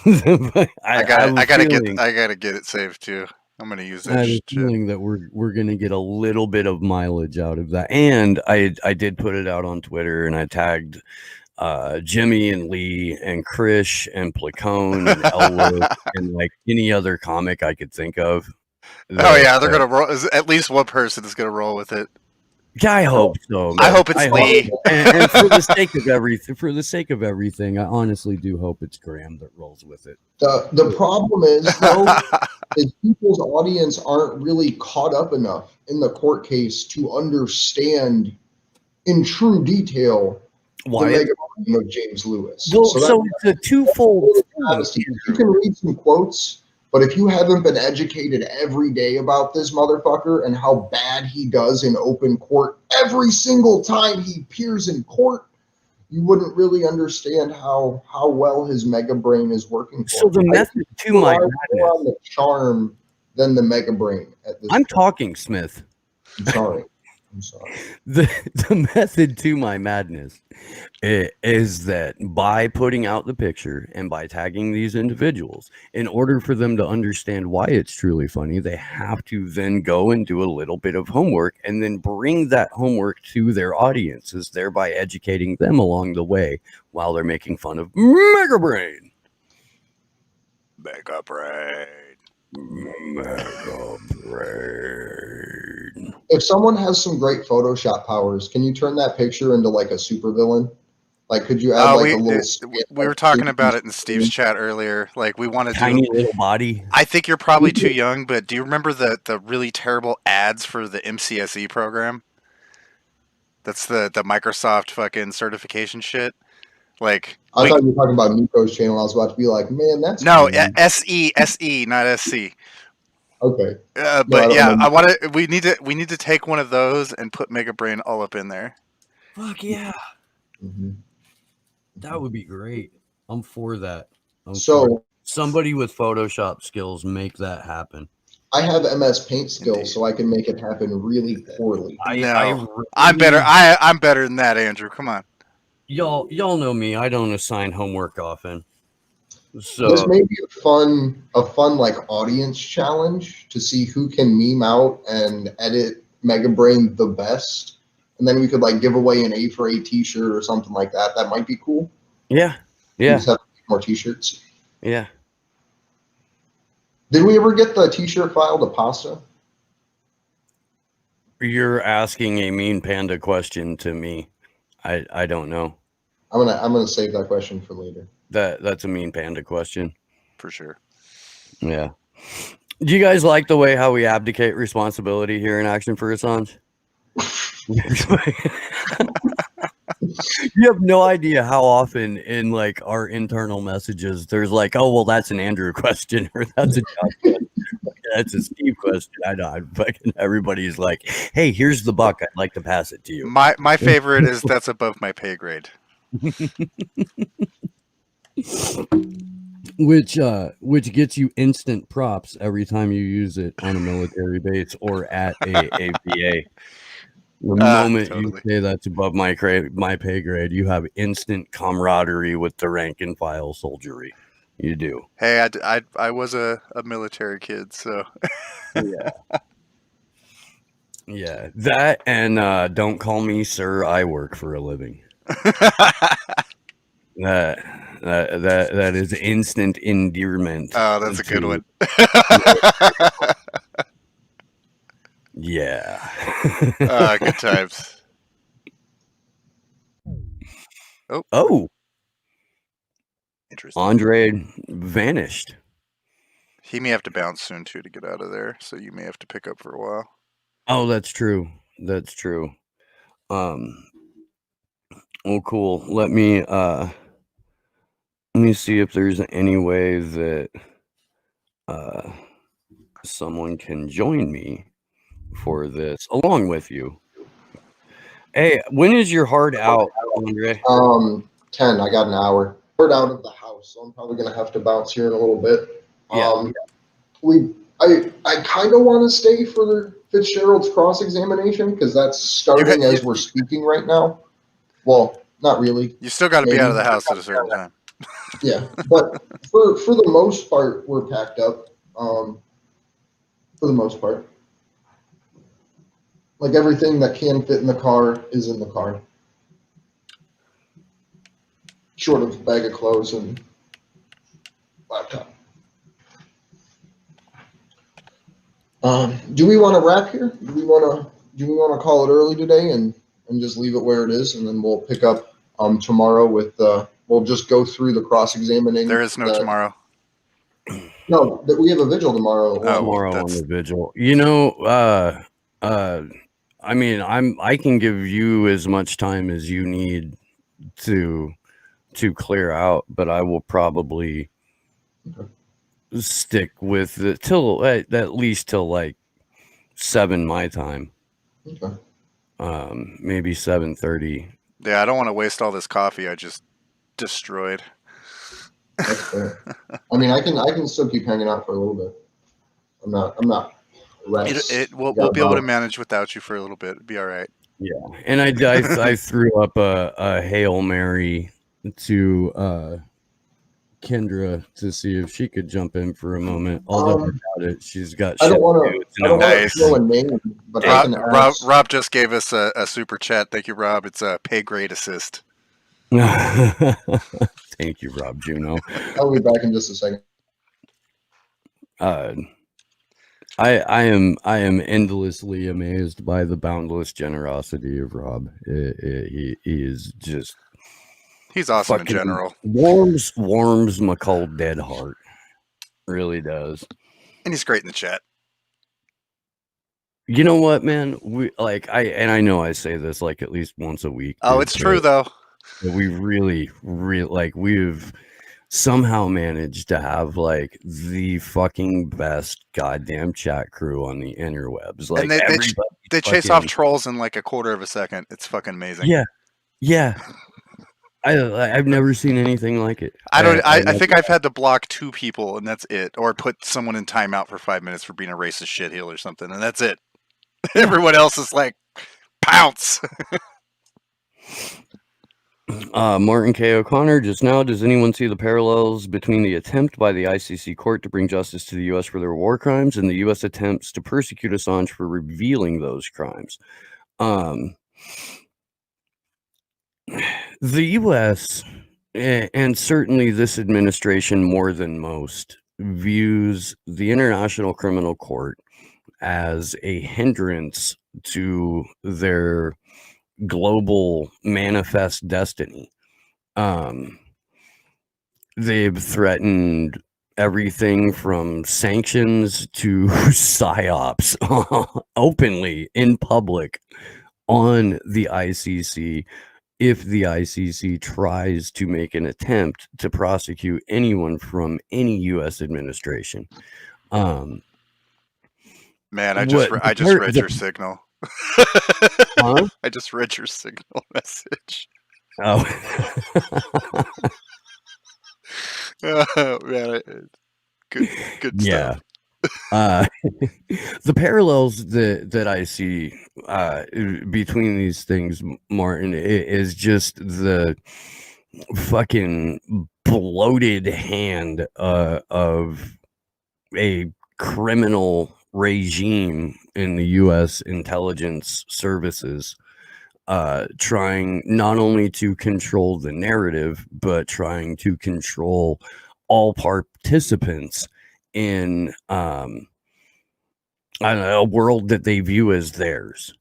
I gotta get it saved too. I'm gonna use I have that a shit. feeling that we're gonna get a little bit of mileage out of that. And I did put it out on Twitter, and I tagged Jimmy and Lee and Krish and Placone and Elwood and like any other comic I could think of. Oh yeah, they're gonna roll. At least one person is gonna roll with it. Yeah, I hope so. I hope it's Lee. And for the sake of everything, I honestly do hope it's Graham that rolls with it. The problem is though, is people's audience aren't really caught up enough in the court case to understand in true detail Why? the mega brain of James Lewis. Well, so it's a twofold. You can read some quotes, but if you haven't been educated every day about this motherfucker and how bad he does in open court every single time he appears in court, you wouldn't really understand how well his mega brain is working for So the him. method to my More madness. on the charm than the mega brain at this I'm point. talking, Smith. I'm sorry. The method to my madness is that by putting out the picture and by tagging these individuals, in order for them to understand why it's truly funny, they have to then go and do a little bit of homework and then bring that homework to their audiences, thereby educating them along the way while they're making fun of Mega Brain. Mega Brain. Mega Brain. If someone has some great Photoshop powers, can you turn that picture into like a supervillain? Like, could you add like a little? We were talking about it in Steve's chat earlier. Like, we want to Tiny little body. I think you're probably too young, but do you remember the really terrible ads for the MCSE program? That's the Microsoft fucking certification shit. Like, I thought you were talking about Nico's channel. I was about to be like, man, that's no, cool. SE, not SC. Okay. But yeah, we need to take one of those and put Mega Brain all up in there. Fuck yeah. Mm-hmm. That would be great. I'm for that. So somebody with Photoshop skills, make that happen. I have MS Paint skills, so I can make it happen really poorly. I'm better. I'm better than that, Andrew. Come on. Y'all know me. I don't assign homework often. So this may be a fun like audience challenge to see who can meme out and edit Mega Brain the best, and then we could like give away an A for A T-shirt or something like that. That might be cool. Yeah. We just have more T-shirts. Yeah. Did we ever get the T-shirt file to Pasta? You're asking a mean panda question to me. I don't know. I'm gonna save that question for later. That's a mean panda question. For sure. Yeah. Do you guys like the way how we abdicate responsibility here in Action for Assange? You have no idea how often in like our internal messages there's like, oh well, that's an Andrew question or that's a John question. That's a Steve question. I know. Fucking everybody's like, hey, here's the buck. I'd like to pass it to you. My favorite is that's above my pay grade. Which gets you instant props every time you use it on a military base or at a VA. The moment you say that's above my pay grade, you have instant camaraderie with the rank and file soldiery. You do. Hey, I was a military kid, so yeah. Yeah, that and don't call me sir. I work for a living. That is instant endearment. Oh, that's a good one. Yeah. Good times. Oh. Interesting. Andre vanished. He may have to bounce soon too to get out of there, so you may have to pick up for a while. Oh, that's true. That's true. Oh, cool. Let me see if there's any way that someone can join me for this along with you. Hey, when is your hard out, Andre? 10. I got an hour. We're out of the house, so I'm probably gonna have to bounce here in a little bit. Yeah. I kind of want to stay for Fitzgerald's cross examination because that's starting as we're speaking right now. Well, not really. You still got to be out of the Maybe. house at a certain time. Yeah, but for the most part, we're packed up. For the most part, like everything that can fit in the car is in the car, short of a bag of clothes and laptop. Do we want to wrap here? Do we want to call it early today and just leave it where it is, and then we'll pick up tomorrow with we'll just go through the cross examining. There is no tomorrow. No, that we have a vigil tomorrow. Tomorrow on the vigil. You know, I mean, I can give you as much time as you need to clear out, but I will probably stick with it till at least till like 7 my time. Okay. Maybe 7:30. Yeah, I don't want to waste all this coffee I just destroyed. That's fair. I mean, I can still keep hanging out for a little bit. I'm not. We'll be able to manage without you for a little bit. It'll be all right. Yeah, and I threw up a Hail Mary to Kendra to see if she could jump in for a moment. Although I doubt it, she's got. I don't want to throw a name, but I can ask. Rob just gave us a super chat. Thank you, Rob. It's a pay grade assist. Thank you, Rob Juno. I'll be back in just a second. I am endlessly amazed by the boundless generosity of Rob. He is just. He's awesome in general. Warms my cold dead heart. Really does. And he's great in the chat. You know what, man? I know I say this like at least once a week. Oh, it's true though. We really we've somehow managed to have like the fucking best goddamn chat crew on the interwebs. Like, and they chase off trolls in like a quarter of a second. It's fucking amazing. Yeah. I've never seen anything like it. I think I've had to block 2 people and that's it, or put someone in timeout for 5 minutes for being a racist shitheel or something, and that's it. Everyone else is like pounce. Martin K. O'Connor just now. Does anyone see the parallels between the attempt by the ICC court to bring justice to the U.S. for their war crimes and the U.S. attempts to persecute Assange for revealing those crimes? The U.S. and certainly this administration more than most views the International Criminal Court as a hindrance to their global manifest destiny. They've threatened everything from sanctions to psyops openly in public on the ICC if the ICC tries to make an attempt to prosecute anyone from any U.S. administration. Man, I just read your signal. Huh? I just read your signal message. Oh. Oh man, good Yeah. stuff. The parallels that I see between these things, Martin, is just the fucking bloated hand of a criminal regime in the U.S. intelligence services, trying not only to control the narrative, but trying to control all participants in I don't know, a world that they view as theirs.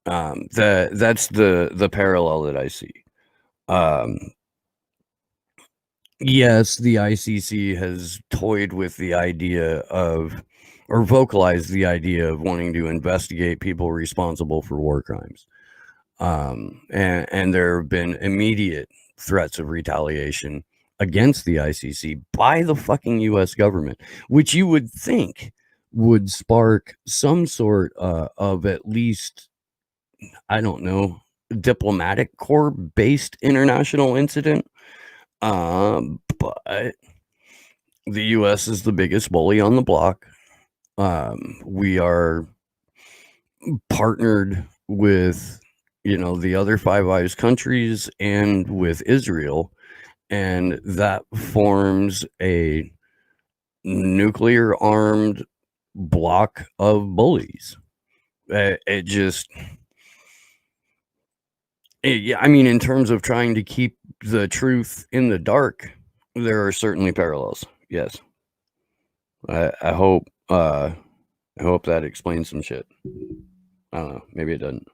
That's the parallel that I see. Yes, the ICC has toyed with the idea of, or vocalized the idea of wanting to investigate people responsible for war crimes. And there have been immediate threats of retaliation against the ICC by the fucking US government, which you would think would spark some sort of at least, I don't know, diplomatic corps based international incident. But the US is the biggest bully on the block. We are partnered with, the other Five Eyes countries and with Israel, and that forms a nuclear armed block of bullies. I mean, in terms of trying to keep the truth in the dark, there are certainly parallels. Yes. I hope that explains some shit. I don't know. Maybe it doesn't.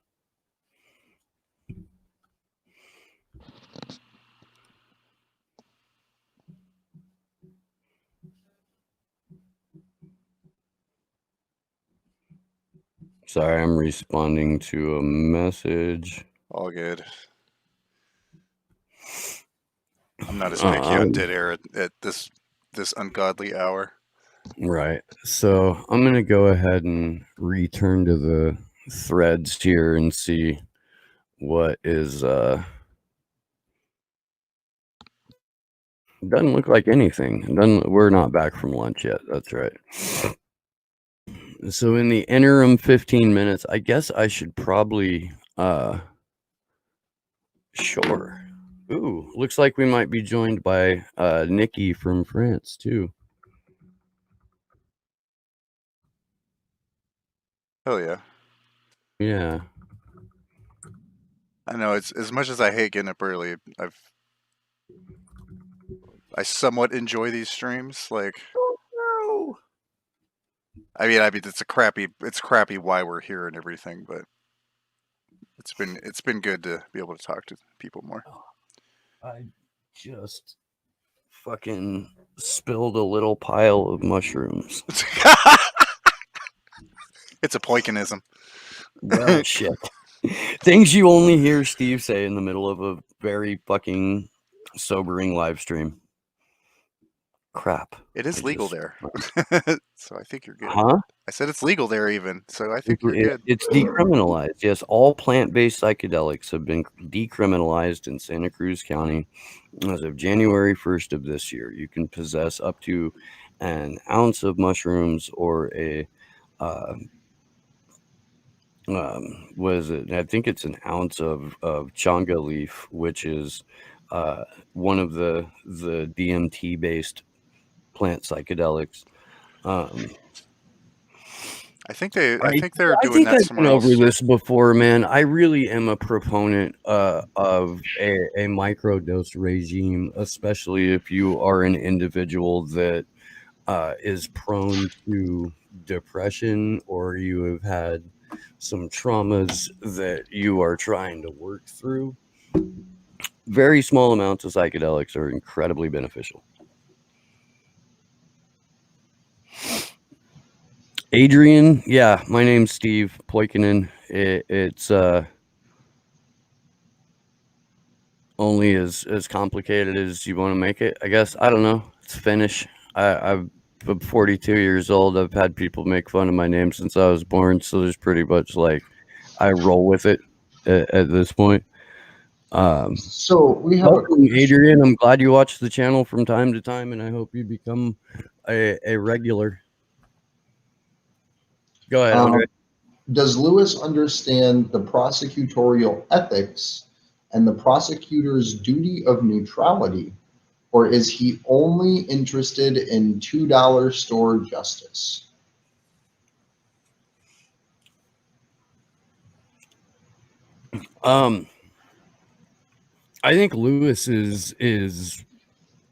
Sorry, I'm responding to a message. All good. I'm not as picky on dead air at this ungodly hour. Right. So I'm gonna go ahead and return to the threads here and see what is doesn't look like anything. We're not back from lunch yet. That's right. So in the interim 15 minutes, I guess I should probably sure. Ooh, looks like we might be joined by Nikki from France too. Hell yeah. Yeah. I know, it's as much as I hate getting up early, I somewhat enjoy these streams. Like, I mean, it's crappy why we're here and everything, but it's been good to be able to talk to people more. I just fucking spilled a little pile of mushrooms. It's a poikinism. Well, shit. Things you only hear Steve say in the middle of a very fucking sobering live stream. Crap. It is legal there. So I think you're good. Huh? I said it's legal there even, so I think you're good. It's decriminalized. Yes, all plant-based psychedelics have been decriminalized in Santa Cruz County as of January 1st of this year. You can possess up to an ounce of mushrooms or a what is it? I think it's an ounce of changa leaf, which is one of the DMT based plant psychedelics. I think they're doing that somewhere else. I've been over this before, man. I really am a proponent of a microdose regime, especially if you are an individual that is prone to depression or you have had some traumas that you are trying to work through. Very small amounts of psychedelics are incredibly beneficial. Adrian, yeah, my name's Steve Poikinen. It's only as complicated as you want to make it, I guess. I don't know. It's Finnish. I'm 42 years old. I've had people make fun of my name since I was born, so there's pretty much like I roll with it at this point. So we have welcome, Adrian. I'm glad you watch the channel from time to time, and I hope you become a regular. Go ahead, Andre. Does Lewis understand the prosecutorial ethics and the prosecutor's duty of neutrality, or is he only interested in $2 store justice? I think Lewis is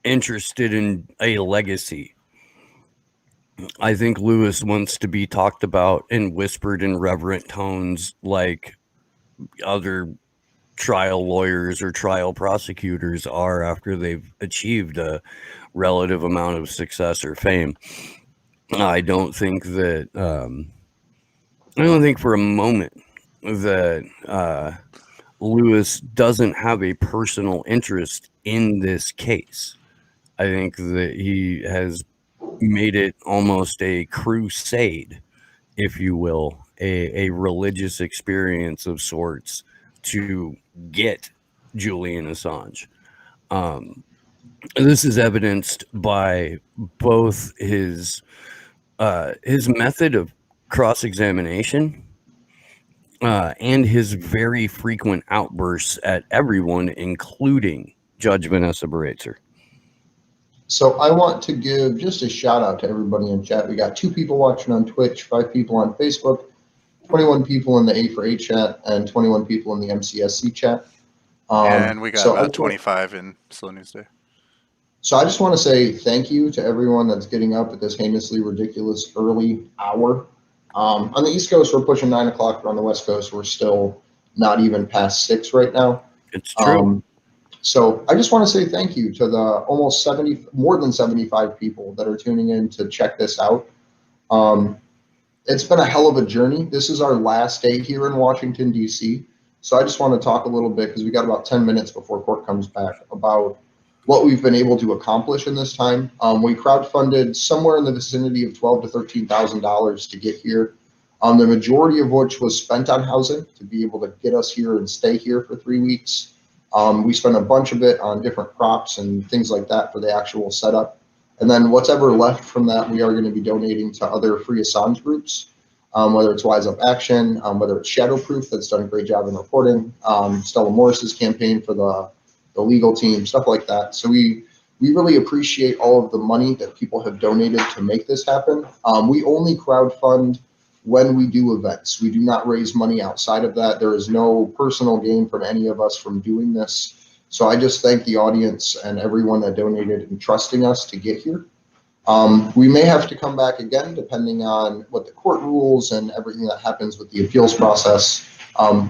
interested in a legacy. I think Lewis wants to be talked about and whispered in reverent tones like other trial lawyers or trial prosecutors are after they've achieved a relative amount of success or fame. I don't think for a moment that Lewis doesn't have a personal interest in this case. I think that he has made it almost a crusade, if you will, a religious experience of sorts to get Julian Assange. This is evidenced by both his method of cross-examination and his very frequent outbursts at everyone, including Judge Vanessa Baratzer. So I want to give just a shout out to everybody in chat. We got 2 people watching on Twitch, 5 people on Facebook, 21 people in the A4A chat, and 21 people in the MCSC chat. And we got so about 25 in Slow News Day. So I just want to say thank you to everyone that's getting up at this heinously ridiculous early hour. On the East Coast, we're pushing 9 o'clock, but on the West Coast, we're still not even past 6 right now. It's true. So I just want to say thank you to the more than 75 people that are tuning in to check this out. It's been a hell of a journey. This is our last day here in Washington, D.C. So I just want to talk a little bit, because we got about 10 minutes before court comes back, about what we've been able to accomplish in this time. We crowdfunded somewhere in the vicinity of $12,000 to $13,000 to get here. The majority of which was spent on housing to be able to get us here and stay here for 3 weeks. We spent a bunch of it on different props and things like that for the actual setup. And then whatever left from that, we are going to be donating to other Free Assange groups, whether it's Wise Up Action, whether it's Shadowproof, that's done a great job in reporting, Stella Morris's campaign for the legal team, stuff like that. So we really appreciate all of the money that people have donated to make this happen. We only crowdfund when we do events. We do not raise money outside of that. There is no personal gain from any of us from doing this. So I just thank the audience and everyone that donated and trusting us to get here. We may have to come back again, depending on what the court rules and everything that happens with the appeals process,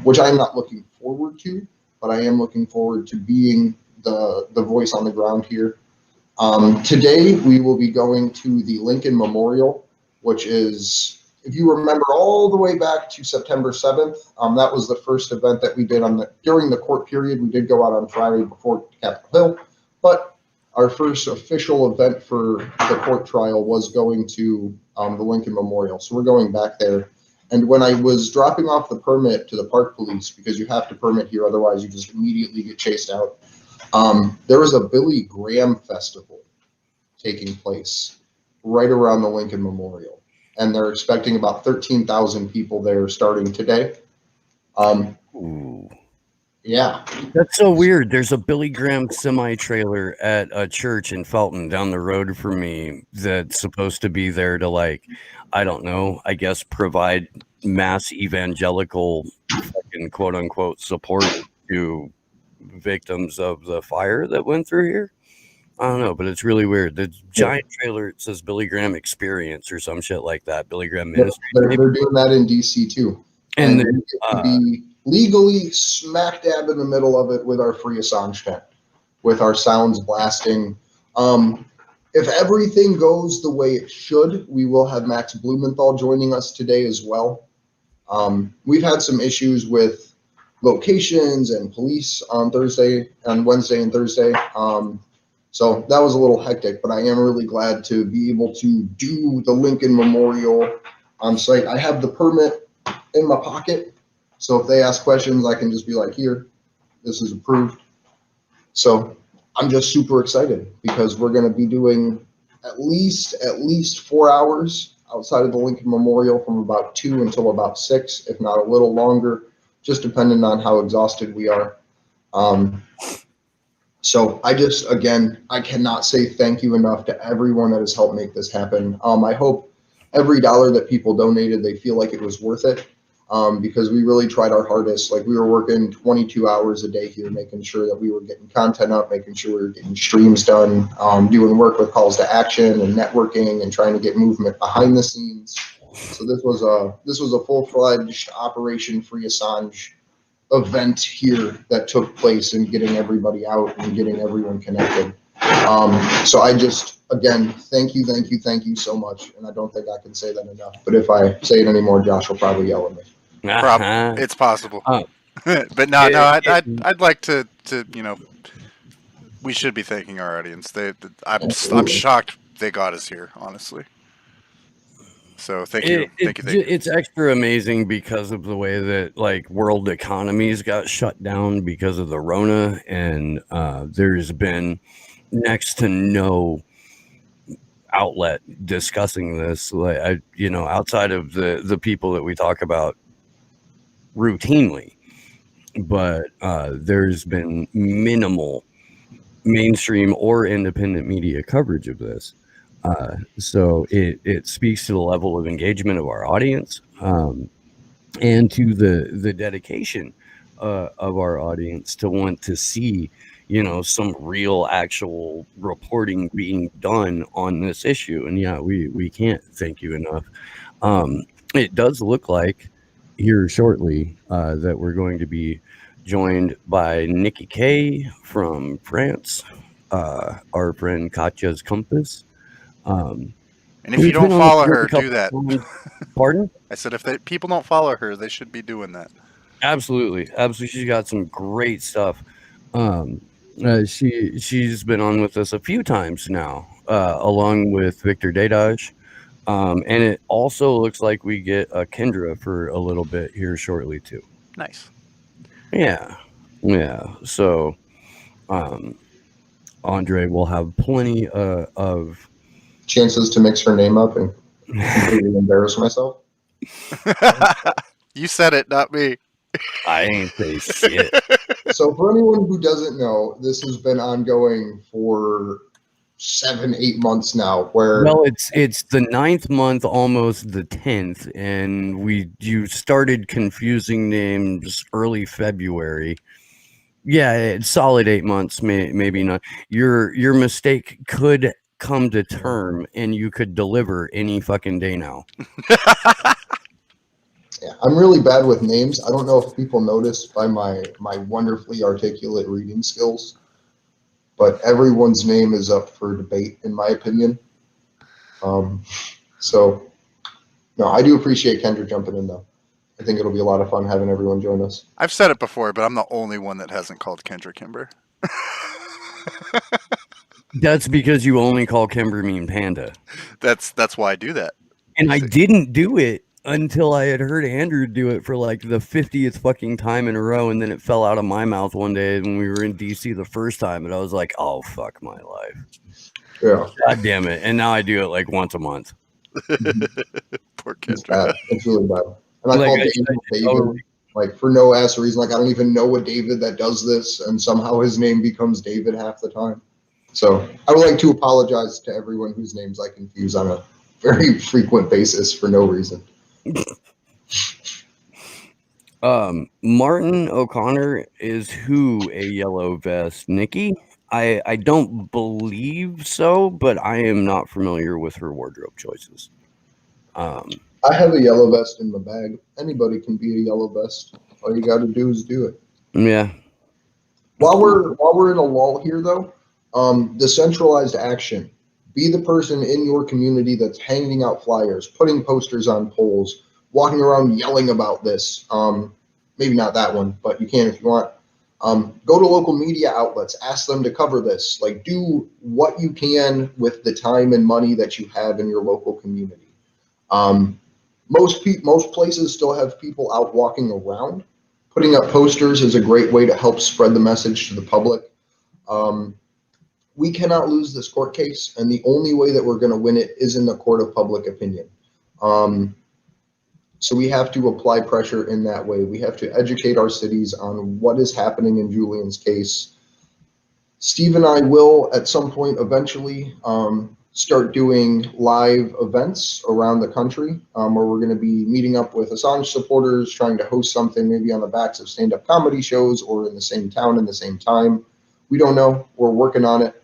which I am not looking forward to, but I am looking forward to being the voice on the ground here. Today, we will be going to the Lincoln Memorial, which is, if you remember all the way back to September 7th, that was the first event that we did during the court period. We did go out on Friday before Capitol Hill, but our first official event for the court trial was going to the Lincoln Memorial. So we're going back there. And when I was dropping off the permit to the park police, because you have to permit here, otherwise you just immediately get chased out, there was a Billy Graham festival taking place right around the Lincoln Memorial. And they're expecting about 13,000 people there starting today. Ooh. Yeah. That's so weird. There's a Billy Graham semi-trailer at a church in Felton down the road from me that's supposed to be there to, like, I don't know, I guess provide mass evangelical fucking quote-unquote support to victims of the fire that went through here. I don't know, but it's really weird. The giant trailer, it says Billy Graham Experience or some shit like that. Billy Graham Ministry. They're doing that in DC too. And then to be legally smack dab in the middle of it with our Free Assange tent, with our sounds blasting. If everything goes the way it should, we will have Max Blumenthal joining us today as well. We've had some issues with locations and police on Wednesday and Thursday. So that was a little hectic, but I am really glad to be able to do the Lincoln Memorial on site. I have the permit in my pocket, so if they ask questions, I can just be like, here, this is approved. So I'm just super excited because we're going to be doing at least 4 hours outside of the Lincoln Memorial from about 2 until about 6, if not a little longer, just depending on how exhausted we are. So I cannot say thank you enough to everyone that has helped make this happen. I hope every dollar that people donated, they feel like it was worth it, because we really tried our hardest. Like, we were working 22 hours a day here, making sure that we were getting content up, making sure we were getting streams done, doing work with calls to action and networking and trying to get movement behind the scenes. So this was a full-fledged Operation Free Assange event here that took place in getting everybody out and getting everyone connected. So I just, again, thank you so much. And I don't think I can say that enough. But if I say it anymore, Josh will probably yell at me. It's possible. But I'd like to we should be thanking our audience. I'm shocked they got us here, honestly. So thank you. It's extra amazing because of the way that like world economies got shut down because of the Rona, and there's been next to no outlet discussing this. Like outside of the people that we talk about routinely, but there's been minimal mainstream or independent media coverage of this. So it speaks to the level of engagement of our audience, and to the dedication of our audience to want to see, some real actual reporting being done on this issue. And yeah, we can't thank you enough. It does look like here shortly that we're going to be joined by Nikki K from France, our friend Katja's Compass. And if you don't follow her, do that. Pardon? I said if people don't follow her, they should be doing that. Absolutely. She's got some great stuff. She's been on with us a few times now, along with Victor Dadaj. And it also looks like we get Kendra for a little bit here shortly too. Nice. Yeah. So, Andre will have plenty of chances to mix her name up and completely embarrass myself. You said it, not me. I ain't say shit. So for anyone who doesn't know, this has been ongoing for 7-8 months now. Well, it's the 9th month, almost the 10th, and you started confusing names early February. Yeah, it's solid 8 months, maybe not. Your mistake could come to term, and you could deliver any fucking day now. Yeah, I'm really bad with names. I don't know if people notice by my wonderfully articulate reading skills, but everyone's name is up for debate, in my opinion. So, no, I do appreciate Kendra jumping in, though. I think it'll be a lot of fun having everyone join us. I've said it before, but I'm the only one that hasn't called Kendra Kimber. That's because you only call Kimber Mean Panda. That's why I do that. And I didn't do it until I had heard Andrew do it for like the 50th fucking time in a row, and then it fell out of my mouth one day when we were in DC the first time, and I was like, oh, fuck my life. Yeah. God damn it. And now I do it like once a month. Poor It's Kendra. bad. It's really bad. And I call David, like, for no ass reason. Like, I don't even know a David that does this, and somehow his name becomes David half the time. So I would like to apologize to everyone whose names I confuse on a very frequent basis for no reason. Martin O'Connor is who a yellow vest? Nikki? I don't believe so, but I am not familiar with her wardrobe choices. I have a yellow vest in my bag. Anybody can be a yellow vest. All you got to do is do it. Yeah. While we're in a lull here, though, decentralized action. Be the person in your community that's handing out flyers, putting posters on poles, walking around yelling about this. Maybe not that one, but you can if you want. Go to local media outlets, ask them to cover this. Like, do what you can with the time and money that you have in your local community. Most places still have people out walking around. Putting up posters is a great way to help spread the message to the public. We cannot lose this court case, and the only way that we're going to win it is in the court of public opinion. So we have to apply pressure in that way. We have to educate our cities on what is happening in Julian's case. Steve and I will, at some point, eventually start doing live events around the country where we're going to be meeting up with Assange supporters, trying to host something maybe on the backs of stand-up comedy shows or in the same town in the same time. We don't know. We're working on it.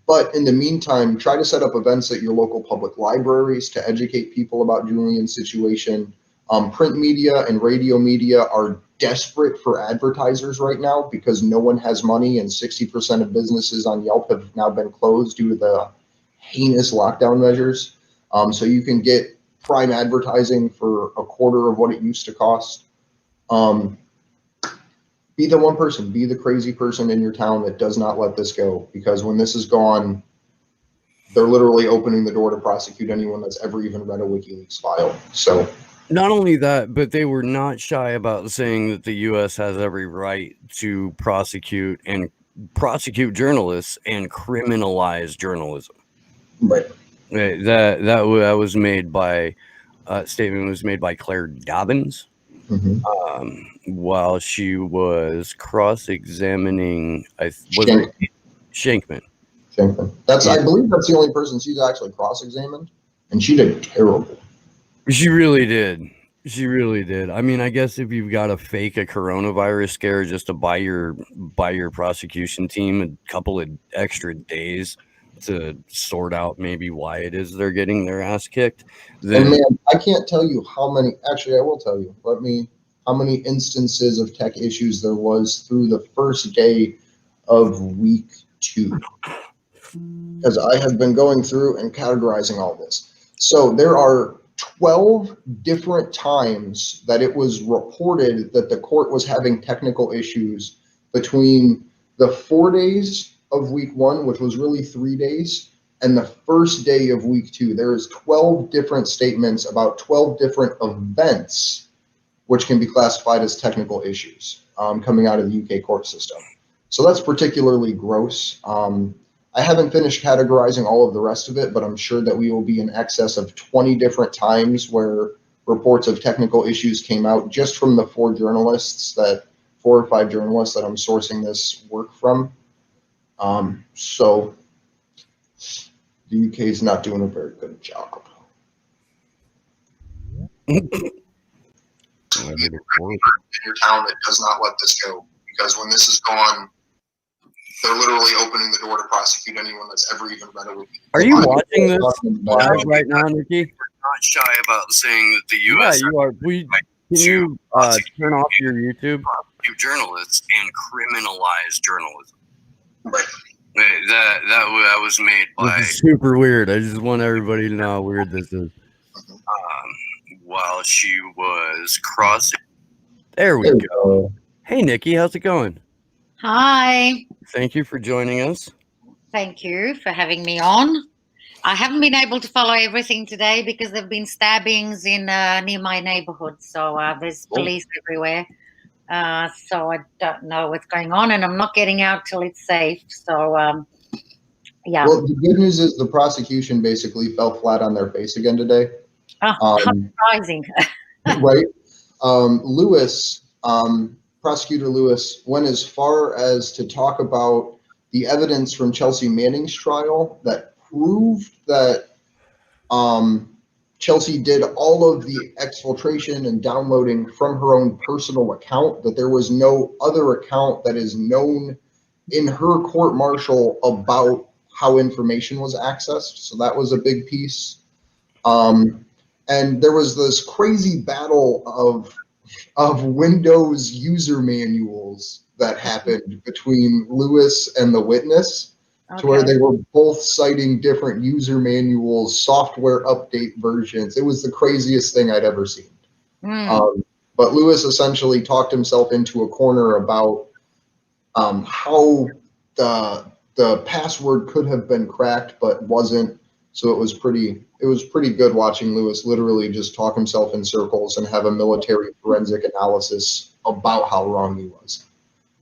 But in the meantime, try to set up events at your local public libraries to educate people about Julian's situation. Print media and radio media are desperate for advertisers right now because no one has money, and 60% of businesses on Yelp have now been closed due to the heinous lockdown measures. So you can get prime advertising for a quarter of what it used to cost. Be the one person, be the crazy person in your town that does not let this go, because when this is gone, they're literally opening the door to prosecute anyone that's ever even read a WikiLeaks file. So Not only that, but they were not shy about saying that the U.S. has every right to prosecute journalists and criminalize journalism. right. That was made by statement was made by Claire Dobbins Mhm. while she was cross-examining Shankman. Shankman. I believe that's the only person she's actually cross-examined, and she did terrible. She really did. She really did. I mean, I guess if you've got to fake a coronavirus scare just to buy your prosecution team a couple of extra days to sort out maybe why it is they're getting their ass kicked, then And man, I can't tell you how many. Actually, I will tell you. How many instances of tech issues there was through the first day of week 2, because I have been going through and categorizing all this. So there are 12 different times that it was reported that the court was having technical issues between the 4 days of week 1, which was really 3 days, and the first day of week 2. There is 12 different statements about 12 different events which can be classified as technical issues coming out of the UK court system. So that's particularly gross. I haven't finished categorizing all of the rest of it, but I'm sure that we will be in excess of 20 different times where reports of technical issues came out just from the 4 or 5 journalists that I'm sourcing this work from. So the UK is not doing a very good job. In your town that does not let this go, because when this is gone, they're literally opening the door to prosecute anyone that's ever even read a WikiLeaks. Are you watching this live right now, Nikki? Not shy about saying that the U.S. Yeah, you are. Can you turn off your YouTube? Journalists and criminalize journalism. Right. That was made by. This is super weird. I just want everybody to know how weird this is. While she was crossing. There we go. Hey, Nikki, how's it going? Hi. Thank you for joining us. Thank you for having me on. I haven't been able to follow everything today because there have been stabbings in near my neighborhood. So there's police everywhere. So I don't know what's going on, and I'm not getting out till it's safe. So, yeah. Well, the good news is the prosecution basically fell flat on their face again today. Oh, surprising. Right. Lewis, Prosecutor Lewis, went as far as to talk about the evidence from Chelsea Manning's trial that proved that Chelsea did all of the exfiltration and downloading from her own personal account, that there was no other account that is known in her court-martial about how information was accessed. So that was a big piece. And there was this crazy battle of Windows user manuals that happened between Lewis and the witness, to where they were both citing different user manuals, software update versions. It was the craziest thing I'd ever seen. But Lewis essentially talked himself into a corner about how the password could have been cracked but wasn't. So it was pretty good watching Lewis literally just talk himself in circles and have a military forensic analysis about how wrong he was.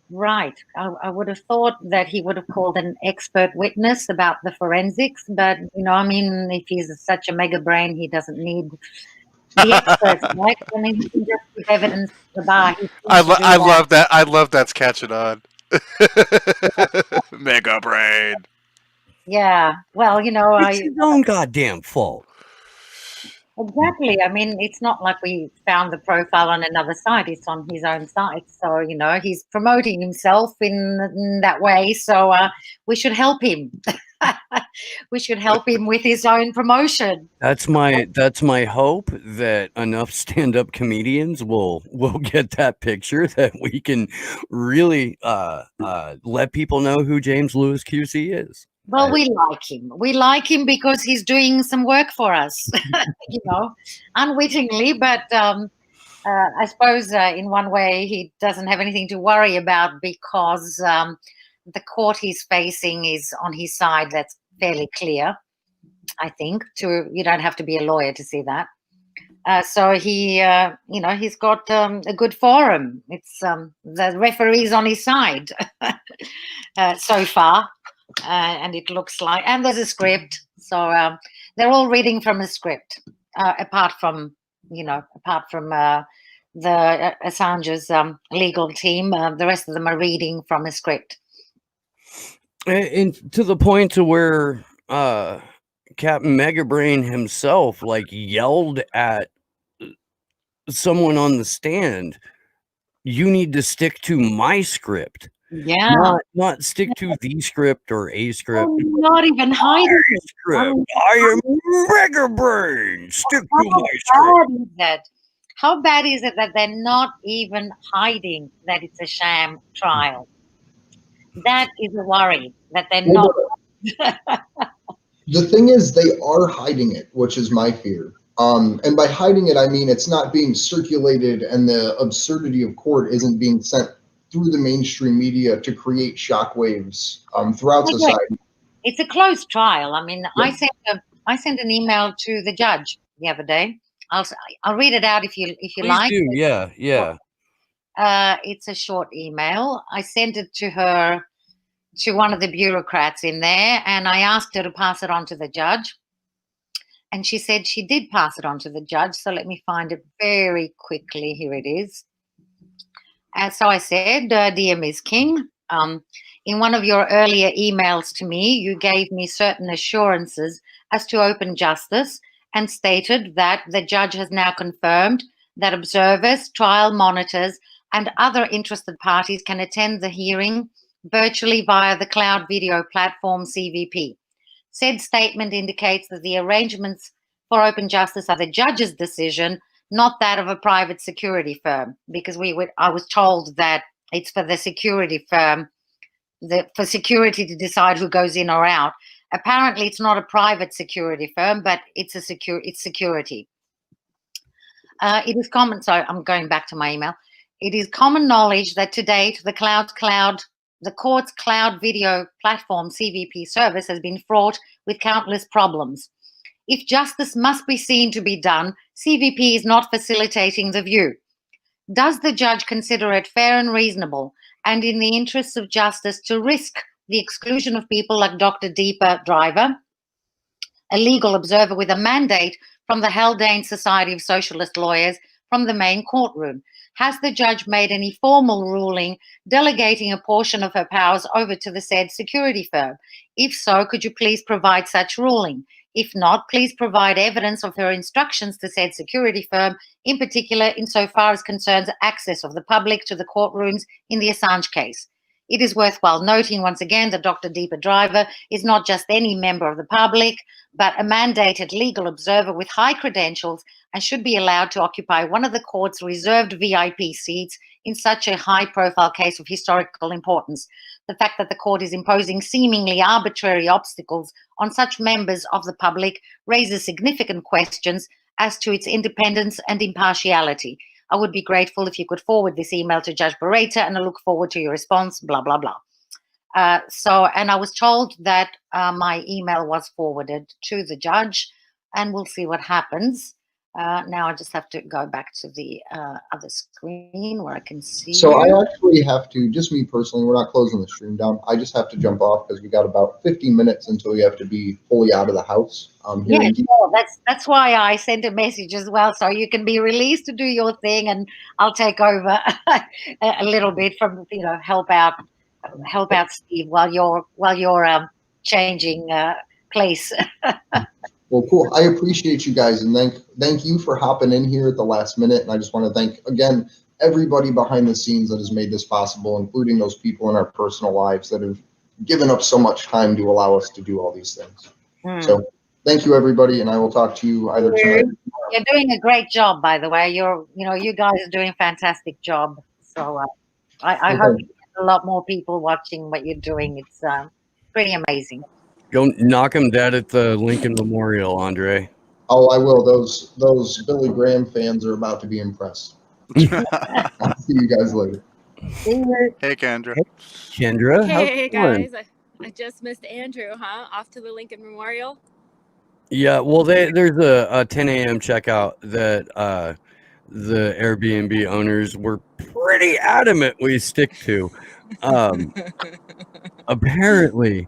Right. I would have thought that he would have called an expert witness about the forensics, but, you know, I mean, if he's such a mega brain, he doesn't need the experts, right? I mean, he can just give evidence to the bar. I love that. I love that's catching on. Mega brain. Yeah. Well, you know, It's his own goddamn fault. Exactly. I mean, it's not like we found the profile on another site. It's on his own site. So, you know, he's promoting himself in that way. So we should help him. We should help him with his own promotion. That's my hope that enough stand-up comedians will get that picture, that we can really let people know who James Lewis QC is. Well, we like him. We like him because he's doing some work for us, you know, unwittingly. But I suppose in one way he doesn't have anything to worry about because the court he's facing is on his side. That's fairly clear. I think. You don't have to be a lawyer to see that. So he, he's got a good forum. It's the referee's on his side so far, and it looks like, and there's a script. So they're all reading from a script, apart from the Assange's legal team. The rest of them are reading from a script. And to the point to where Captain Megabrain himself yelled at someone on the stand, "You need to stick to my script, not stick to the script or a script." Not even hiding it. Script. I am Megabrain. Stick to my script. How bad is it that they're not even hiding that it's a sham trial? That is a worry that they're not. The thing is, they are hiding it, which is my fear. And by hiding it, I mean it's not being circulated, and the absurdity of court isn't being sent through the mainstream media to create shockwaves throughout society. It's a closed trial. I mean, yeah. I sent an email to the judge the other day. I'll read it out if you Please like. do. Yeah. It's a short email. I sent it to her, to one of the bureaucrats in there, and I asked her to pass it on to the judge. And she said she did pass it on to the judge. So let me find it very quickly. Here it is. So I said, "Dear Ms. King, in one of your earlier emails to me, you gave me certain assurances as to open justice and stated that the judge has now confirmed that observers, trial monitors, and other interested parties can attend the hearing virtually via the cloud video platform CVP. Said statement indicates that the arrangements for open justice are the judge's decision, not that of a private security firm, because I was told that it's for the security firm, for security to decide who goes in or out. Apparently, it's not a private security firm, but it's security. It is common. So I'm going back to my email. It is common knowledge that to date, the court's cloud video platform CVP service has been fraught with countless problems. If justice must be seen to be done, CVP is not facilitating the view. Does the judge consider it fair and reasonable and in the interests of justice to risk the exclusion of people like Dr. Deepa Driver, a legal observer with a mandate from the Haldane Society of Socialist Lawyers, from the main courtroom? Has the judge made any formal ruling delegating a portion of her powers over to the said security firm? If so, could you please provide such ruling? If not, please provide evidence of her instructions to said security firm, in particular insofar as concerns access of the public to the courtrooms in the Assange case. It is worthwhile noting once again that Dr. Deepa Driver is not just any member of the public, but a mandated legal observer with high credentials and should be allowed to occupy one of the court's reserved VIP seats in such a high-profile case of historical importance. The fact that the court is imposing seemingly arbitrary obstacles on such members of the public raises significant questions as to its independence and impartiality. I would be grateful if you could forward this email to Judge Barreto, and I look forward to your response, blah, blah, blah. And I was told that my email was forwarded to the judge, and we'll see what happens. Now I just have to go back to the other screen where I can see. So I actually have to, just me personally, we're not closing the stream down. I just have to jump off because we got about 15 minutes until you have to be fully out of the house. Yeah, sure. That's why I sent a message as well, so you can be released to do your thing, and I'll take over a little bit from help out Steve while you're changing place. Well, cool. I appreciate you guys, and thank you for hopping in here at the last minute. And I just want to thank, again, everybody behind the scenes that has made this possible, including those people in our personal lives that have given up so much time to allow us to do all these things. So thank you, everybody, and I will talk to you either tonight or tomorrow. You're doing a great job, by the way. You guys are doing a fantastic job. So I hope you get a lot more people watching what you're doing. It's pretty amazing. Go knock him dead at the Lincoln Memorial, Andre. Oh, I will. Those Billy Graham fans are about to be impressed. I'll see you guys later. Hey, Kendra. Kendra, Hey guys, I just missed Andrew, huh? Off to the Lincoln Memorial. Yeah, well, there's a 10 a.m. checkout that the Airbnb owners were pretty adamant we stick to. Apparently,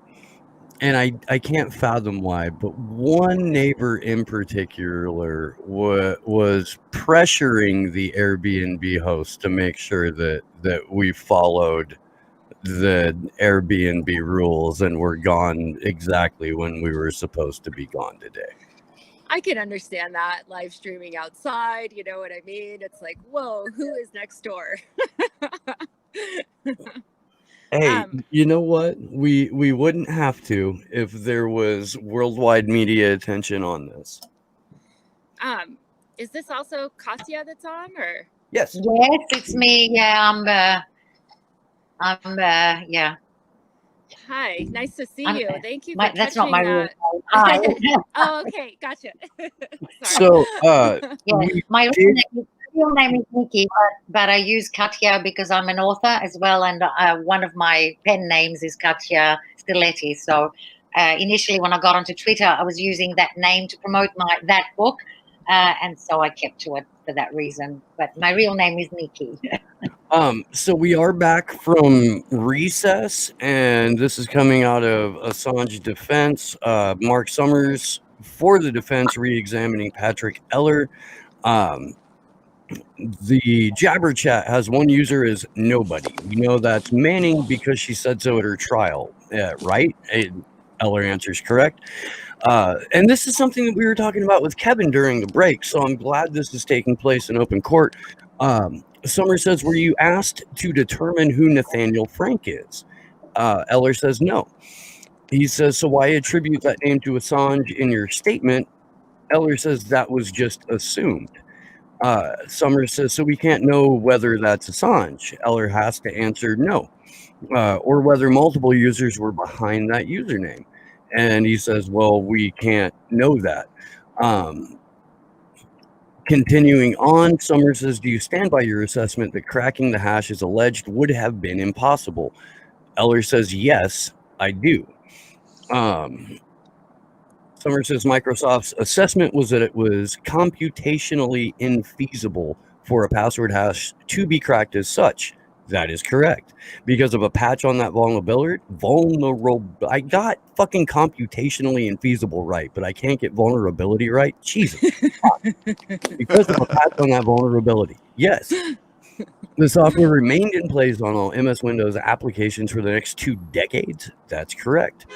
and I can't fathom why, but one neighbor in particular was pressuring the Airbnb host to make sure that we followed the Airbnb rules and were gone exactly when we were supposed to be gone today. I can understand that live streaming outside. You know what I mean? It's like, whoa, who is next door? Hey, you know what? We wouldn't have to if there was worldwide media attention on this. Is this also Katya that's on, or? Yes. Yes, it's me. Yeah, yeah. Hi, nice to see I'm- you. Thank you for That's not touching my real that. name. Hi. Oh, okay, gotcha. Sorry. So, Yeah, we my did- real name is Nikki, but I use Katya because I'm an author as well, and one of my pen names is Katya Stiletti. So initially, when I got onto Twitter, I was using that name to promote that book, and so I kept to it for that reason. But my real name is Nikki. So we are back from recess, and this is coming out of Assange defense. Mark Summers for the defense, re-examining Patrick Eller. The Jabber chat has one user as nobody. We know that's Manning because she said so at her trial, right? Eller answers correct. And this is something that we were talking about with Kevin during the break, so I'm glad this is taking place in open court. Summer says, were you asked to determine who Nathaniel Frank is? Eller says no. He says, so why attribute that name to Assange in your statement? Eller says that was just assumed. Summers says, so we can't know whether that's Assange. Eller has to answer no. Or whether multiple users were behind that username. And he says, well, we can't know that. Continuing on, Summers says, do you stand by your assessment that cracking the hash as alleged would have been impossible? Eller says, yes, I do. Summers says, Microsoft's assessment was that it was computationally infeasible for a password hash to be cracked as such. That is correct. Because of a patch on that vulnerability, I got fucking computationally infeasible right, but I can't get vulnerability right. Jesus. Because of a patch on that vulnerability. Yes. The software remained in place on all MS Windows applications for the next 2 decades. That's correct.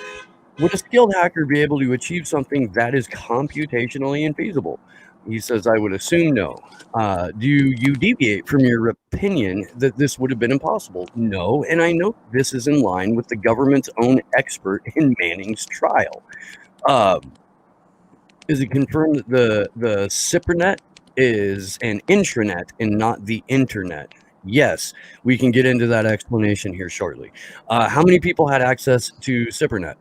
Would a skilled hacker be able to achieve something that is computationally infeasible? He says, I would assume no. Do you deviate from your opinion that this would have been impossible? No, and I note this is in line with the government's own expert in Manning's trial. Is it confirmed that the CIPRNet is an intranet and not the internet? Yes, we can get into that explanation here shortly. How many people had access to CIPRNet?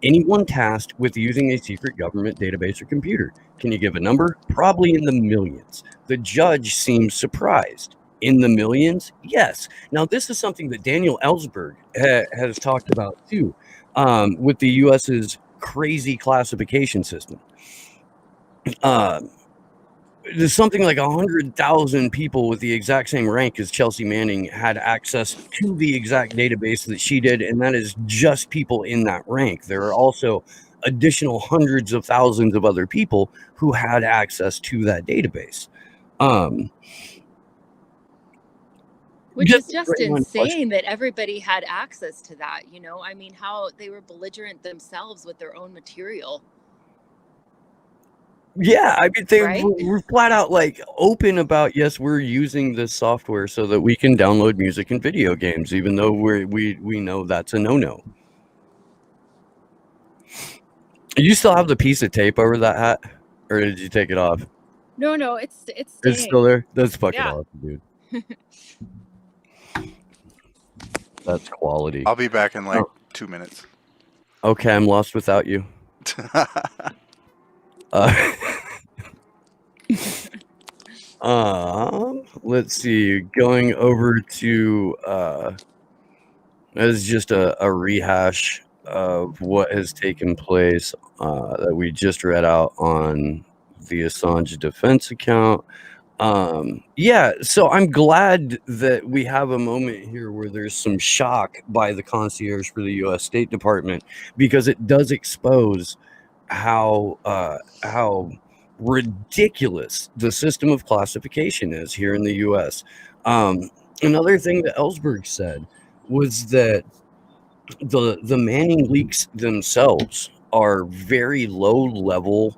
Anyone tasked with using a secret government database or computer. Can you give a number? Probably in the millions. The judge seems surprised. In the millions? Yes. Now, this is something that Daniel Ellsberg has talked about too, with the US's crazy classification system. There's something like 100,000 people with the exact same rank as Chelsea Manning had access to the exact database that she did, and that is just people in that rank. There are also additional hundreds of thousands of other people who had access to that database. Which is just a question. insane that everybody had access to that, you know? I mean, how they were belligerent themselves with their own material. Yeah, I mean, they Right? were flat out like open about, yes, we're using this software so that we can download music and video games, even though we know that's a no-no. You still have the piece of tape over that hat, or did you take it off? No, it's It's staying. still there. That's fucking Yeah. awesome, dude. That's quality. I'll be back in like Oh. 2 minutes. Okay, I'm lost without you. Let's see. Going over to as just a rehash of what has taken place that we just read out on the Assange defense account. Yeah, so I'm glad that we have a moment here where there's some shock by the concierge for the U.S. State Department, because it does expose how ridiculous the system of classification is here in the U.S. Another thing that Ellsberg said was that the Manning leaks themselves are very low level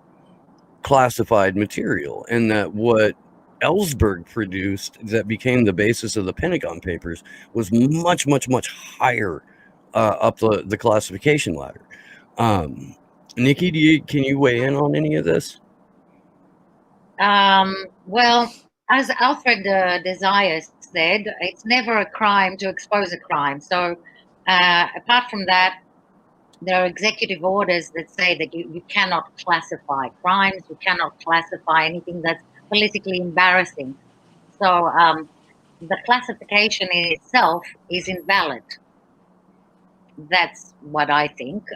classified material, and that what Ellsberg produced that became the basis of the Pentagon Papers was much, much, much higher up the classification ladder. Nikki, can you weigh in on any of this? Well, as Alfred Desire said, it's never a crime to expose a crime. So, apart from that, there are executive orders that say that you cannot classify crimes, you cannot classify anything that's politically embarrassing. So, the classification in itself is invalid. That's what I think.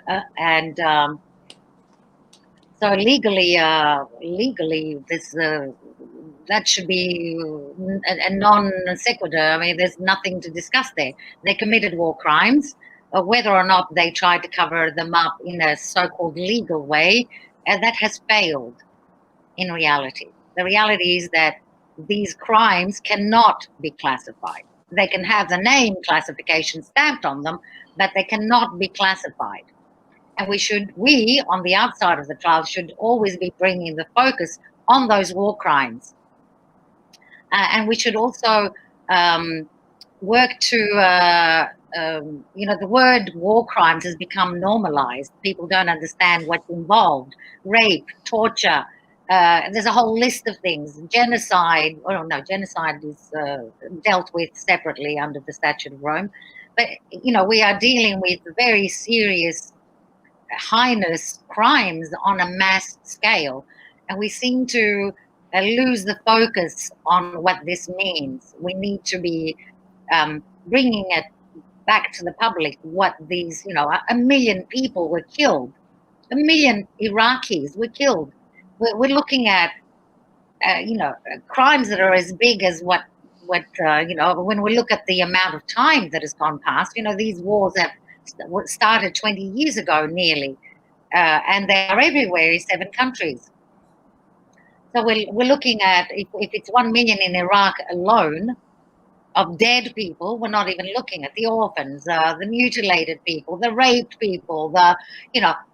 So legally, this that should be a non sequitur. I mean, there's nothing to discuss there. They committed war crimes. Whether or not they tried to cover them up in a so-called legal way, that has failed in reality. The reality is that these crimes cannot be classified. They can have the name classification stamped on them, but they cannot be classified. And we on the outside of the trial should always be bringing the focus on those war crimes. And we should also work to, the word war crimes has become normalized. People don't understand what's involved. Rape, torture, there's a whole list of things. Genocide, genocide is dealt with separately under the Statute of Rome. But, we are dealing with very serious heinous crimes on a mass scale, and we seem to lose the focus on what this means. We need to be bringing it back to the public what these, 1 million people were killed, 1 million Iraqis were killed. We're looking at crimes that are as big as what when we look at the amount of time that has gone past. These wars have started 20 years ago nearly, and they are everywhere in 7 countries. So we're looking at, if it's 1 million in Iraq alone of dead people, we're not even looking at the orphans, the mutilated people, the raped people, the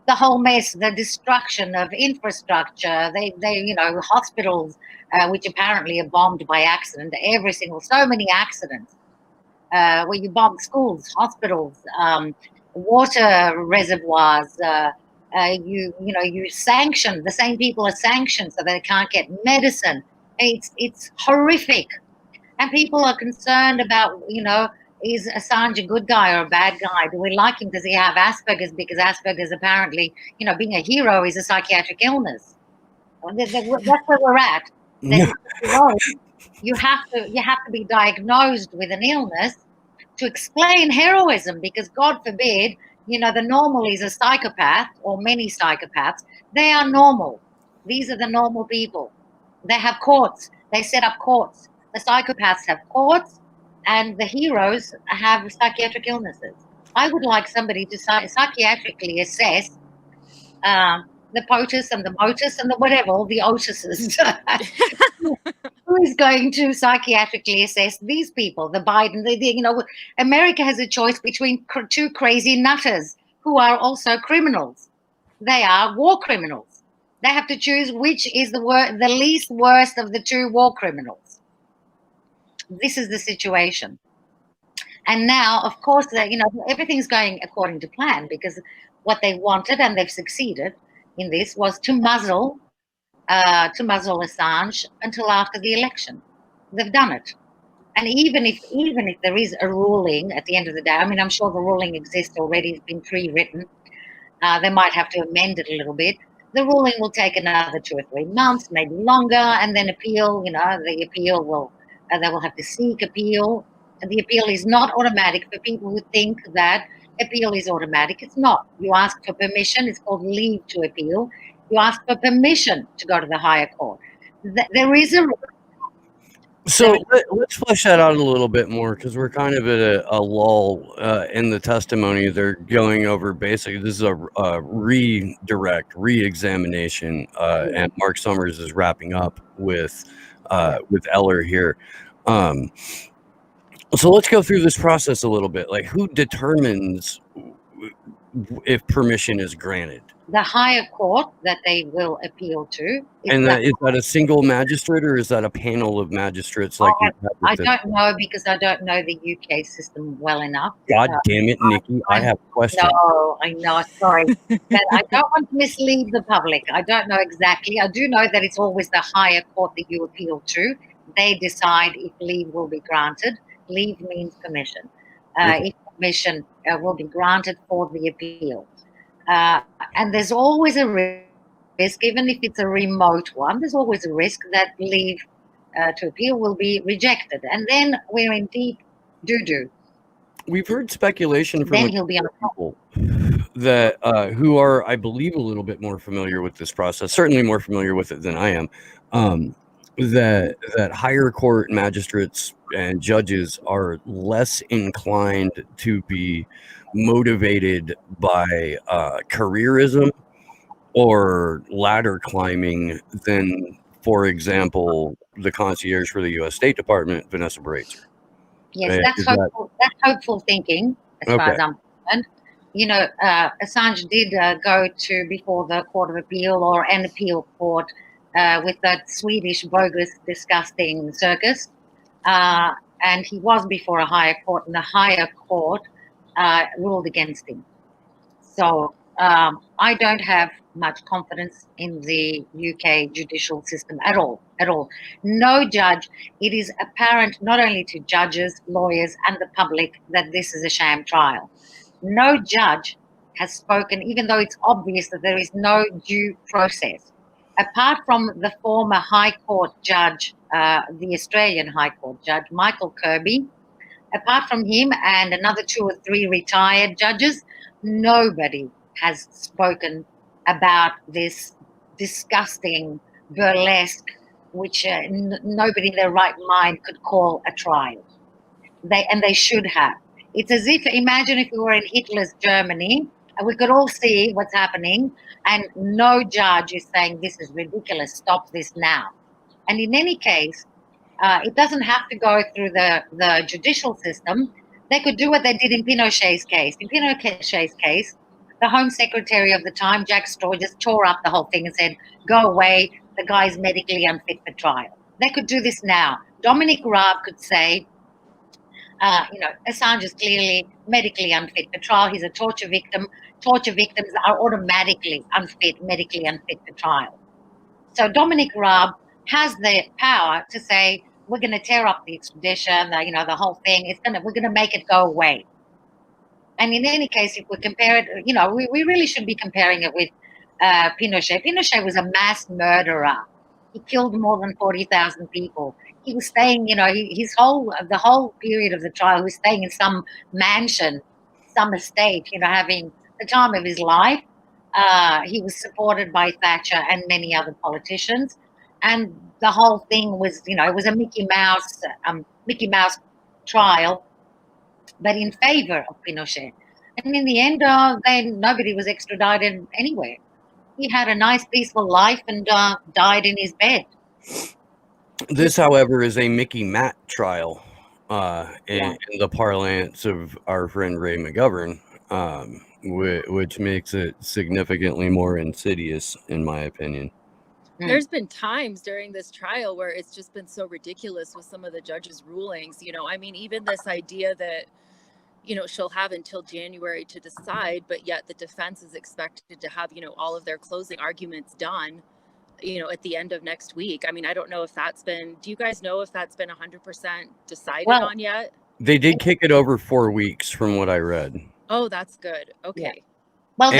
whole mess, the destruction of infrastructure, hospitals, which apparently are bombed by accident, so many accidents. Where you bomb schools, hospitals, water reservoirs, you sanction, the same people are sanctioned so they can't get medicine. It's horrific. And people are concerned about, is Assange a good guy or a bad guy? Do we like him? Does he have Asperger's? Because Asperger's apparently, being a hero is a psychiatric illness. That's where we're at. You have to be diagnosed with an illness to explain heroism, because God forbid, the normal is a psychopath, or many psychopaths. They are normal. These are the normal people. They have courts. They set up courts. The psychopaths have courts, and the heroes have psychiatric illnesses. I would like somebody to psychiatrically assess the POTUS and the MOTUS and the whatever, all the OTUSes. Who is going to psychiatrically assess these people? The Biden, America has a choice between 2 crazy nutters who are also criminals. They are war criminals. They have to choose which is the least worst of the 2 war criminals. This is the situation. And now, of course, everything's going according to plan, because what they wanted, and they've succeeded in this, was to muzzle Assange until after the election. They've done it. And even if there is a ruling at the end of the day, I mean, I'm sure the ruling exists already, it's been pre-written. They might have to amend it a little bit. The ruling will take another 2 or 3 months, maybe longer, and then appeal. The appeal will, they will have to seek appeal. And the appeal is not automatic for people who think that appeal is automatic. It's not. You ask for permission. It's called leave to appeal. You ask for permission to go to the higher court. There is a So let's flesh that out a little bit more, because we're kind of at a lull in the testimony. They're going over basically, this is a re-examination, and Mark Summers is wrapping up with Eller here. So let's go through this process a little bit. Like, who determines if permission is granted? the higher court that they will appeal to. And is that a single magistrate, or is that a panel of magistrates like you have with I this? don't know, because I don't know the UK system well enough. God damn it, Nikki! I have questions. No, I know. Sorry, but I don't want to mislead the public. I don't know exactly. I do know that it's always the higher court that you appeal to. They decide if leave will be granted. Leave means permission. If permission will be granted for the appeal. And there's always a risk, even if it's a remote one, there's always a risk that leave to appeal will be rejected. And then we're in deep doo-doo. We've heard speculation from Then he'll be on people that who are, I believe, a little bit more familiar with this process, certainly more familiar with it than I am, that higher court magistrates and judges are less inclined to be motivated by careerism or ladder climbing than, for example, the concierge for the U.S. State Department, Vanessa Baraitser. Yes, that's hopeful. That's hopeful thinking, as far as I'm concerned. You know, Assange did go to before the Court of Appeal or an appeal court with that Swedish bogus, disgusting circus, and he was before a higher court, and the higher court ruled against him. So I don't have much confidence in the UK judicial system at all. No judge. It is apparent not only to judges, lawyers, and the public that this is a sham trial. No judge has spoken, even though it's obvious that there is no due process. Apart from the former High Court judge, the Australian High Court judge, Michael Kirby, apart from him and another 2 or 3 retired judges, nobody has spoken about this disgusting burlesque, which nobody in their right mind could call a trial. They should have. It's as if, imagine if we were in Hitler's Germany and we could all see what's happening, and no judge is saying, this is ridiculous, stop this now. And in any case, it doesn't have to go through the judicial system. They could do what they did in Pinochet's case. In Pinochet's case, the Home Secretary of the time, Jack Straw, just tore up the whole thing and said, go away, the guy's medically unfit for trial. They could do this now. Dominic Raab could say, Assange is clearly medically unfit for trial. He's a torture victim. Torture victims are automatically medically unfit for trial. So Dominic Raab has the power to say, we're going to tear up the extradition, the whole thing. We're going to make it go away. And in any case, if we compare it, we really should be comparing it with Pinochet. Pinochet was a mass murderer. He killed more than 40,000 people. He was staying, the whole period of the trial, he was staying in some mansion, some estate, having the time of his life. He was supported by Thatcher and many other politicians. And the whole thing was, it was a Mickey Mouse trial, but in favor of Pinochet. And in the end, nobody was extradited anywhere. He had a nice, peaceful life and died in his bed. This, however, is a Mickey Matt trial in the parlance of our friend Ray McGovern, which makes it significantly more insidious, in my opinion. There's been times during this trial where it's just been so ridiculous with some of the judges' rulings. Even this idea that, she'll have until January to decide, but yet the defense is expected to have, all of their closing arguments done, at the end of next week. I don't know if do you guys know if that's been 100% decided on yet? They did kick it over 4 weeks from what I read. Oh, that's good. Okay. Yeah. Well,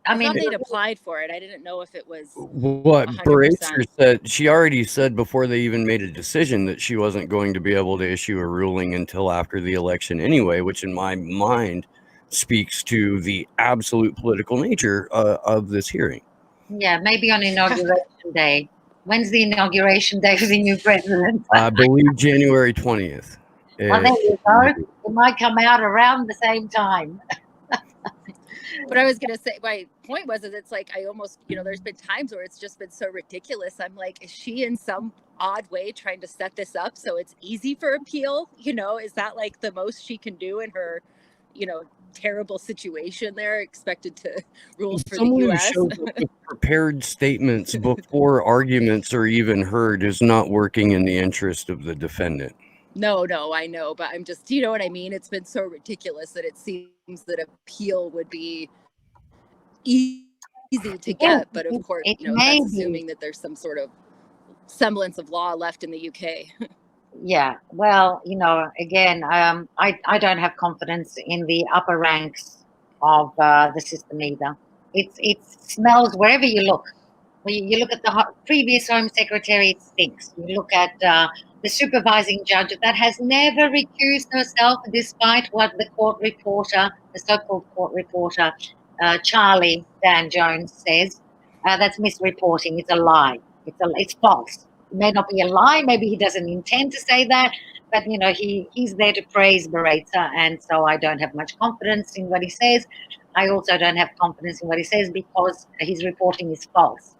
I thought they'd applied for it. I didn't know if it was what Baraitser said. She already said before they even made a decision that she wasn't going to be able to issue a ruling until after the election anyway, which in my mind speaks to the absolute political nature of this hearing. Yeah, maybe on inauguration day. When's the inauguration day of the new president? I believe January 20th. Well, there you go. It might come out around the same time. But I was gonna say, my point was, is it's like I almost, there's been times where it's just been so ridiculous. I'm like, is she in some odd way trying to set this up so it's easy for appeal? Is that like the most she can do in her, terrible situation there, expected to rule for Someone the who U.S.? shows up with prepared statements before arguments are even heard is not working in the interest of the defendant. No, I know, but I'm just, you know what I mean? It's been so ridiculous that it seems that appeal would be easy to get, but of course, that's assuming that there's some sort of semblance of law left in the UK. Yeah, well, again, I don't have confidence in the upper ranks of the system either. It smells wherever you look. When you look at the previous Home Secretary, it stinks. You look at the supervising judge that has never recused herself, despite what the court reporter, the so-called court reporter, Charlie Dan Jones says. That's misreporting. It's a lie. It's false. It may not be a lie. Maybe he doesn't intend to say that, but he's there to praise Barreta, and so I don't have much confidence in what he says. I also don't have confidence in what he says because his reporting is false.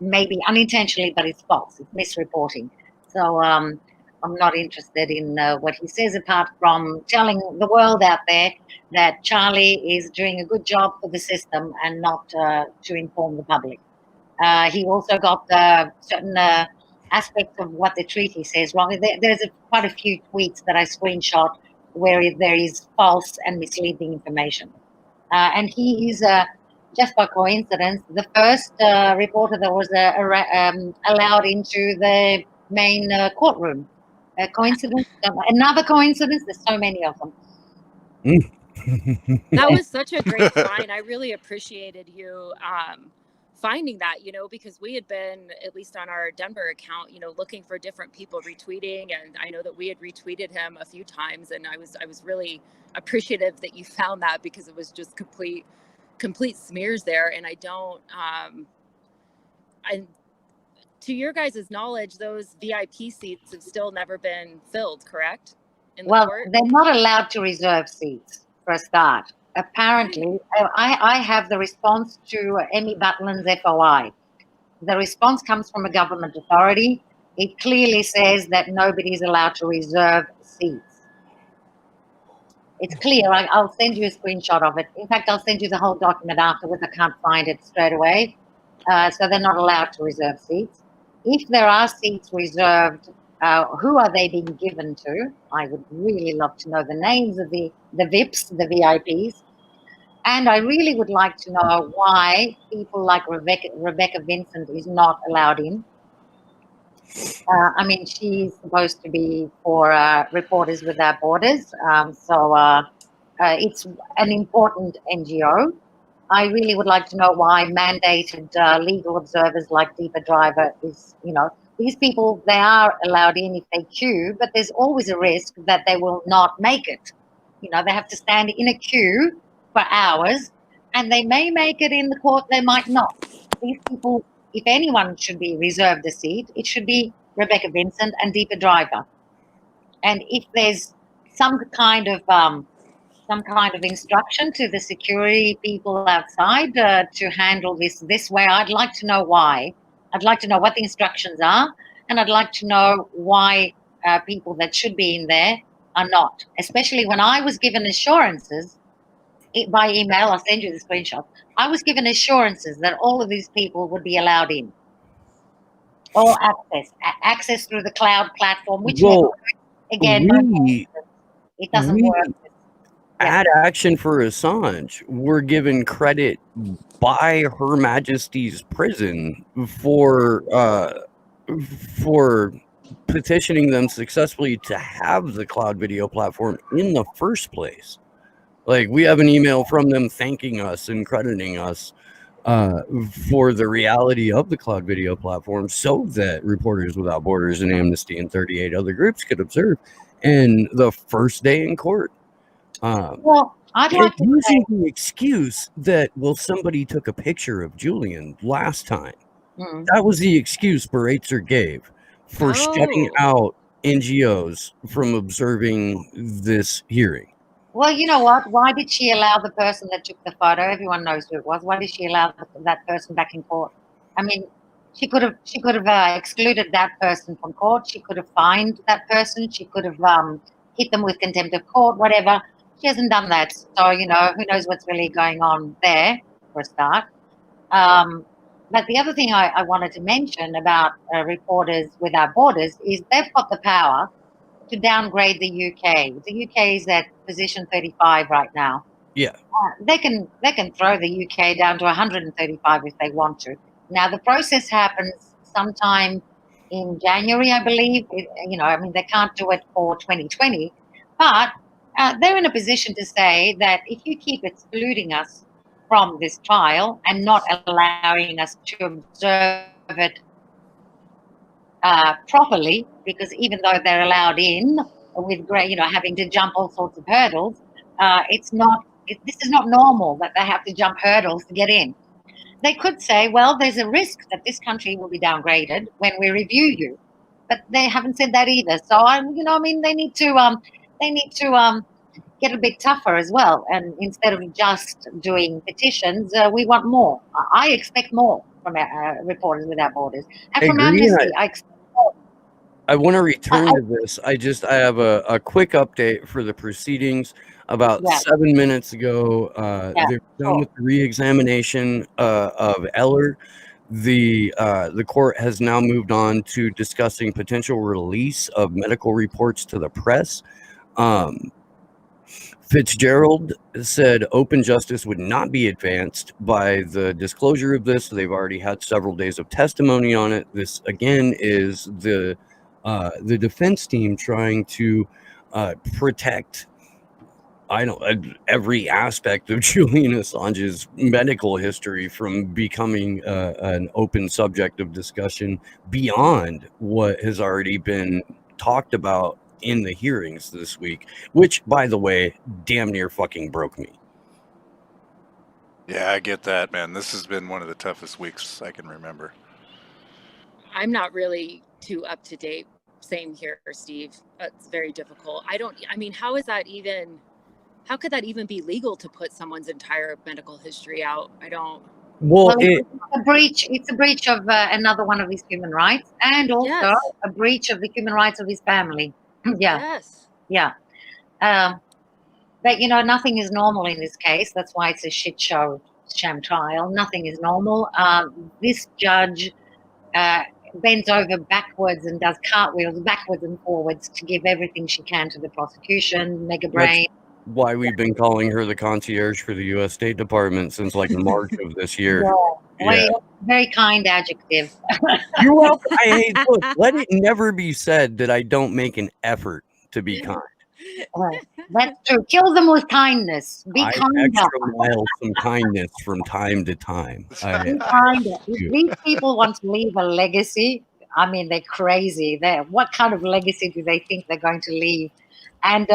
Maybe unintentionally, but it's false. It's misreporting. So I'm not interested in what he says, apart from telling the world out there that Charlie is doing a good job for the system and not to inform the public. He also got certain aspects of what the treaty says wrong. There's quite a few tweets that I screenshot where there is false and misleading information. And he is, just by coincidence, the first reporter that was allowed into the main courtroom. Coincidence? Another coincidence? There's so many of them. That was such a great find. I really appreciated you finding that, because we had been, at least on our Denver account, looking for different people retweeting, and I know that we had retweeted him a few times, and I was really appreciative that you found that, because it was just complete smears there. And I don't and to your guys' knowledge, those VIP seats have still never been filled, correct? In the court? They're not allowed to reserve seats for a start. Apparently, I have the response to Emmy Butlin's FOI. The response comes from a government authority. It clearly says that nobody is allowed to reserve seats. It's clear. I'll send you a screenshot of it. In fact, I'll send you the whole document afterwards. I can't find it straight away. So they're not allowed to reserve seats. If there are seats reserved, who are they being given to? I would really love to know the names of the VIPs, the VIPs. And I really would like to know why people like Rebecca Vincent is not allowed in. I mean, she's supposed to be for Reporters Without Borders. So it's an important NGO. I really would like to know why mandated legal observers like Deepa Driver is, these people, they are allowed in if they queue, but there's always a risk that they will not make it. They have to stand in a queue for hours, and they may make it in the court, they might not. These people, if anyone should be reserved a seat, it should be Rebecca Vincent and Deepa Driver. And if there's some kind of instruction to the security people outside to handle this way, I'd like to know why. I'd like to know what the instructions are, and I'd like to know why people that should be in there are not. Especially when I was given assurances by email, I'll send you the screenshot. I was given assurances that all of these people would be allowed in. All access through the cloud platform, which again, it doesn't work. At Action for Assange, we're given credit by Her Majesty's prison for petitioning them successfully to have the cloud video platform in the first place. Like, we have an email from them thanking us and crediting us for the reality of the cloud video platform, so that Reporters Without Borders and Amnesty and 38 other groups could observe. And the first day in court, well, I'd And like to say, using the excuse that, well, somebody took a picture of Julian last time. mm, That was the excuse Bereitzer gave for shutting Oh. out NGOs from observing this hearing. well, you know what? Why did she allow the person that took the photo? Everyone knows who it was. Why did she allow that person back in court? I mean, she could have excluded that person from court. She could have fined that person. She could have hit them with contempt of court, whatever. She hasn't done that. So, you know, who knows what's really going on there for a start. But the other thing I wanted to mention about Reporters Without Borders is they've got the power to downgrade the UK. The UK is at position 35 right now. Yeah. They can throw the UK down to 135 if they want to. Now the process happens sometime in January, I believe. You know, I mean, they can't do it for 2020, but they're in a position to say that if you keep excluding us from this trial and not allowing us to observe it properly, because even though they're allowed in with great, you know, having to jump all sorts of hurdles, this is not normal that they have to jump hurdles to get in. They could say, well, there's a risk that this country will be downgraded when we review you, but they haven't said that either. So you know, I mean, they need to get a bit tougher as well. And instead of just doing petitions, we want more. I expect more from Reporters Without Borders, and from Agree, and Amnesty. I expect more. I want to return to this. I have a quick update for the proceedings. About Yeah. 7 minutes ago, Yeah, they're done sure. with the re-examination of Eller. The court has now moved on to discussing potential release of medical reports to the press. Fitzgerald said open justice would not be advanced by the disclosure of this. They've already had several days of testimony on it. This again is the defense team trying to protect every aspect of Julian Assange's medical history from becoming an open subject of discussion beyond what has already been talked about in the hearings this week, which, by the way, damn near fucking broke me. Yeah, I get that, man. This has been one of the toughest weeks I can remember. I'm not really too up to date. Same here, Steve. It's very difficult. I mean, how could that even be legal to put someone's entire medical history out? Well, It's a breach of another one of his human rights, and also Yes. a breach of the human rights of his family. Yes. Yeah. But you know, nothing is normal in this case. That's why it's a shit show, sham trial. Nothing is normal. This judge bends over backwards and does cartwheels backwards and forwards to give everything she can to the prosecution. Mega brain. why we've been calling her the concierge for the U.S. State Department since like March of this year. Yeah. Very kind adjective. You're welcome. Look, let it never be said that I don't make an effort to be kind. That's true. Kill them with kindness. Be I kinder. extra mile some kindness from time to time. Be kinder. If these people want to leave a legacy, I mean, they're crazy. What kind of legacy do they think they're going to leave? And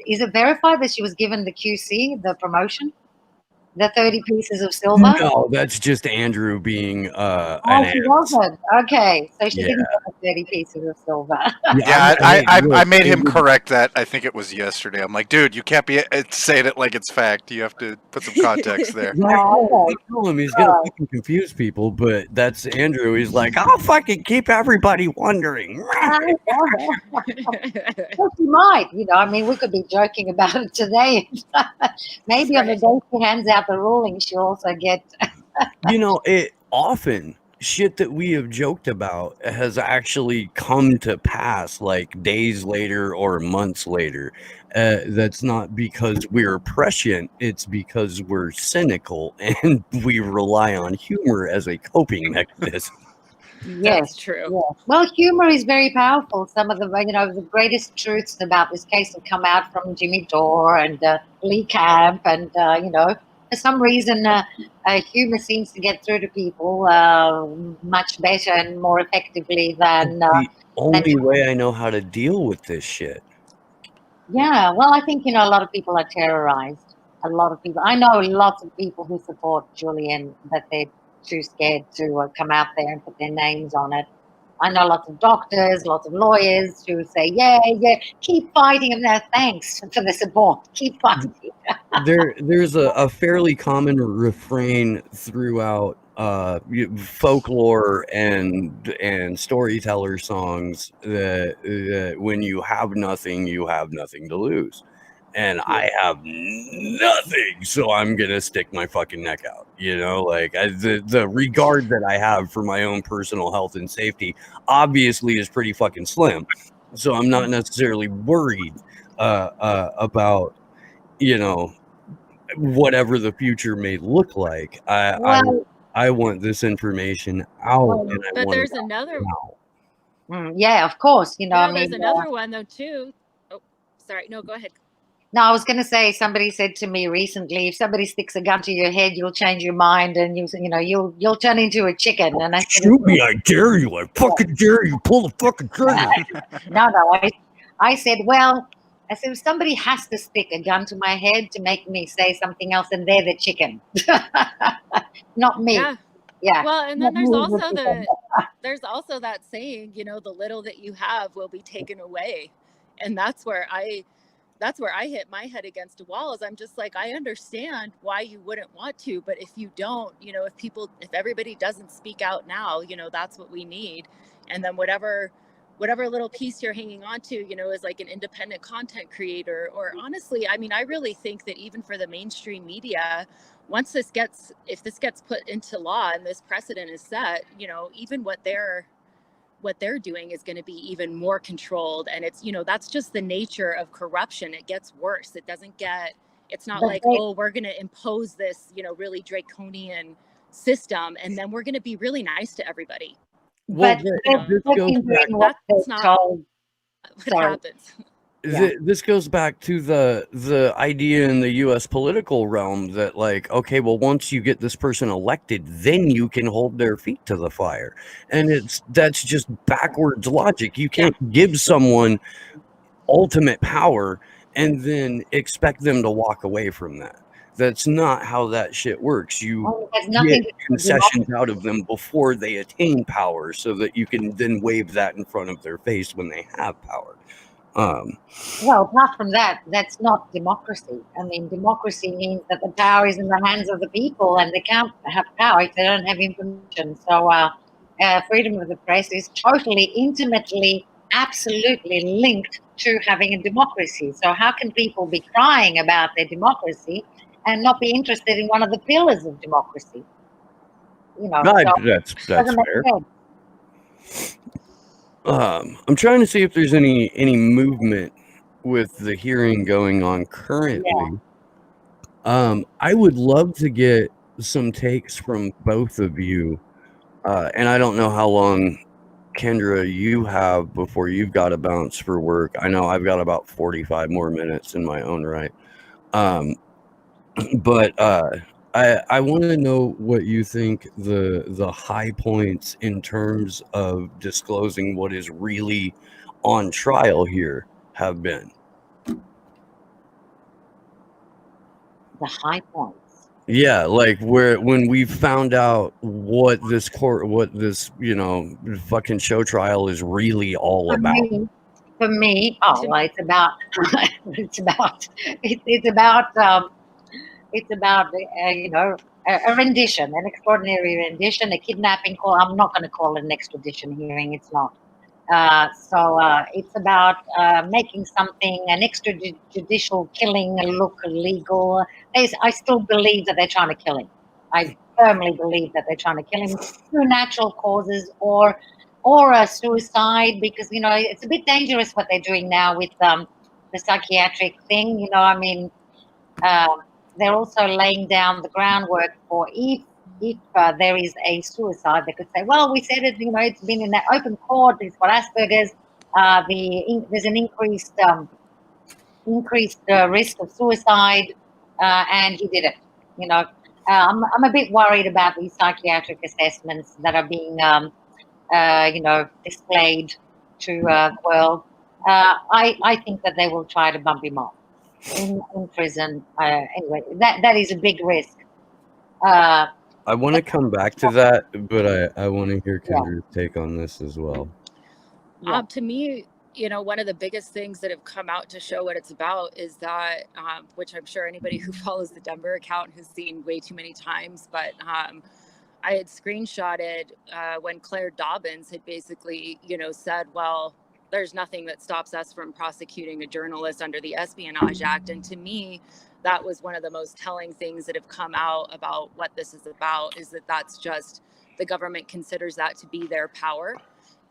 is it verified that she was given the QC, the promotion? The 30 pieces of silver? No, that's just Andrew being she an wasn't. Okay, so she Yeah. didn't get the 30 pieces of silver. Yeah, I look, made him it would- correct that. I think it was yesterday. I'm like, dude, you can't be saying it like it's fact. You have to put some context there. Like, Oh, I told him he's gonna fucking confuse people, but that's Andrew. He's like, I'll fucking keep everybody wondering. Well, she might, you know. I mean, we could be joking about it today. Maybe on the day she hands out the ruling, she'll also get. You know, it often shit that we have joked about has actually come to pass like days later or months later. That's not because we're prescient, it's because we're cynical and we rely on humor as a coping mechanism. Yes, That's true. yeah. Well, humor is very powerful. Some of the greatest truths about this case have come out from Jimmy Dore and Lee Camp, and for some reason, humor seems to get through to people much better and more effectively than. The only way I know how to deal with this shit. Yeah, well, I think a lot of people are terrorized. A lot of people. I know lots of people who support Julian, that they're too scared to come out there and put their names on it. I know lots of doctors, lots of lawyers who say, yeah, keep fighting. And thanks for the support. Keep fighting. There's a fairly common refrain throughout folklore and storyteller songs that when you have nothing, you have nothing to lose. And I have nothing, so I'm gonna stick my fucking neck out. Like the regard that I have for my own personal health and safety obviously is pretty fucking slim. So I'm not necessarily worried about whatever the future may look like. I want this information out, and I But want there's it out another now. Yeah, of course. yeah, there's another one though too. Oh, sorry. No, go ahead. No, I was going to say, somebody said to me recently, if somebody sticks a gun to your head, you'll change your mind and you'll turn into a chicken. And I said, Shoot me, I dare you. I fucking dare you. Pull the fucking trigger. no. I said, if somebody has to stick a gun to my head to make me say something else, and they're the chicken, not me. Yeah. Well, and then there's also that saying, the little that you have will be taken away. And that's where I hit my head against a wall. Is I'm just like, I understand why you wouldn't want to, but if you don't, if everybody doesn't speak out now, that's what we need. And then whatever little piece you're hanging on to, is like an independent content creator, or honestly, I mean, I really think that even for the mainstream media, if this gets put into law and this precedent is set, even what they're doing is going to be even more controlled. And it's, that's just the nature of corruption. It gets worse. It's not like, oh, we're going to impose this, really draconian system, and then we're going to be really nice to everybody. Well, That's not what happens. This goes back to the idea in the U.S. political realm that, like, okay, well, once you get this person elected, then you can hold their feet to the fire, and that's just backwards logic. You can't give someone ultimate power and then expect them to walk away from that. That's not how that shit works. You get concessions out of them before they attain power, so that you can then wave that in front of their face when they have power. Well, apart from that, that's not democracy. I mean, democracy means that the power is in the hands of the people, and they can't have power if they don't have information. So freedom of the press is totally, intimately, absolutely linked to having a democracy. So how can people be crying about their democracy and not be interested in one of the pillars of democracy? That's fair. I'm trying to see if there's any movement with the hearing going on currently. I would love to get some takes from both of you, and I don't know how long, Kendra, you have before you've got to bounce for work. I know I've got about 45 more minutes in my own right. But I want to know what you think the high points in terms of disclosing what is really on trial here have been. The high points. Yeah, like when we found out what this fucking show trial is really all about. For me, it's about a rendition, an extraordinary rendition, a kidnapping call. I'm not going to call it an extradition hearing. It's not. It's about making something, an extrajudicial killing, look legal. I still believe that they're trying to kill him. I firmly believe that they're trying to kill him through natural causes or a suicide, because it's a bit dangerous what they're doing now with the psychiatric thing. They're also laying down the groundwork for if there is a suicide, they could say, well, we said it, it's been in that open court, it's got Asperger's, there's an increased risk of suicide, and he did it. I'm a bit worried about these psychiatric assessments that are being, displayed to the world. I think that they will try to bump him off. in prison. Anyway, that is a big risk. I want to come back to that, but I want to hear Yeah. Kendra's take on this as well. Yeah. To me, one of the biggest things that have come out to show what it's about is that, which I'm sure anybody who follows the Denver account has seen way too many times, but I had screenshotted when Claire Dobbins had basically, said, well, there's nothing that stops us from prosecuting a journalist under the Espionage Act. And to me, that was one of the most telling things that have come out about what this is about, is that that's just, the government considers that to be their power.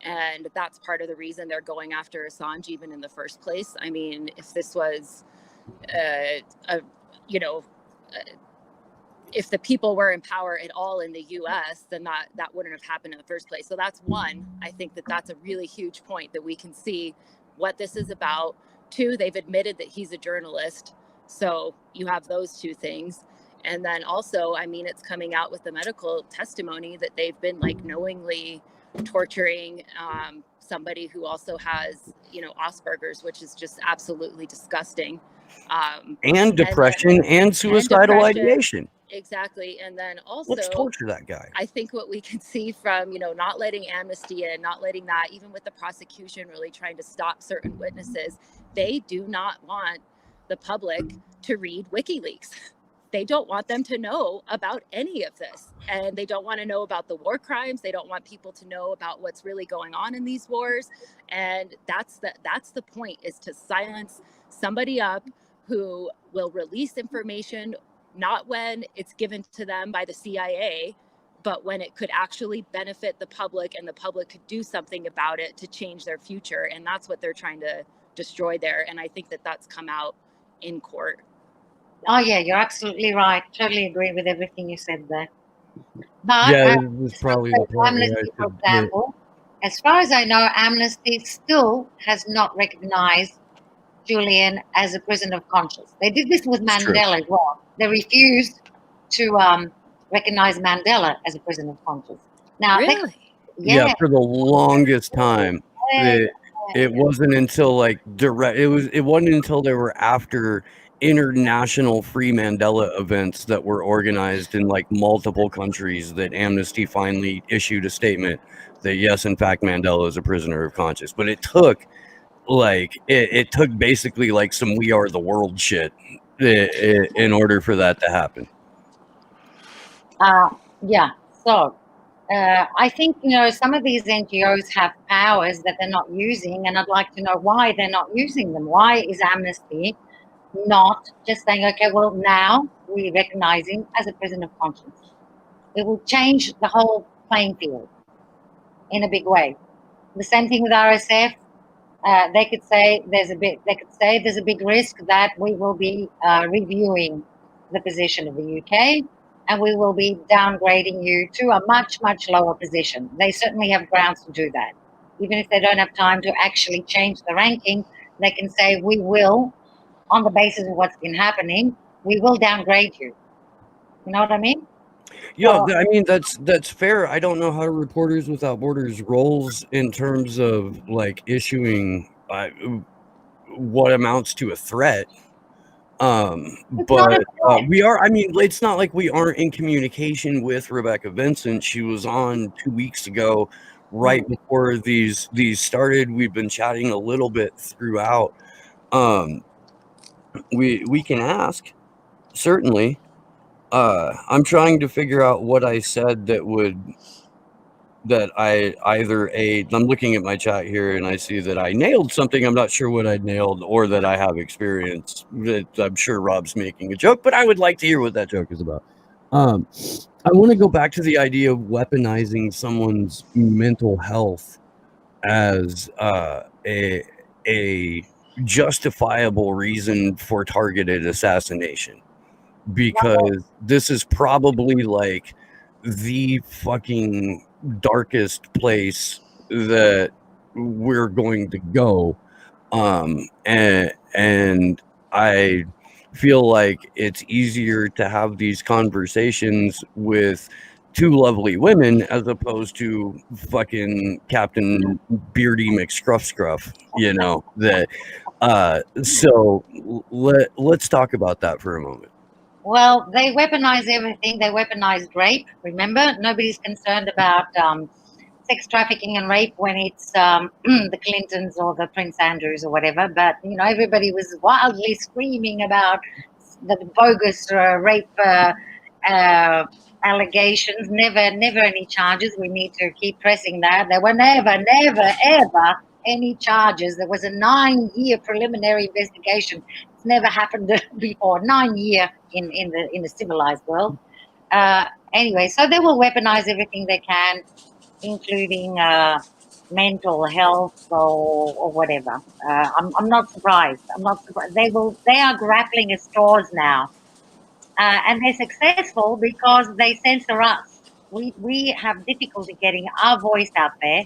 And that's part of the reason they're going after Assange even in the first place. I mean, if this was, if the people were in power at all in the US, then that wouldn't have happened in the first place. So that's one. I think that that's a really huge point, that we can see what this is about. Two, they've admitted that he's a journalist. So you have those two things. And then also, I mean, it's coming out with the medical testimony that they've been like knowingly torturing somebody who also has, Asperger's, which is just absolutely disgusting. And depression and suicidal depression. ideation. Exactly. And then also, Let's torture that guy. I think what we can see from, not letting Amnesty in, not letting that, even with the prosecution really trying to stop certain witnesses, they do not want the public to read WikiLeaks. They don't want them to know about any of this. And they don't want to know about the war crimes. They don't want people to know about what's really going on in these wars. And that's the point, is to silence somebody up who will release information, not when it's given to them by the CIA, but when it could actually benefit the public and the public could do something about it to change their future. And that's what they're trying to destroy there. And I think that that's come out in court. Oh yeah, you're absolutely right. Totally agree with everything you said there. But Yeah, this is probably the part where I Amnesty, for should get- example, as far as I know, Amnesty still has not recognized Julian as a prisoner of conscience. They did this with It's true. Mandela as well. They refused to recognize Mandela as a prisoner of conscience. Now, Really? Yeah, for the longest time. It wasn't until like it wasn't until they were after international free Mandela events that were organized in like multiple countries that Amnesty finally issued a statement that yes, in fact, Mandela is a prisoner of conscience. But it took it took basically like some We Are the World shit in order for that to happen. Yeah. So I think, some of these NGOs have powers that they're not using, and I'd like to know why they're not using them. Why is Amnesty not just saying, okay, well, now we recognize him as a prisoner of conscience? It will change the whole playing field in a big way. The same thing with RSF. They could say there's a big risk that we will be reviewing the position of the UK, and we will be downgrading you to a much, much lower position. They certainly have grounds to do that. Even if they don't have time to actually change the ranking, they can say, we will, on the basis of what's been happening, we will downgrade you. You know what I mean? Yeah, I mean that's fair. I don't know how Reporters Without Borders rolls in terms of like issuing what amounts to a threat. But we are. I mean, it's not like we aren't in communication with Rebecca Vincent. She was on 2 weeks ago, right before these started. We've been chatting a little bit throughout. We can ask, certainly. I'm trying to figure out what I said I'm looking at my chat here and I see that I nailed something. I'm not sure what I nailed or that I have experience. I'm sure Rob's making a joke, but I would like to hear what that joke is about. I want to go back to the idea of weaponizing someone's mental health as a justifiable reason for targeted assassination. Because this is probably like the fucking darkest place that we're going to go. And I feel like it's easier to have these conversations with two lovely women as opposed to fucking Captain Beardy McScruff, that So let's talk about that for a moment. Well, they weaponize everything. They weaponized rape. Remember, nobody's concerned about sex trafficking and rape when it's the Clintons or the Prince Andrews or whatever. But everybody was wildly screaming about the bogus rape allegations. Never any charges. We need to keep pressing that. There were never, ever any charges. There was a 9-year preliminary investigation. It's never happened before. 9-year in the civilized world. Anyway, so they will weaponize everything they can, including mental health or whatever. I'm not surprised. I'm not surprised. They are grappling at straws now, and they're successful because they censor us. We have difficulty getting our voice out there,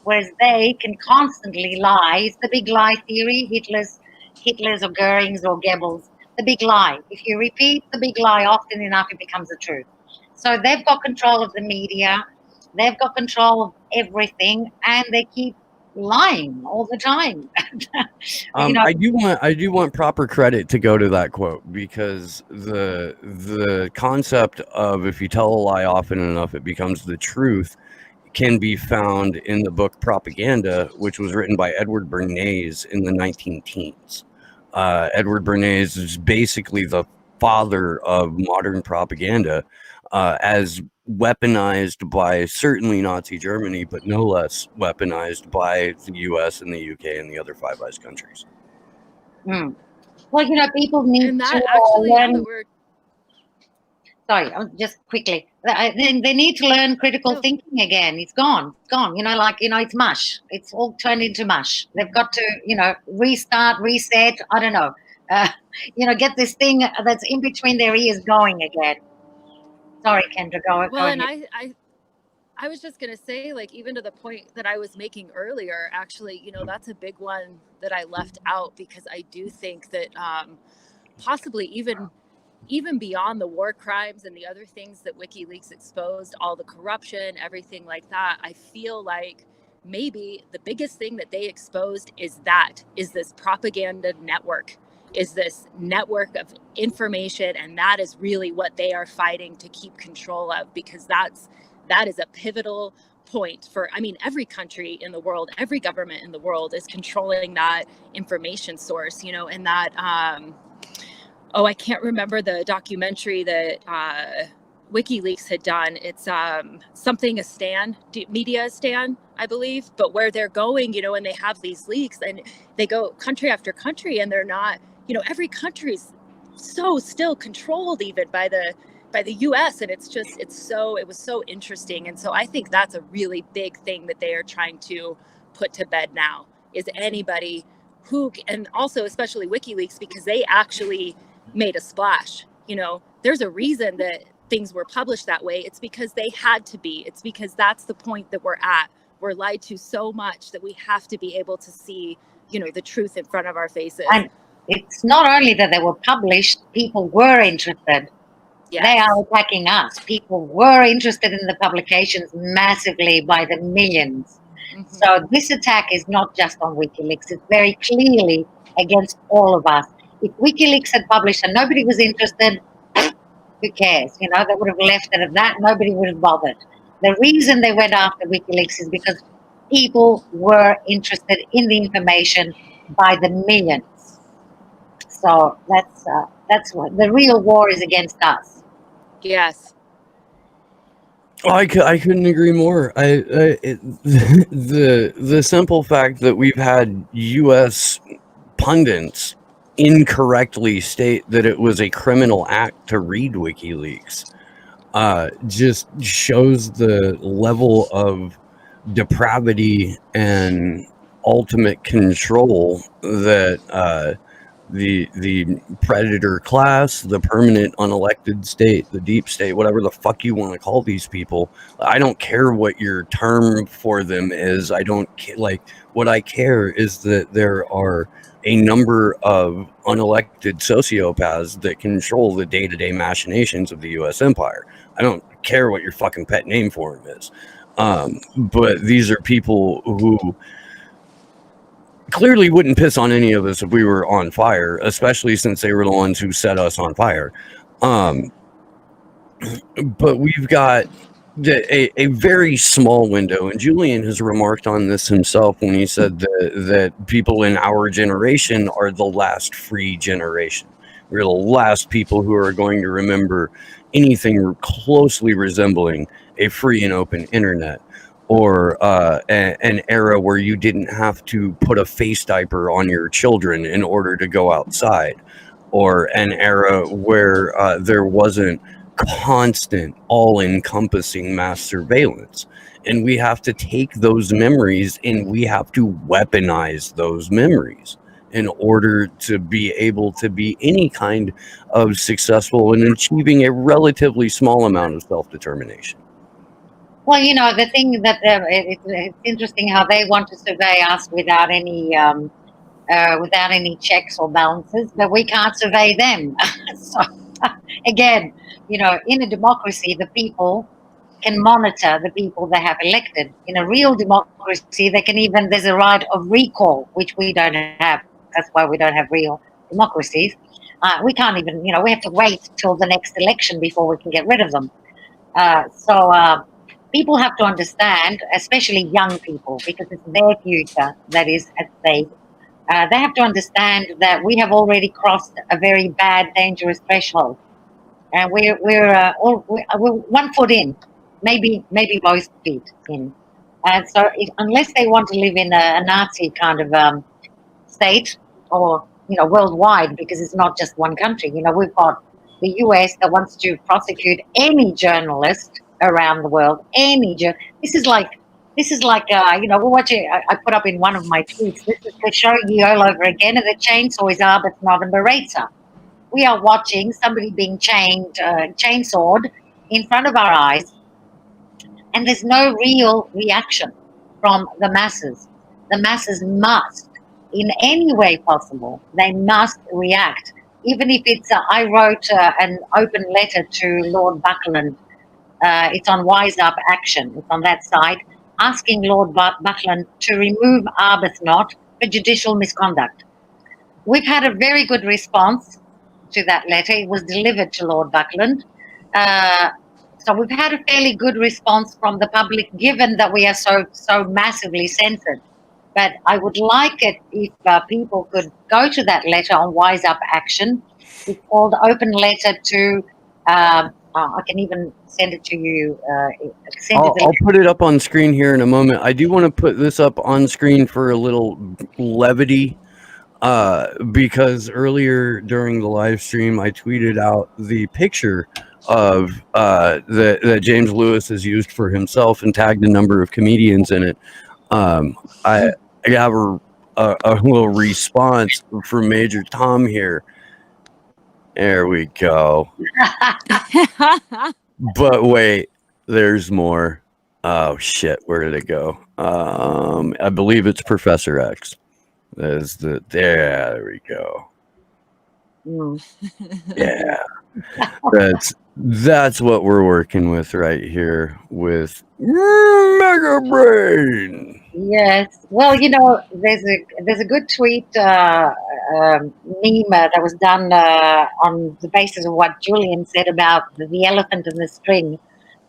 whereas they can constantly lie. It's the big lie theory. Hitler's or Goering's or Goebbels. The big lie. If you repeat the big lie often enough, it becomes the truth. So they've got control of the media. They've got control of everything, and they keep lying all the time. I do want proper credit to go to that quote, because the concept of if you tell a lie often enough, it becomes the truth can be found in the book Propaganda, which was written by Edward Bernays in the 19-teens. Edward Bernays is basically the father of modern propaganda, as weaponized by certainly Nazi Germany, but no less weaponized by the US and the UK and the other Five Eyes countries. Well, people need And that to actually, now learn. that we're Sorry, just quickly. They need to learn critical thinking again. It's gone. It's gone. It's mush. It's all turned into mush. They've got to, restart, reset. I don't know. Get this thing that's in between their ears going again. Sorry, Kendra, go well, and ahead. I was just going to say, like, even to the point that I was making earlier, actually, that's a big one that I left out, because I do think that possibly even beyond the war crimes and the other things that WikiLeaks exposed, all the corruption, everything like that, I feel like maybe the biggest thing that they exposed is this propaganda network, is this network of information, and that is really what they are fighting to keep control of, because that is a pivotal point for, every country in the world, every government in the world is controlling that information source, and that I can't remember the documentary that WikiLeaks had done. It's something Media Stan, I believe, but where they're going, and they have these leaks and they go country after country, and they're not, every country's so still controlled even by the US, and it was so interesting. And so I think that's a really big thing that they are trying to put to bed now, is anybody who, and also especially WikiLeaks, because they actually made a splash. There's a reason that things were published that way. It's because they had to be. It's because that's the point that we're at. We're lied to so much that we have to be able to see, the truth in front of our faces. And it's not only that they were published, people were interested. Yes. They are attacking us. People were interested in the publications massively by the millions. Mm-hmm. So this attack is not just on WikiLeaks. It's very clearly against all of us. If WikiLeaks had published and nobody was interested, who cares? They would have left it at that. Nobody would have bothered. The reason they went after WikiLeaks is because people were interested in the information by the millions. So that's what the real war is against us. Yes. I couldn't agree more. The simple fact that we've had U.S. pundits incorrectly state that it was a criminal act to read WikiLeaks just shows the level of depravity and ultimate control that the predator class, the permanent unelected state, the deep state, whatever the fuck you want to call these people. I don't care what your term for them is. I don't like, what I care is that there are a number of unelected sociopaths that control the day-to-day machinations of the U.S. empire. I don't care what your fucking pet name for them is. But these are people who clearly wouldn't piss on any of us if we were on fire, especially since they were the ones who set us on fire. But we've got a very small window, and Julian has remarked on this himself when he said that people in our generation are the last free generation. We're the last people who are going to remember anything closely resembling a free and open internet, or an era where you didn't have to put a face diaper on your children in order to go outside, or an era where there wasn't constant, all-encompassing mass surveillance. And we have to take those memories and we have to weaponize those memories in order to be able to be any kind of successful in achieving a relatively small amount of self-determination. Well, the thing that it's interesting how they want to survey us without any checks or balances, but we can't survey them. So again, in a democracy, the people can monitor the people they have elected. In a real democracy, there's a right of recall, which we don't have. That's why we don't have real democracies. We can't even, we have to wait till the next election before we can get rid of them. So people have to understand, especially young people, because it's their future that is at stake. They have to understand that we have already crossed a very bad, dangerous threshold. And we're 1 foot in, maybe both feet in. And so unless they want to live in a Nazi kind of state, or, worldwide, because it's not just one country. We've got the US that wants to prosecute any journalist around the world. This is like, we're watching, I put up in one of my tweets, this is the show all over again, and the chainsaw is Arbuthnot and Baraitser. We are watching somebody being chainsawed in front of our eyes, and there's no real reaction from the masses. The masses must, in any way possible, they must react. Even if it's, I wrote an open letter to Lord Buckland. It's on Wise Up Action. It's on that site, asking Lord Buckland to remove Arbuthnot for judicial misconduct. We've had a very good response to that letter. It was delivered to Lord Buckland. So we've had a fairly good response from the public, given that we are so massively censored. But I would like it if people could go to that letter on Wise Up Action. It's called Open Letter to, I can even send it to you. I'll put it up on screen here in a moment. I do want to put this up on screen for a little levity, because earlier during the live stream, I tweeted out the picture of that James Lewis has used for himself and tagged a number of comedians in it. I have a little response from Major Tom here. There we go. But wait, there's more. Oh shit, where did it go? I believe it's Professor X. There we go. Yeah. That's what we're working with right here with Mega Brain. Yes. Well, there's a good tweet meme that was done on the basis of what Julian said about the elephant and the string,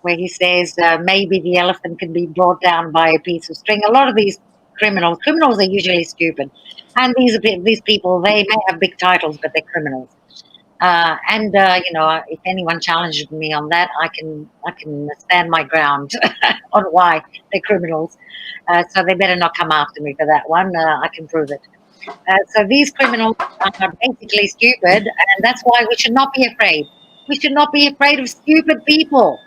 where he says maybe the elephant can be brought down by a piece of string. A lot of these criminals are usually stupid, and these people, they may have big titles, but they're criminals. If anyone challenges me on that, I can stand my ground on why they're criminals. So they better not come after me for that one. I can prove it. So these criminals are basically stupid, and that's why we should not be afraid. We should not be afraid of stupid people.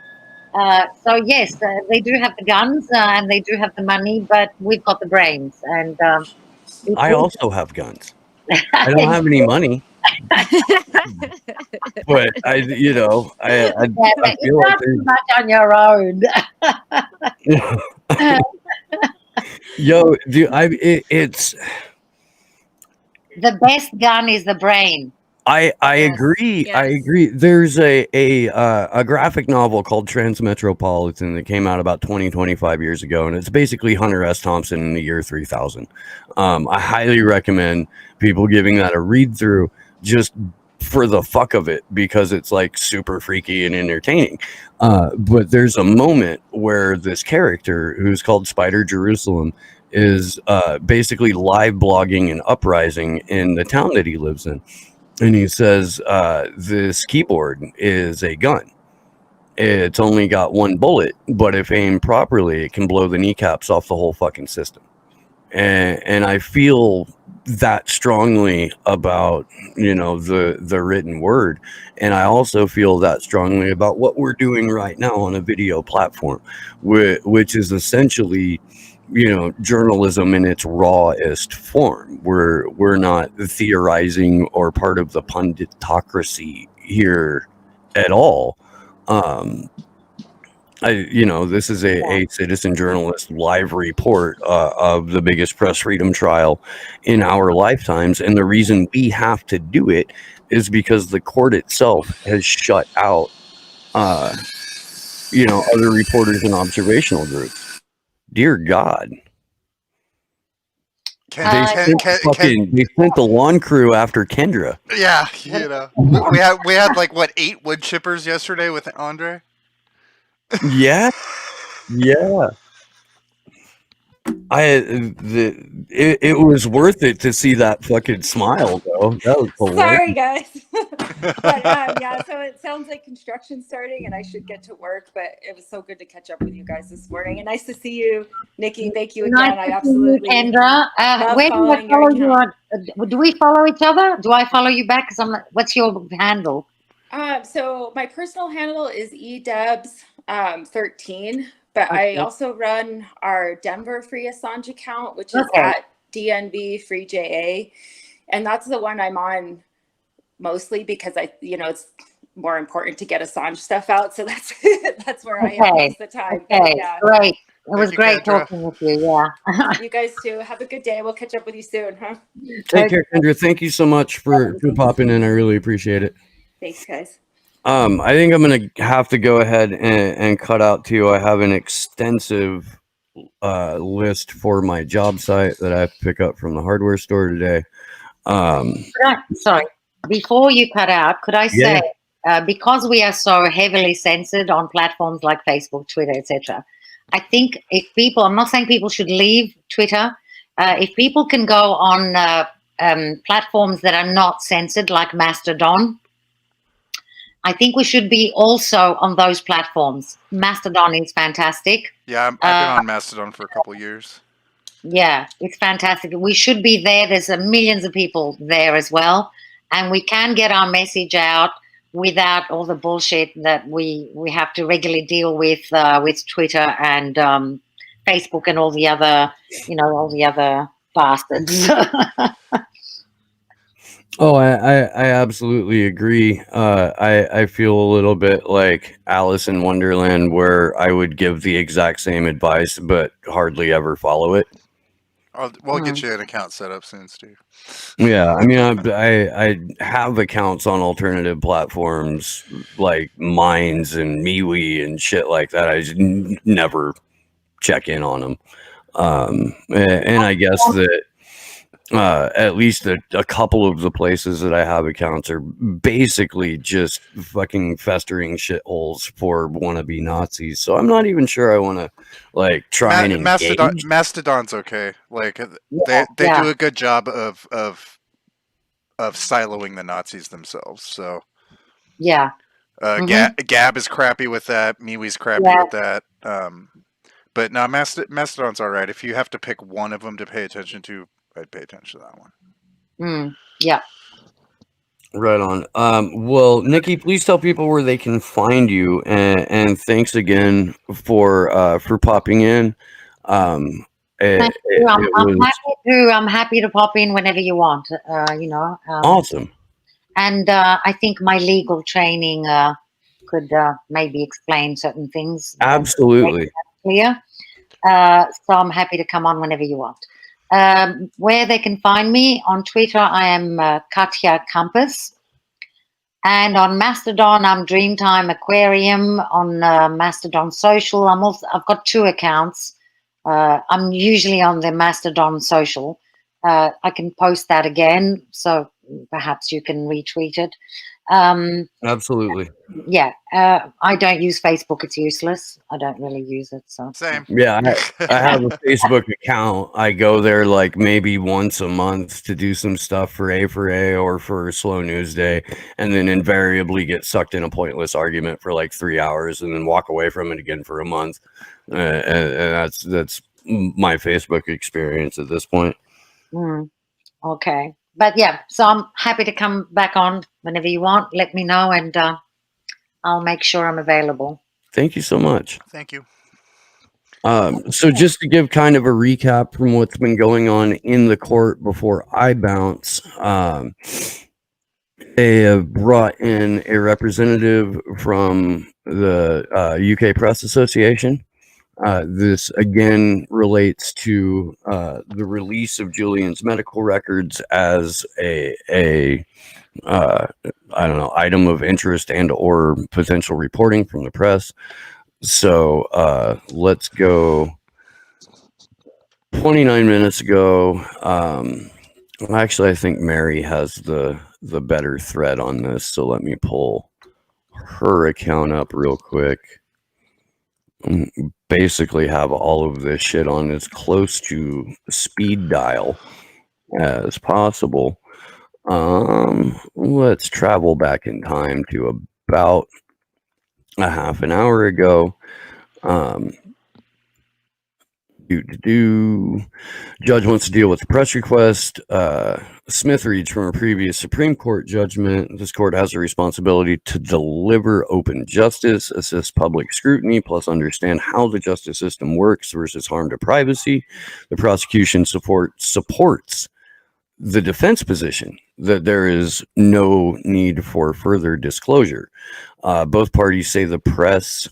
So yes, they do have the guns and they do have the money, but we've got the brains. And I also have guns. I don't have any money. But I feel not too much on your own. Yo, dude, it's the best gun is the brain. I Yes, agree. I yes. agree. There's a graphic novel called Transmetropolitan that came out about 25 years ago, and it's basically Hunter S. Thompson in the year 3000. I highly recommend people giving that a read through just for the fuck of it, because it's like super freaky and entertaining. But there's a moment where this character, who's called Spider Jerusalem, is basically live blogging an uprising in the town that he lives in. And he says, this keyboard is a gun. It's only got one bullet, but if aimed properly, it can blow the kneecaps off the whole fucking system. And I feel that strongly about, the written word. And I also feel that strongly about what we're doing right now on a video platform, which is essentially, journalism in its rawest form. We're not theorizing or part of the punditocracy here at all. This is a citizen journalist live report of the biggest press freedom trial in our lifetimes, and the reason we have to do it is because the court itself has shut out other reporters and observational groups. Dear God. They sent the lawn crew after Kendra. Yeah, we had like what 8 wood chippers yesterday with Andre. Yeah. It was worth it to see that fucking smile though. That was hilarious. Sorry, guys. But yeah, so it sounds like construction starting, and I should get to work. But it was so good to catch up with you guys this morning, and nice to see you, Nikki. Thank you again. I absolutely. Kendra, where do I follow you on? Do we follow each other? Do I follow you back? What's your handle? So my personal handle is edebs13, but I also run our Denver Free Assange account, which is at DNV Free JA, and that's the one I'm on mostly because it's more important to get Assange stuff out. So that's where I am most of the time. Okay, yeah. Great. It was great talking with you. Yeah. You guys too. Have a good day. We'll catch up with you soon, huh? Take care, Kendra. Thank you so much for popping in. I really appreciate it. Thanks, guys. I think I'm gonna have to go ahead and cut out too. I have an extensive list for my job site that I have to pick up from the hardware store today. Sorry, before you cut out, could I say, because we are so heavily censored on platforms like Facebook, Twitter, etc., I think if people, I'm not saying people should leave Twitter, if people can go on platforms that are not censored, like Mastodon, I think we should be also on those platforms. Mastodon is fantastic. Yeah, I've been on Mastodon for a couple of years. Yeah, it's fantastic. We should be there. There's millions of people there as well. And we can get our message out without all the bullshit that we have to regularly deal with Twitter and Facebook and all the other bastards. Oh, I absolutely agree. I feel a little bit like Alice in Wonderland, where I would give the exact same advice, but hardly ever follow it. We'll get you an account set up soon, Steve. Yeah, I mean, I have accounts on alternative platforms like Minds and MeWe and shit like that. I just never check in on them. And I guess that at least a couple of the places that I have accounts are basically just fucking festering shitholes for wannabe Nazis. So I'm not even sure I want to try and engage. Mastodon's okay. They do a good job of siloing the Nazis themselves. So yeah. Gab is crappy with that. MeWe's crappy with that. But no, Mastodon's all right. If you have to pick one of them to pay attention to, I'd pay attention to that one. Yeah. Right on. Well, Nikki, please tell people where they can find you, and thanks again for popping in. Thank you. I'm happy to pop in whenever you want. Awesome. And I think my legal training could maybe explain certain things. Absolutely. Clear. So I'm happy to come on whenever you want. Where they can find me on Twitter, I am Katja Campus. And on Mastodon, I'm Dreamtime Aquarium. On Mastodon Social, I've got 2 accounts. I'm usually on the Mastodon Social. I can post that again, so perhaps you can retweet it. Absolutely. Yeah, I don't use Facebook. It's useless. I don't really use it. So Same. Yeah, I have a Facebook account. I go there like maybe once a month to do some stuff for A or for Slow News Day, and then invariably get sucked in a pointless argument for like 3 hours and then walk away from it again for a month. And that's my Facebook experience at this point. Okay. But yeah, so I'm happy to come back on whenever you want. Let me know, and I'll make sure I'm available. Thank you so much. Thank you. So just to give kind of a recap from what's been going on in the court before I bounce, they have brought in a representative from the UK Press Association. This again relates to the release of Julian's medical records as a I don't know, item of interest and or potential reporting from the press. So let's go 29 minutes ago. Actually, I think Mary has the better thread on this, so let me pull her account up real quick. Basically have all of this shit on as close to speed dial as possible. Let's travel back in time to about a half an hour ago. Judge wants to deal with the press request. Smith reads from a previous Supreme Court judgment. This court has a responsibility to deliver open justice, assist public scrutiny, plus understand how the justice system works versus harm to privacy. The prosecution supports the defense position that there is no need for further disclosure. Both parties say the press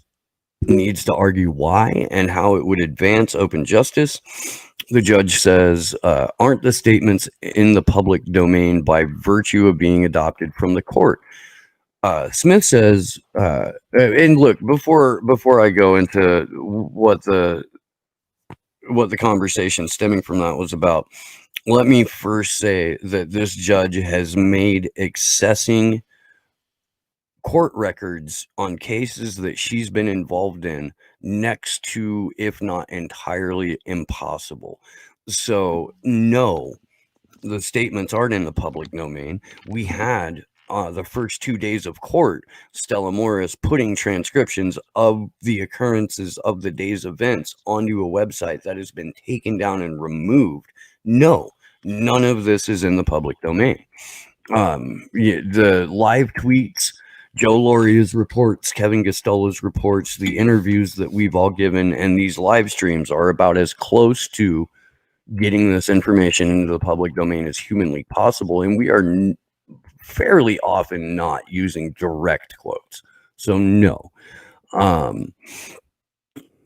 needs to argue why and how it would advance open justice. The judge says, aren't the statements in the public domain by virtue of being adopted from the court? Smith says, and look, before I go into what the conversation stemming from that was about, let me first say that this judge has made accessing court records on cases that she's been involved in next to, if not entirely, impossible. So no, the statements aren't in the public domain. We had the first 2 days of court, Stella Morris putting transcriptions of the occurrences of the day's events onto a website that has been taken down and removed. No, none of this is in the public domain. The live tweets, Joe Loria's reports, Kevin Gastola's reports, the interviews that we've all given, and these live streams are about as close to getting this information into the public domain as humanly possible. And we are fairly often not using direct quotes. So no.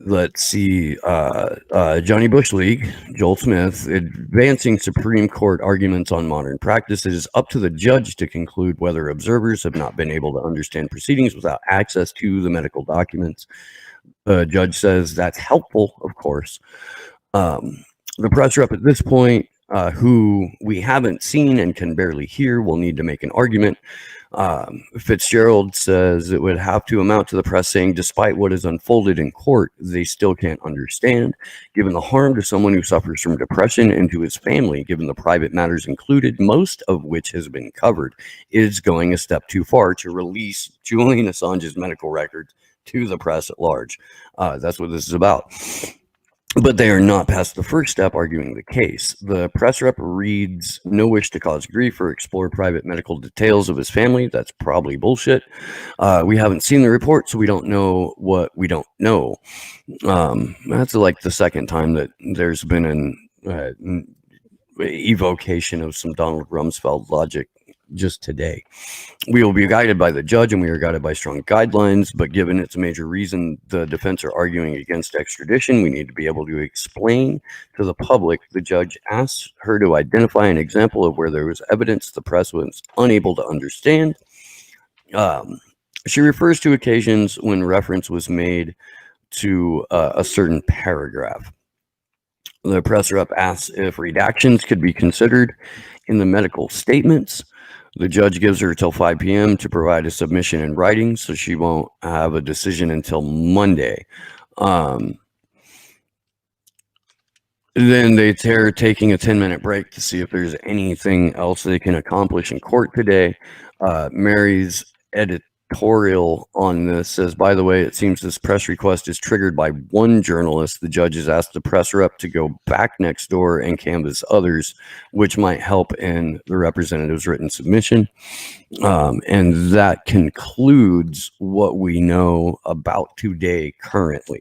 Let's see. Johnny Bush League, Joel Smith, advancing Supreme Court arguments on modern practice. It is up to the judge to conclude whether observers have not been able to understand proceedings without access to the medical documents. The judge says that's helpful, of course. The press rep at this point, who we haven't seen and can barely hear, will need to make an argument. Fitzgerald says it would have to amount to the press saying, despite what is unfolded in court, they still can't understand. Given the harm to someone who suffers from depression and to his family, given the private matters included, most of which has been covered, it is going a step too far to release Julian Assange's medical records to the press at large. That's what this is about. But they are not past the first step, arguing the case. The press rep reads, no wish to cause grief or explore private medical details of his family. That's probably bullshit. We haven't seen the report, so we don't know what we don't know. That's like the second time that there's been an evocation of some Donald Rumsfeld logic just today. We will be guided by the judge, and we are guided by strong guidelines, but given it's a major reason the defense are arguing against extradition, we need to be able to explain to the public. The judge asks her to identify an example of where there was evidence the press was unable to understand. She refers to occasions when reference was made to a certain paragraph. The press rep asks if redactions could be considered in the medical statements. The judge gives her till 5 p.m. to provide a submission in writing, so she won't have a decision until Monday. Then they're taking a 10-minute break to see if there's anything else they can accomplish in court today. Mary's editorial on this says, by the way, it seems this press request is triggered by one journalist. The judge has asked the press rep to go back next door and canvass others, which might help in the representative's written submission. And that concludes what we know about today currently.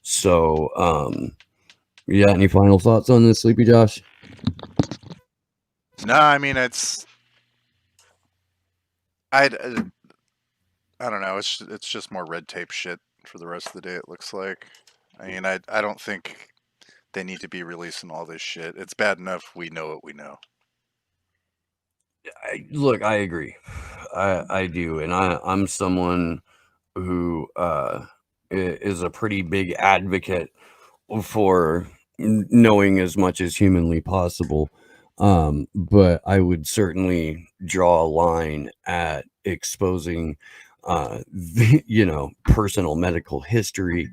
So, you got any final thoughts on this, Sleepy Josh? No, I mean I don't know. It's just more red tape shit for the rest of the day. It looks like. I mean, I don't think they need to be releasing all this shit. It's bad enough we know what we know. Look, I agree. I do, and I'm someone who is a pretty big advocate for knowing as much as humanly possible. But I would certainly draw a line at exposing, personal medical history,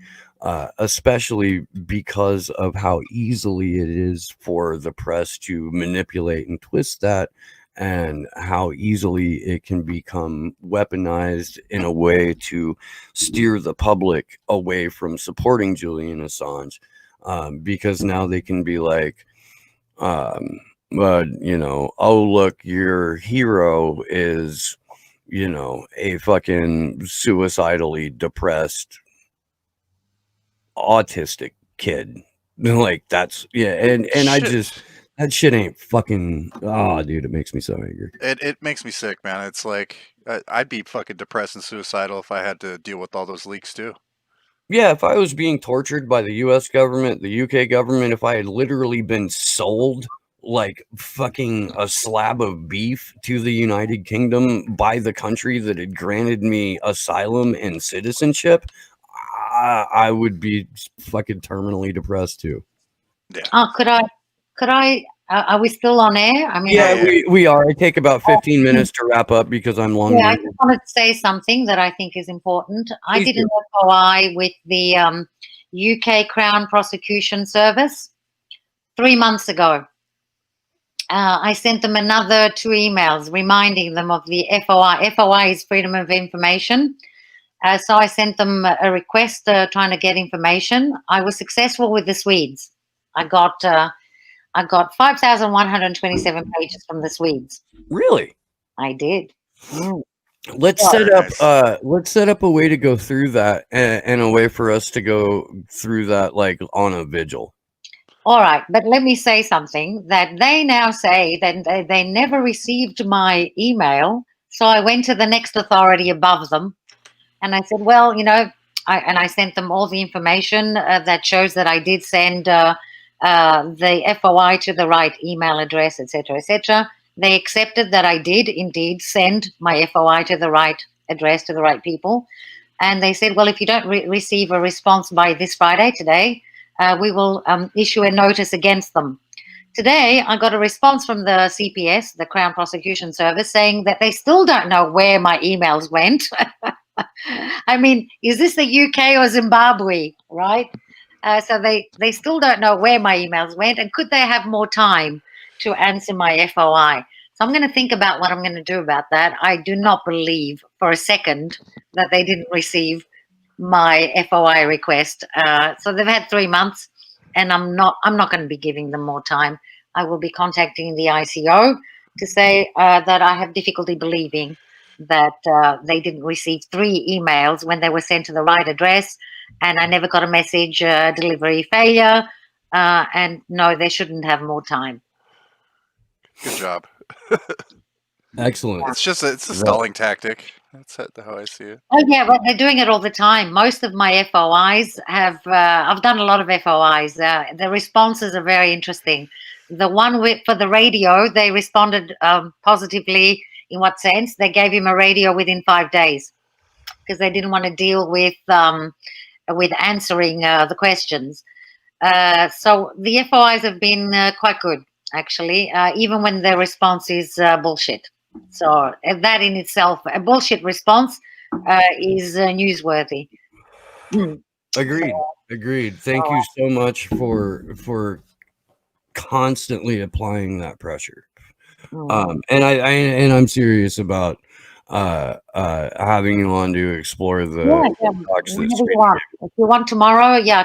especially because of how easily it is for the press to manipulate and twist that, and how easily it can become weaponized in a way to steer the public away from supporting Julian Assange. Because now they can be like, oh, look, your hero is, a fucking suicidally depressed, autistic kid. Like, that's, yeah. And I just, that shit ain't fucking, dude, it makes me so angry. It makes me sick, man. It's like, I'd be fucking depressed and suicidal if I had to deal with all those leaks too. Yeah, if I was being tortured by the US government, the UK government, if I had literally been sold like fucking a slab of beef to the United Kingdom by the country that had granted me asylum and citizenship, I would be fucking terminally depressed too. Yeah. Oh, could I, are we still on air? I mean, Yeah, we are. I take about 15 minutes to wrap up because I'm long. Yeah, I just wanted to say something that I think is important. I did an FOI with the UK Crown Prosecution Service 3 months ago. I sent them another 2 emails reminding them of the FOI. FOI is Freedom of Information. So I sent them a request trying to get information. I was successful with the Swedes. I got 5,127 pages from the Swedes. Really? I did. Let's set up a way to go through that, and a way for us to go through that like on a vigil. All right, but let me say something that they now say that they never received my email. So I went to the next authority above them, and I said, well, I sent them all the information that shows that I did send the FOI to the right email address, etc., etc. They accepted that I did indeed send my FOI to the right address, to the right people. And they said, well, if you don't receive a response by this Friday, today, we will issue a notice against them. Today, I got a response from the CPS, the Crown Prosecution Service, saying that they still don't know where my emails went. I mean, is this the UK or Zimbabwe, right? So they still don't know where my emails went, and could they have more time to answer my FOI? So I'm going to think about what I'm going to do about that. I do not believe for a second that they didn't receive my FOI request. So they've had 3 months, and I'm not going to be giving them more time. I will be contacting the ICO to say that I have difficulty believing that they didn't receive 3 emails when they were sent to the right address, and I never got a message, delivery failure, and no, they shouldn't have more time. Good job. Excellent. It's a stalling tactic. That's how I see it. Oh yeah, but they're doing it all the time. Most of my FOIs have, I've done a lot of FOIs. The responses are very interesting. The one for the radio, they responded positively In what sense? They gave him a radio within 5 days because they didn't want to deal with answering the questions. So the FOIs have been quite good, actually, even when the response is bullshit. So that in itself, a bullshit response is newsworthy. Agreed. Thank you so much for constantly applying that pressure. And I'm serious about having you on to explore the talks that Whenever you want. If you want tomorrow, yeah,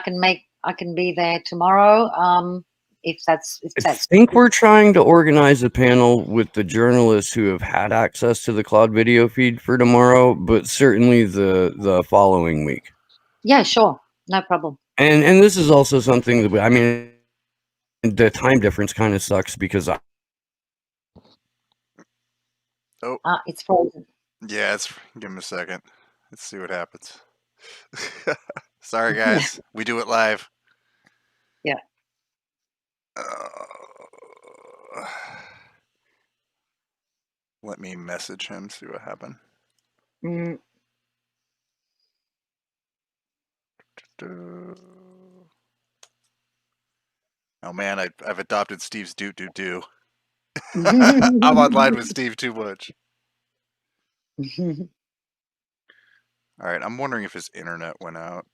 I can be there tomorrow. If that's I think we're trying to organize a panel with the journalists who have had access to the cloud video feed for tomorrow, but certainly the following week. Yeah, sure, no problem. And this is also something that I mean, the time difference kind of sucks because It's frozen. Yeah, give him a second. Let's see what happens. Sorry, guys. We do it live. Yeah. Let me message him, see what happened. Oh man, I've adopted Steve's do. I'm online with Steve too much. All right, I'm wondering if his internet went out.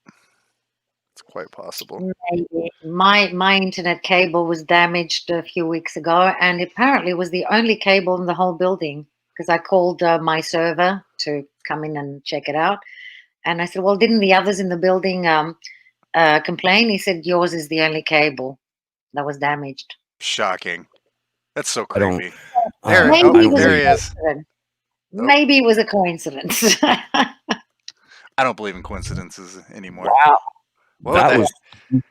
It's quite possible. Maybe. My internet cable was damaged a few weeks ago, and apparently it was the only cable in the whole building because I called my server to come in and check it out. And I said, well, didn't the others in the building complain? He said, yours is the only cable that was damaged. Shocking. That's so creepy. There he is. Maybe it was a coincidence. I don't believe in coincidences anymore. Wow. That was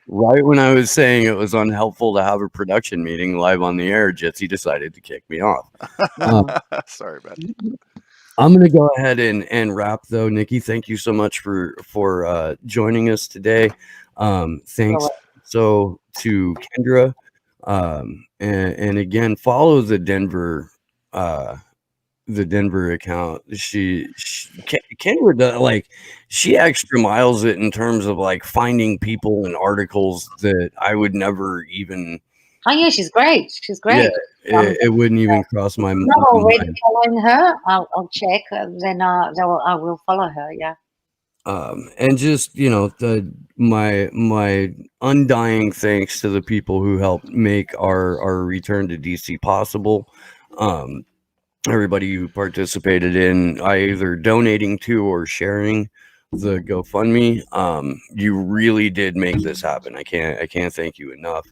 right when I was saying it was unhelpful to have a production meeting live on the air. Jitsi decided to kick me off. Sorry about that. I'm going to go ahead and wrap, though. Nikki, thank you so much for joining us today. Thanks to Kendra. And again, follow the Denver account. Kendra does, she extra miles it in terms of finding people and articles that I would never even. Oh yeah, she's great. She's great. Yeah, it wouldn't even cross my mind. Already following her. I'll check. Then I will follow her. Yeah. And just my undying thanks to the people who helped make our return to DC possible. Everybody who participated in either donating to or sharing the GoFundMe. You really did make this happen. I can't thank you enough.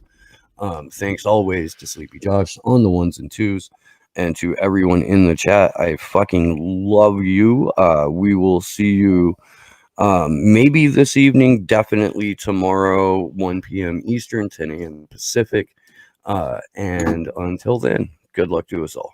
Thanks always to Sleepy Josh on the ones and twos, and to everyone in the chat. I fucking love you. We will see you maybe this evening, definitely tomorrow, 1 p.m. Eastern, 10 a.m. Pacific. And until then, good luck to us all.